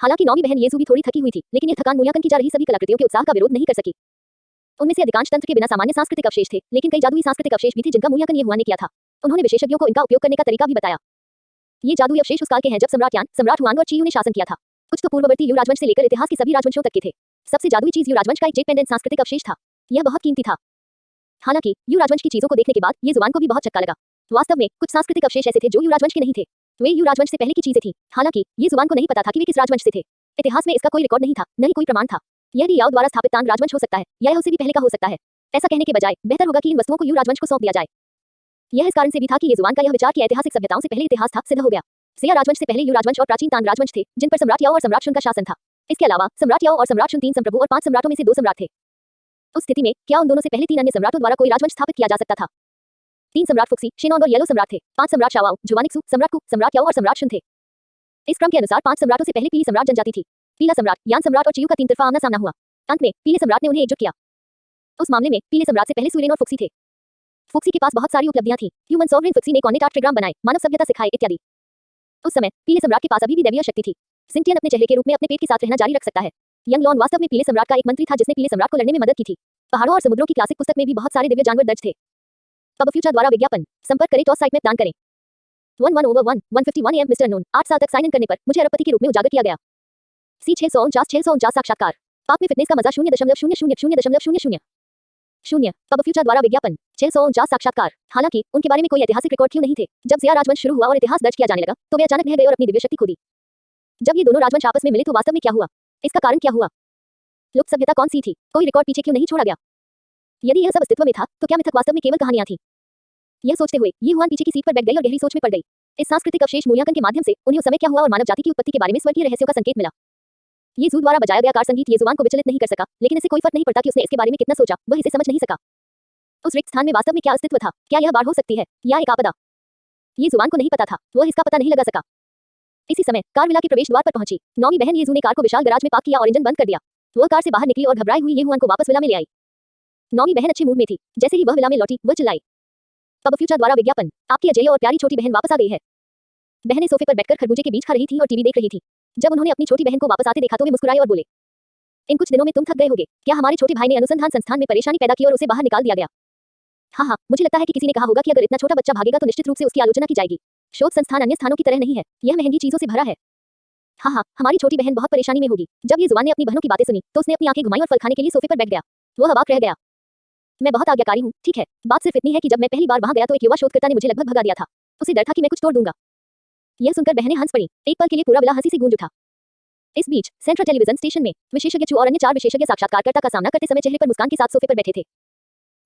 हालांकि नौवीं बहन येजू भी थोड़ी थकी हुई थी, लेकिन यह थकान मूल्यांकन की जा रही सभी कलाकृतियों के उत्साह का विरोध नहीं कर सकी। उनमें से अधिकांश तंत्र के बिना सामान्य सांस्कृतिक अवशेष थे, लेकिन कई जादुई सांस्कृतिक अवशेष भी थे जिनका मूल्यांकन ये हुआन ने किया था। उन्होंने विशेषज्ञों को इनका उपयोग करने का तरीका भी बताया। ये जादुई अवशेष उस काल के हैं जब सम्राट यान, सम्राट हुआंग और चीयू ने शासन किया था। कुछ तो पूर्ववर्ती यू राजवंश से लेकर इतिहास के सभी राजवंशों तक के थे। सबसे जादुई चीज यू राजवंश का एक जेड पेंडेंट सांस्कृतिक अवशेष था। यह बहुत कीमती था। हालांकि यू राजवंश की चीजों को देखने के बाद ये जुबान को भी बहुत चक्का लगा। वास्तव में कुछ सांस्कृतिक अवशेष ऐसे थे जो यू राजवंश के नहीं थे। वे यू राजवंश से पहले की चीजें थी। हालांकि ये जुबान को नहीं पता था कि वे किस राजवंश से थे। इतिहास में इसका कोई रिकॉर्ड नहीं था, न ही कोई प्रमाण था। यह भी याओ द्वारा स्थापित तांग राजवंश हो सकता है, या यह उसे भी पहले का हो सकता है। ऐसा कहने के बजाय बेहतर होगा कि इन वस्तुओं को यू राजवंश को सौंप दिया जाए। यह इस कारण से भी था कि ये जुबान का यह विचार कि ऐतिहासिक सभ्यताओं से पहले इतिहास था सिद्ध हो गया। सिया राजवंश से पहले यू राजवंश और प्राचीन तांग राजवंश थे, जिन पर सम्राट याओ और सम्राट शुन का शासन था। इसके अलावा सम्राट याओ और सम्राट शुन 3 संप्रभु और 5 सम्राटों में से 2 सम्राट थे। उस स्थिति में क्या उन दोनों से पहले 3 अन्य सम्राटों द्वारा कोई राजवंश स्थापित किया जा सकता था? 3 सम्राट फुक्सी, शेनोंग और येलो सम्राट थे। 5 सम्राट शाओआओ, जुआनिक्सु, सम्राट कु, सम्राट याओ और सम्राट शुन थे। इस क्रम के अनुसार 5 सम्राटों से पहले पीली सम्राट जनजाति थी। पीला सम्राट, यान सम्राट और चीयू का 3 तरफा आमना सामना हुआ। अंत में पीले सम्राट ने उन्हें एकजुट किया। उस मामले में पीले सम्राट से पहले सुरेन और फुक्सी थे। फुक्सी के पास बहुत सारी उपलब्धियां थीं। ह्यूमन सॉवरेन फुक्सी ने कॉर्नेट आर्ट ट्रिग्राम बनाए, मानव सभ्यता सिखाए इत्यादि। उस समय पीले सम्राट के पास अभी भी दैवीय शक्ति थी। सिंटियन अपने चेहरे के रूप में अपने पेट के साथ रहना जारी रख सकता है। यंग लॉन वास्तव में पीले सम्राट का एक मंत्री था जिसने पीले सम्राट को लड़ने में मदद की थी। पहाड़ों और समुद्रों की क्लासिक पुस्तक में भी बहुत सारे दिव्य जानवर दर्ज थे। पब फ्यूचर द्वारा विज्ञापन। संपर्क करें, टॉस साइट में दान करें। 11/1 151 AM मिस्टर अननोन। 8 साल तक साइन इन करने पर मुझे अरबपति के रूप में उजागर किया गया। C 649 साक्षात्कार। पाप में फिटनेस का मजा 0.000000। पब फ्यूचर द्वारा विज्ञापन। 649 साक्षात्कार। हालांकि उनके बारे में कोई ऐतिहासिक रिकॉर्ड क्यों नहीं थे। जब ज़िया राजवंश शुरू हुआ और इतिहास दर्ज किया जाने लगा तो वे अचानक बह गए और अपनी दिव्य शक्ति खो दी। जब ये दोनों राजवंश आपस में मिले तो वास्तव में क्या हुआ? इसका कारण क्या हुआ? लुप्त सभ्यता कौन सी थी? कोई रिकॉर्ड पीछे क्यों नहीं छोड़ा गया? यदि यह सब अस्तित्व में था तो क्या मिथक वास्तव में केवल कहानियां थीं? यह सोचते हुए ये हुआन पीछे की सीट पर बैठ गई और गहरी सोच में पड़ गई। इस सांस्कृतिक अवशेष मूल्यांकन के माध्यम से उन्हें उस समय क्या हुआ और मानव जाति की उत्पत्ति के बारे में स्वर्गीय रहस्यों का संकेत मिला। ये जू द्वारा बजाया गया कार संगीत ये जुबान को विचलित नहीं कर सका, लेकिन इससे कोई फर्क नहीं पड़ता कि उसने इसके बारे में कितना सोचा, वह इसे समझ नहीं सका। उस रिक्त स्थान में वास्तव में क्या अस्तित्व था? क्या यह बाढ़ हो सकती है या एक आपदा? ये जुबान को नहीं पता था, वह इसका पता नहीं लगा सका। इसी समय कार विला के प्रवेश द्वार पर पहुंची। नौवीं बहन येजू ने कार को विशाल गराज में पार्क किया और इंजन बंद कर दिया। वह कार से बाहर निकली और घबराई हुई ये हुआन को वापस विला में ले आई। नौवीं बहन अच्छे मूड में थी। जैसे ही वह विला में लौटी वह चिल्लाई। पब फ्यूचर द्वारा विज्ञापन। आपकी अजय और प्यारी छोटी बहन वापस आ गई है। बहनें सोफे पर बैठकर खरबूजे के बीच खा रही थी और टीवी देख रही थी। जब उन्होंने अपनी छोटी बहन को वापस आते देखा तो वे मुस्कुराए और बोले, इन कुछ दिनों में तुम थक गए होगे। क्या हमारे छोटे भाई ने अनुसंधान संस्थान में परेशानी पैदा की और उसे बाहर निकाल दिया गया? हाँ, मुझे लगता है कि किसी ने कहा होगा कि अगर इतना छोटा बच्चा भागेगा तो निश्चित रूप से उसकी आलोचना की जाएगी। शोध संस्थान अन्य स्थानों की तरह नहीं है, यह महंगी चीजों से भरा है। हाँ, हमारी छोटी बहन बहुत परेशानी में होगी। जब ये जुबान ने अपनी बहनों की बातें सुनी तो उसने अपनी आंखें घुमाई और फल खाने के लिए सोफे पर बैठ गया। वह अवाक रह गया। मैं बहुत आज्ञाकारी हूँ, ठीक है। बात सिर्फ इतनी है कि जब मैं पहली बार वहां गया तो एक युवा शोधकर्ता ने मुझे लगभग भगा दिया था। उसे डर था कि मैं कुछ तोड़ दूंगा। यह सुनकर बहनें हंस पड़ी। एक पल के लिए पूरा विला हंसी से गूंज उठा। इस बीच सेंट्रल टेलीविजन स्टेशन में विशेषज्ञ चू और अन्य 4 विशेषज्ञ साक्षात्कारकर्ता का सामना करते समय चेहरे पर मुस्कान के साथ सोफे पर बैठे थे।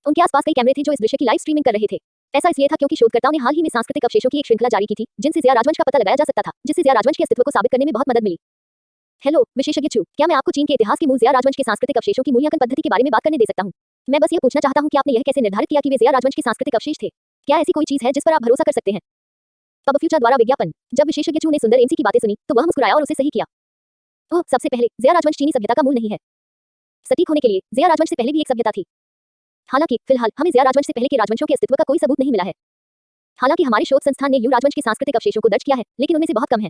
उनके आसपास कई कैमरे थे जो इस दृश्य की लाइव स्ट्रीमिंग कर रहे थे। ऐसा इसलिए था क्योंकि शोधकर्ताओं ने हाल ही में सांस्कृतिक अवशेषों की एक श्रृंखला जारी की थी, जिनसे ज़िया राजवंश का पता लगाया जा सकता था, जिससे ज़िया राजवंश के अस्तित्व को साबित करने में बहुत मदद मिली। हेलो विशेषज्ञ चू, क्या मैं आपको चीन के इतिहास के मूल ज़िया राजवंश के सांस्कृतिक अवशेषों की मूल्यांकन पद्धति के बारे में बात करने दे सकता हूँ? मैं बस यह पूछना चाहता हूँ कि आपने यह कैसे निर्धारित किया कि वे ज़िया राजवंश के सांस्कृतिक अवशेष थे? क्या ऐसी कोई चीज़ है जिस पर आप भरोसा कर सकते हैं? अब फ्यूचर द्वारा विज्ञापन। जब विशेषज्ञ चू ने सुंदर एमसी की बातें सुनी, तो वह मुस्कुराया और उसे सही किया। ओह, सबसे पहले ज़िया राजवंश चीनी सभ्यता का मूल नहीं है। सटीक होने के लिए ज़िया राजवंश से पहले भी एक सभ्यता थी। हालांकि फिलहाल हमें ज़िया राजवंश से पहले के राजवंशों के अस्तित्व का कोई सबूत नहीं मिला है। हालांकि हमारे शोध संस्थान ने यू राजवंश के सांस्कृतिक अवशेषों को दर्ज किया है, लेकिन उनमें से बहुत कम है।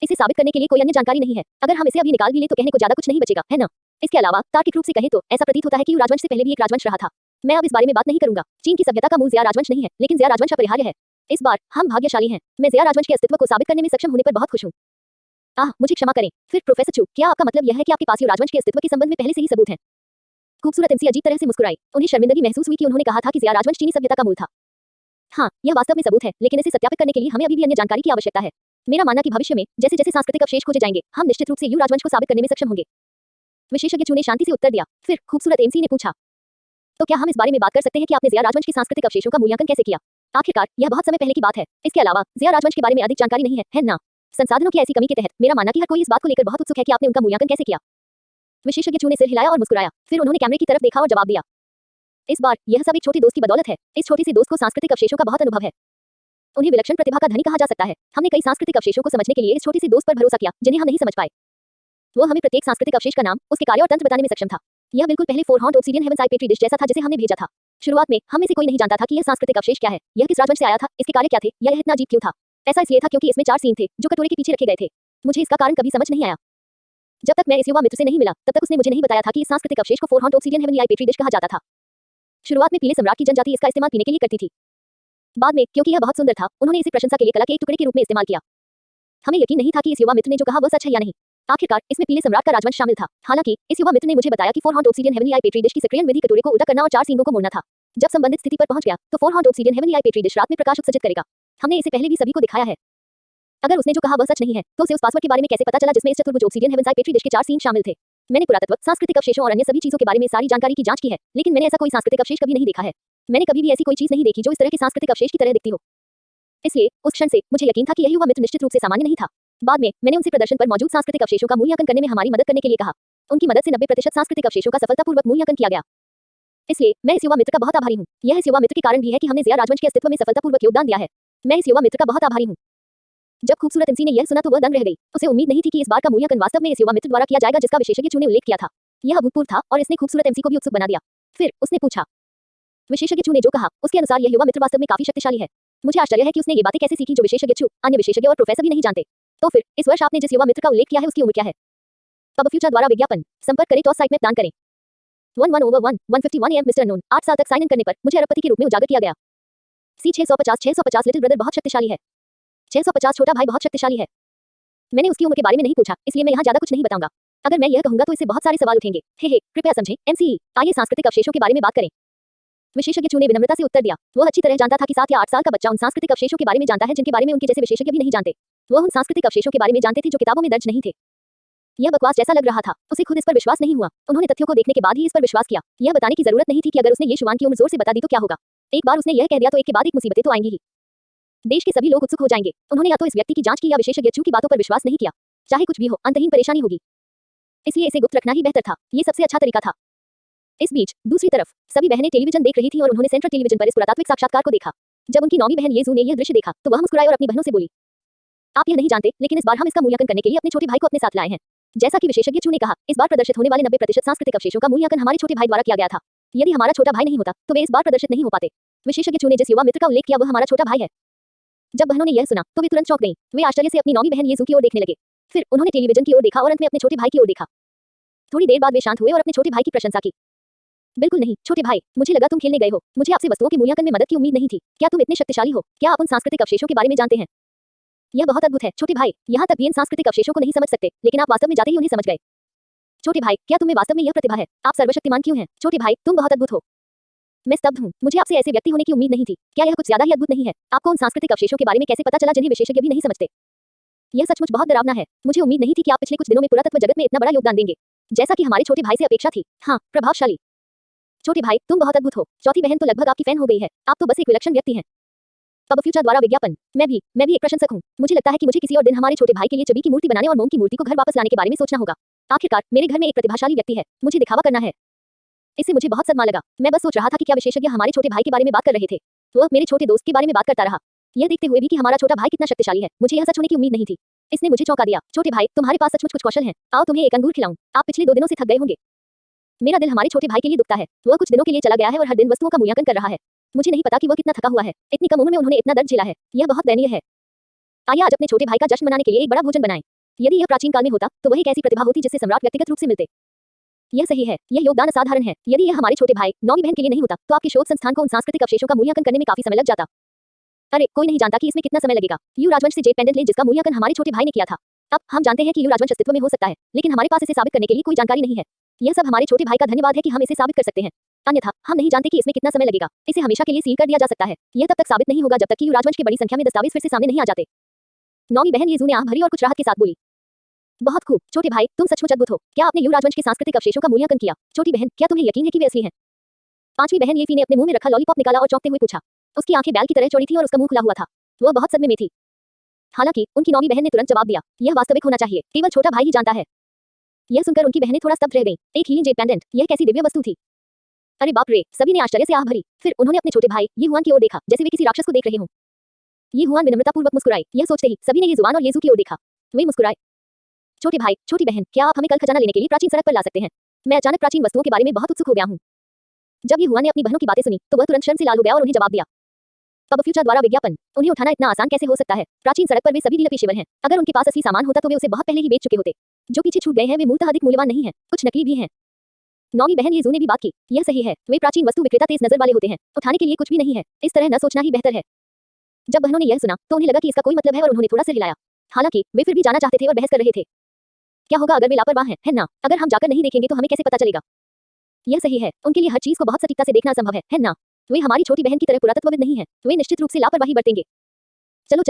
इसे साबित करने के लिए कोई अन्य जानकारी नहीं है। अगर हम इसे अभी निकाल भी लें तो कहने को ज्यादा कुछ नहीं बचेगा, है ना? इसके अलावा तार्किक रूप से कहें तो ऐसा प्रतीत होता है कि यू राजवंश से पहले भी एक राजवंश रहा था। मैं अब इस बारे में बात नहीं करूंगा। चीन की सभ्यता का मूल ज़िया राजवंश नहीं है, लेकिन ज़िया राजवंश अपरिहार्य है। इस बार हम भाग्यशाली हैं। मैं ज़िया राजवंश के अस्तित्व को साबित करने में सक्षम होने पर बहुत खुश हूँ। मुझे क्षमा करें। फिर प्रोफेसर चू, क्या आपका मतलब यह है कि आपके पास यू राजवंश के अस्तित्व के संबंध में पहले से ही सबूत हैं? खूबसूरत एमसी अजीब तरह से मुस्कुराई। उन्हें शर्मिंदगी महसूस हुई कि उन्होंने कहा था कि ज़िया राजवंश चीनी सभ्यता का मूल था। हाँ, यह वास्तव में सबूत है, लेकिन इसे सत्यापित करने के लिए हमें अभी भी अन्य जानकारी की आवश्यकता है। मेरा मानना कि भविष्य में जैसे जैसे सांस्कृतिक अवशेष खोजे जाएंगे, हम निश्चित रूप से यू राजवंश को साबित करने में सक्षम होंगे। विशेषज्ञ चू ने शांति से उत्तर दिया। फिर खूबसूरत एमसी ने पूछा, तो क्या हम इस बारे में बात कर सकते हैं कि आपने ज़िया राजवंश के सांस्कृतिक अवशेषों का मूल्यांकन कैसे किया? आखिरकार यह बहुत समय पहले की बात है। इसके अलावा ज़िया राजवंश के बारे में अधिक जानकारी नहीं है ना? संसाधनों की ऐसी कमी के तहत मेरा मानना कि हर कोई इस बात को लेकर बहुत उत्सुक है कि आपने उनका मूल्यांकन कैसे किया। विशेषज्ञ चू ने सिर हिलाया और मुस्कुराया। फिर उन्होंने कैमरे की तरफ देखा और जवाब दिया, इस बार यह सब एक छोटे दोस्त की बदौलत है। इस छोटे से दोस्त को सांस्कृतिक अवशेषों का बहुत अनुभव है। उन्हें विलक्षण प्रतिभा का धनी कहा जा सकता है। हमने कई सांस्कृतिक अवशेषों को समझने के लिए इस छोटे से दोस्त पर भरोसा किया, जिन्हें हम नहीं समझ पाए। वो हमें प्रत्येक सांस्कृतिक अवशेष का नाम, उसके कार्य और तंत्र बताने में सक्षम था। यह बिल्कुल पहले four horned obsidian heavens eye petri dish जैसा था जिसे हमने भेजा था। शुरुआत में हम में से कोई नहीं जानता था कि यह सांस्कृतिक अवशेष क्या है, यह किस राजवंश से आया था, इसके कार्य क्या थे, या यह इतना अजीब क्यों था। ऐसा इसलिए था क्योंकि इसमें 4 सीन थे जो कटोरे के पीछे रखे गए थे। मुझे इसका कारण कभी समझ नहीं आया। जब तक मैं इस युवा मित्र से नहीं मिला, तब तक उसने मुझे नहीं बताया था कि इस सांस्कृतिक अवशेष को फोर हॉर्न्ड ऑब्सीडियन हेवंली आई पेट्री डिश कहा जाता था। शुरुआत में पीले सम्राट की जनजाति इसका इस्तेमाल पीने के लिए करती थी। बाद में क्योंकि यह बहुत सुंदर था, उन्होंने इसे प्रशंसा के लिए कला के एक टुकड़े के रूप में इस्तेमाल किया। हमें यकीन नहीं था कि इस युवा मित्र ने जो कहा वह सच है या नहीं। आखिरकार इसमें पीले सम्राट का राजवंश शामिल था। हालांकि इस युवा मित्र ने मुझे बताया कि फोर हॉर्न्ड ऑब्सीडियन हेवंली आई पेट्री डिश की सक्रियण विधि कटोरे को उल्टा करना और 4 सींगों को मोड़ना था। जब संबंधित स्थिति पर पहुंच गया तो फोर हॉर्न्ड ऑब्सीडियन हेवंली आई पेट्री डिश रात में प्रकाश उत्सर्जित करेगा। हमने इसे पहले भी सभी को दिखाया है। अगर उसने जो कहा वह सच नहीं है, तो उसे उस पासवर्ड के बारे में कैसे पता चला जिसमें इस चतुर्भुज obsidian heavens eye petri dish के 4 सीन शामिल थे? मैंने पुरातत्व, सांस्कृतिक अवशेषों और अन्य सभी चीजों के बारे में सारी जानकारी की जांच की है, लेकिन मैंने ऐसा कोई सांस्कृतिक अवशेष कभी नहीं देखा है। मैंने कभी भी ऐसी कोई चीज नहीं देखी जो इस तरह के सांस्कृतिक अवशेष की तरह दिखती हो। इसलिए उस क्षण से मुझे यकीन था कि यह युवा मित्र निश्चित रूप से सामान्य नहीं था। बाद में मैंने उनसे प्रदर्शन पर मौजूद सांस्कृतिक अवशेषों का मूल्यांकन करने में हमारी मदद करने के लिए कहा। उनकी मदद से 90% सांस्कृतिक अवशेषों का सफलतापूर्वक मूल्यांकन किया गया। इसलिए मैं इस युवा मित्र का बहुत आभारी हूँ। यह इस युवा मित्र के कारण भी है कि हमने ज़िया राजवंश के अस्तित्व में सफलतापूर्वक योगदान दिया है। मैं इस युवा मित्र का बहुत आभारी हूँ। जब खूबसूरत एमसी ने यह सुना तो वह दंग रह गई। उसे उम्मीद नहीं थी कि इस बार का मूल्यांकन वास्तव में इस युवा मित्र द्वारा किया जाएगा जिसका विशेषज्ञ चू ने उल्लेख किया था। यह अभूतपूर्व था और इसने खूबसूरत एमसी को भी उत्सुक बना दिया। फिर उसने पूछा, विशेषज्ञ चू ने जो कहा उसके अनुसार यह युवा मित्र वास्तव में काफी शक्तिशाली है। मुझे आश्चर्य है कि उसने ये बातें कैसे सीखी जो विशेषज्ञ चू, अन्य विशेषज्ञ और प्रोफेसर भी नहीं जानते। तो फिर इस वर्ष आपने जिस युवा मित्र का उल्लेख किया है उसकी उम्र क्या है? अब फ्यूचर द्वारा विज्ञापन। संपर्क करें टॉस साइट में दान करें। 11/1 151 AM मिस्टर अननोन 8 साल तक साइन इन करने पर मुझे अरबपति के रूप में उजागर किया गया। C 650 लिटिल ब्रदर बहुत शक्तिशाली है। 650 छोटा भाई बहुत शक्तिशाली है। मैंने उसकी उम्र के बारे में नहीं पूछा, इसलिए मैं यहाँ ज्यादा कुछ नहीं बताऊंगा। अगर मैं यह कहूंगा तो इससे बहुत सारे सवाल उठेंगे। हे कृपया समझें। MCE, आइए सांस्कृतिक अवशेषों के बारे में बात करें। विशेषज्ञ चू ने विनम्रता से उत्तर दिया। वह अच्छी तरह जानता था कि 7 या 8 साल का बच्चा उन सांस्कृतिक अवशेषों के बारे में जानता है जिनके बारे में उनके जैसे विशेषज्ञ भी नहीं जानते। वह उन सांस्कृतिक अवशेषों के बारे में जानते थे जो किताबों में दर्ज नहीं थे। यह बकवास जैसा लग रहा था। उसे खुद इस पर विश्वास नहीं हुआ। उन्होंने तथ्यों को देखने के बाद ही इस पर विश्वास किया। यह बताने की जरूरत नहीं थी कि अगर उसने ये शुवान की उम्र जोर से बता दी तो क्या होगा। एक बार उसने यह कह दिया तो एक के बाद एक मुसीबतें तो आएंगी ही। देश के सभी लोग उत्सुक हो जाएंगे। उन्होंने या तो इस व्यक्ति की जांच की या विशेषज्ञ चू की बातों पर विश्वास नहीं किया। चाहे कुछ भी हो, अंतहीन परेशानी होगी। इसलिए इसे गुप्त रखना ही बेहतर था। ये सबसे अच्छा तरीका था। इस बीच दूसरी तरफ सभी बहनें टेलीविजन देख रही थीं और उन्होंने सेंट्रल टेलीविजन पर इस पुरातात्विक साक्षात्कार को देखा। जब उनकी नौवीं बहन येजू ने यह दृश्य देखा तो वह मुस्कुराई और अपनी बहनों से बोली, आप यह नहीं जानते, लेकिन इस बार हम इसका मूल्यांकन करने के लिए अपने छोटे भाई को अपने साथ लाए हैं। जैसा कि विशेषज्ञ चू ने कहा, इस बार प्रदर्शित होने वाले 90% सांस्कृतिक अवशेषों का मूल्यांकन हमारे छोटे भाई द्वारा किया गया था। यदि हमारा छोटा भाई नहीं होता तो वे इस बार प्रदर्शित नहीं हो पाते। विशेषज्ञ चू ने जिस युवा मित्र का उल्लेख किया वह हमारा छोटा भाई है। जब बहनों ने यह सुना तो वे तुरंत चौंक गईं। वे आश्चर्य से अपनी नौवीं बहन येजू की ओर देखने लगे। फिर उन्होंने टेलीविजन की ओर देखा और अंत में अपने छोटे भाई की ओर देखा। थोड़ी देर बाद वे शांत हुए और अपने छोटे भाई की प्रशंसा की। बिल्कुल नहीं छोटे भाई, मुझे लगा तुम खेलने गए हो। मुझे आपसे वस्तुओं के मूल्यांकन में मदद की उम्मीद नहीं थी। क्या तुम इतने शक्तिशाली हो? क्या आप उन सांस्कृतिक अवशेषों के बारे में जानते हैं? यह बहुत अद्भुत है छोटे भाई। यहाँ तक भी इन सांस्कृतिक अवशेषों को नहीं समझ सकते, लेकिन आप वास्तव में जाते ही उन्हें समझ गए। छोटे भाई, क्या तुम्हें वास्तव में यह प्रतिभा है? आप सर्वशक्तिमान क्यों हैं? छोटे भाई, तुम बहुत अद्भुत हो। मैं स्तब्ध हूँ। मुझे आपसे ऐसे व्यक्ति होने की उम्मीद नहीं थी। क्या यह कुछ ज्यादा ही अद्भुत नहीं है? आपको उन सांस्कृतिक अवशेषों के बारे में कैसे पता चला जिन्हें विशेषज्ञ भी नहीं समझते? यह सचमुच बहुत डरावना है। मुझे उम्मीद नहीं थी कि आप पिछले कुछ दिनों में पुरातत्व जगत में इतना बड़ा योगदान देंगे, जैसा कि हमारे छोटे भाई से अपेक्षा थी। हाँ, प्रभावशाली। छोटे भाई तुम बहुत अद्भुत हो। चौथी बहन तो लगभग आपकी फैन हो गई है। आप तो बस एक विलक्षण व्यक्ति हैं। तब फ्यूचर द्वारा विज्ञापन। मैं भी एक प्रशंसक हूँ। मुझे लगता है कि मुझे किसी और दिन हमारे छोटे भाई के लिए चबी की मूर्ति बनाने और मोम की मूर्ति को घर वापस लाने के बारे में सोचना होगा। आखिरकार मेरे घर में एक प्रतिभाशाली व्यक्ति है, मुझे दिखावा करना है। इससे मुझे बहुत सदमा लगा। मैं बस सोच रहा था कि क्या विशेषज्ञ हमारे छोटे भाई के बारे में बात कर रहे थे। वह मेरे छोटे दोस्त के बारे में बात करता रहा। यह देखते हुए भी कि हमारा छोटा भाई कितना शक्तिशाली है, मुझे यह सच होने की उम्मीद नहीं थी। इसने मुझे चौंका दिया। छोटे भाई तुम्हारे पास सचमुच कुछ कौशल है। आओ तुम्हें एक अंगूर खिलाऊं। आप पिछले 2 दिनों से थक गए होंगे। मेरा दिल हमारे छोटे भाई के लिए दुखता है। वह कुछ दिनों के लिए चला गया है और हर दिन वस्तुओं का मूल्यांकन कर रहा है। मुझे नहीं पता कि वह कितना थका हुआ है। इतनी कम उम्र में उन्होंने इतना दर्द झेला है। यह बहुत दयनीय है। आइए आज अपने छोटे भाई का जश्न मनाने के लिए एक बड़ा भोजन बनाएं। यदि यह प्राचीन काल में होता तो वह एक ऐसी प्रतिभा होती जिससे सम्राट व्यक्तिगत रूप से मिलते। यह सही है, यह योगदान असाधारण है। यदि यह हमारे छोटे भाई नौवीं बहन के लिए नहीं होता तो आपके शोध संस्थान को उन सांस्कृतिक अवशेषों का मूल्यांकन करने में काफी समय लग जाता। अरे कोई नहीं जानता कि इसमें कितना समय लगेगा। यू राजवंश से जेड पेंडेंट ले जिसका मूल्यांकन हमारे छोटे भाई ने किया था। अब हम जानते हैं कि यू राजवंश अस्तित्व में हो सकता है, लेकिन हमारे पास इसे साबित करने के लिए कोई जानकारी नहीं है। यह सब हमारे छोटे भाई का धन्यवाद है कि हम इसे साबित कर सकते हैं। अन्यथा हम नहीं जानते कि इसमें कितना समय लगेगा। इसे हमेशा के लिए सील कर दिया जा सकता है। यह तब तक साबित नहीं होगा जब तक कि यू राजवंश के बड़ी संख्या में दस्तावेज फिर से सामने नहीं आ जाते। नौवीं बहन येजू ने आंख भरी और कुछ राहत के साथ बोली, बहुत खूब छोटे भाई, तुम सचमुच अद्भुत हो। क्या आपने यू राजवंश के सांस्कृतिक अवशेषों का मूल्यांकन किया? छोटी बहन, क्या तुम्हें यकीन है कि वे असली हैं? पांचवी बहन येफी ने अपने मुंह में रखा लॉलीपॉप निकाला और चौंकते हुए पूछा। उसकी आंखें बैल की तरह चौड़ी थीं और उसका मुंह खुला हुआ था। वह बहुत सदमे में थी। हालांकि उनकी नौवीं बहन ने तुरंत जवाब दिया, यह वास्तविक होना चाहिए, केवल छोटा भाई ही जानता है। यह सुनकर उनकी बहनें थोड़ा स्तब्ध रह गईं। एक हीलिंग जेड पेंडेंट, यह कैसी दिव्य वस्तु थी। अरे बाप रे, सभी ने आश्चर्य से आह भरी। फिर उन्होंने अपने छोटे भाई ये हुआन की ओर देखा, जैसे वे किसी राक्षस को देख रहे हों। ये हुआन विनम्रतापूर्वक मुस्कुराई। यह सोचते ही सभी ने ये जुआन और येजू की ओर देखा। वे मुस्कुराए। छोटे भाई, छोटी बहन, क्या आप हमें कल खजाना लेने के लिए प्राचीन सड़क पर ला सकते हैं? मैं अचानक प्राचीन वस्तुओं के बारे में बहुत उत्सुक हो गया हूँ। जब ये हुआन ने अपनी बहनों की बातें सुनी तो वह तुरंत शर्म से लाल हो गया और उन्हें जवाब दिया। तब फ्यूचर द्वारा विज्ञापन। उन्हें उठाना इतना आसान कैसे हो सकता है? प्राचीन सड़क पर वे सभी डीलर पेशेवर हैं। अगर उनके पास असली सामान होता तो वे उसे बहुत पहले ही बेच चुके होते। जो पीछे छूट गए हैं वे मूलतः अधिक मूल्यवान नहीं है, कुछ नकली भी हैं। नौवीं बहन येजू ने भी बात की। यह सही है, वे प्राचीन वस्तु विक्रेता तेज नजर वाले होते हैं। उठाने के लिए कुछ भी नहीं है, इस तरह न सोचना ही बेहतर है। जब बहनों ने यह सुना तो उन्हें लगा कि इसका कोई मतलब है और उन्होंने थोड़ा सिर हिलाया। हालांकि वे फिर भी जाना चाहते थे और बहस कर रहे थे। क्या होगा अगर वे लापरवाह हैं, है ना? अगर हम जाकर नहीं देखेंगे तो हमें कैसे पता चलेगा? यह सही है, उनके लिए हर चीज को बहुत सटीकता से देखना संभव है ना? वे हमारी छोटी बहन की तरह पुरातत्वविद नहीं है, वे निश्चित रूप से लापरवाही बरतेंगे। चलो,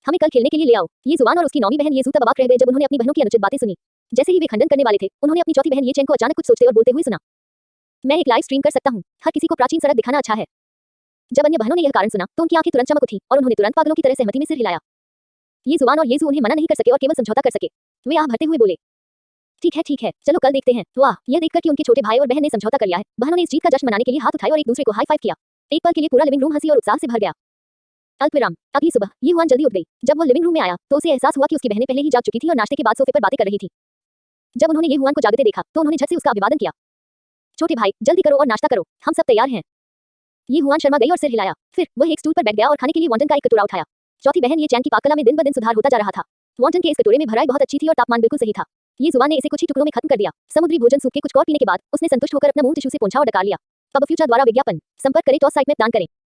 हमें कल खेलने के लिए ले आओ। ये जुबान और उसकी नौवीं बहन येजू तब अबाक रह गए जब उन्होंने अपनी बहनों की अनुचित बातें सुनी। जैसे ही वे खंडन करने वाले थे, उन्होंने अपनी चौथी बहन ये चेंग को अचानक कुछ सोचते और बोलते हुए सुना। मैं एक लाइव स्ट्रीम कर सकता हूँ। हर किसी को प्राचीन सड़क दिखाना अच्छा है। जब अन्य बहनों ने यह कारण सुना तो उनकी आंखें तुरंत चमक उठी और उन्होंने तुरंत पागलों की तरह सहमति में सिर हिलाया। ये जुबान और येजू उन्हें मना नहीं कर सके और केवल समझौता कर सके। वे आह भरते हुए बोले, ठीक है, चलो कल देखते हैं। वाह, यह देखकर कि उनके छोटे भाई और बहन ने समझौता कर लिया है, बहनों ने इस जीत का जश्न मनाने के लिए हाथ उठाए और एक दूसरे को हाई फाइव किया। एक पल के लिए पूरा लिविंग रूम हंसी और उत्साह से भर गया। अल्पविराम। अगली सुबह ये हुआन जल्दी उठ गई। जब वो लिविंग रूम में आया तो उसे एहसास हुआ कि उसकी बहनें पहले ही जाग चुकी थी और नाश्ते के बाद सोफे पर बातें कर रही थी। जब उन्होंने ये हुआन को जागते देखा तो उन्होंने झट से उसका अभिवादन किया। छोटे भाई, जल्दी करो और नाश्ता करो, हम सब तैयार हैं। ये हुआन शर्मा गई और सिर हिलाया। फिर वह एक स्टूल पर बैठ गया और खाने के लिए वॉन्टन का एक कटोरा उठाया। चौथी बहन ये चैन की पाककला में दिन ब दिन सुधार होता जा रहा था। वॉन्टन के इस कटोरे में भराई बहुत अच्छी थी और तापमान बिल्कुल सही था। ये जुबान ने इसे कुछ ही टुकड़ों में खत्म कर दिया। समुद्री भोजन सूप के कुछ और पीने के बाद उसने संतुष्ट होकर अपना मुंह टिश्यू से पोंछा और डकार लिया। अब फ्यूचर द्वारा विज्ञापन। संपर्क करें तो साइट में दान करें।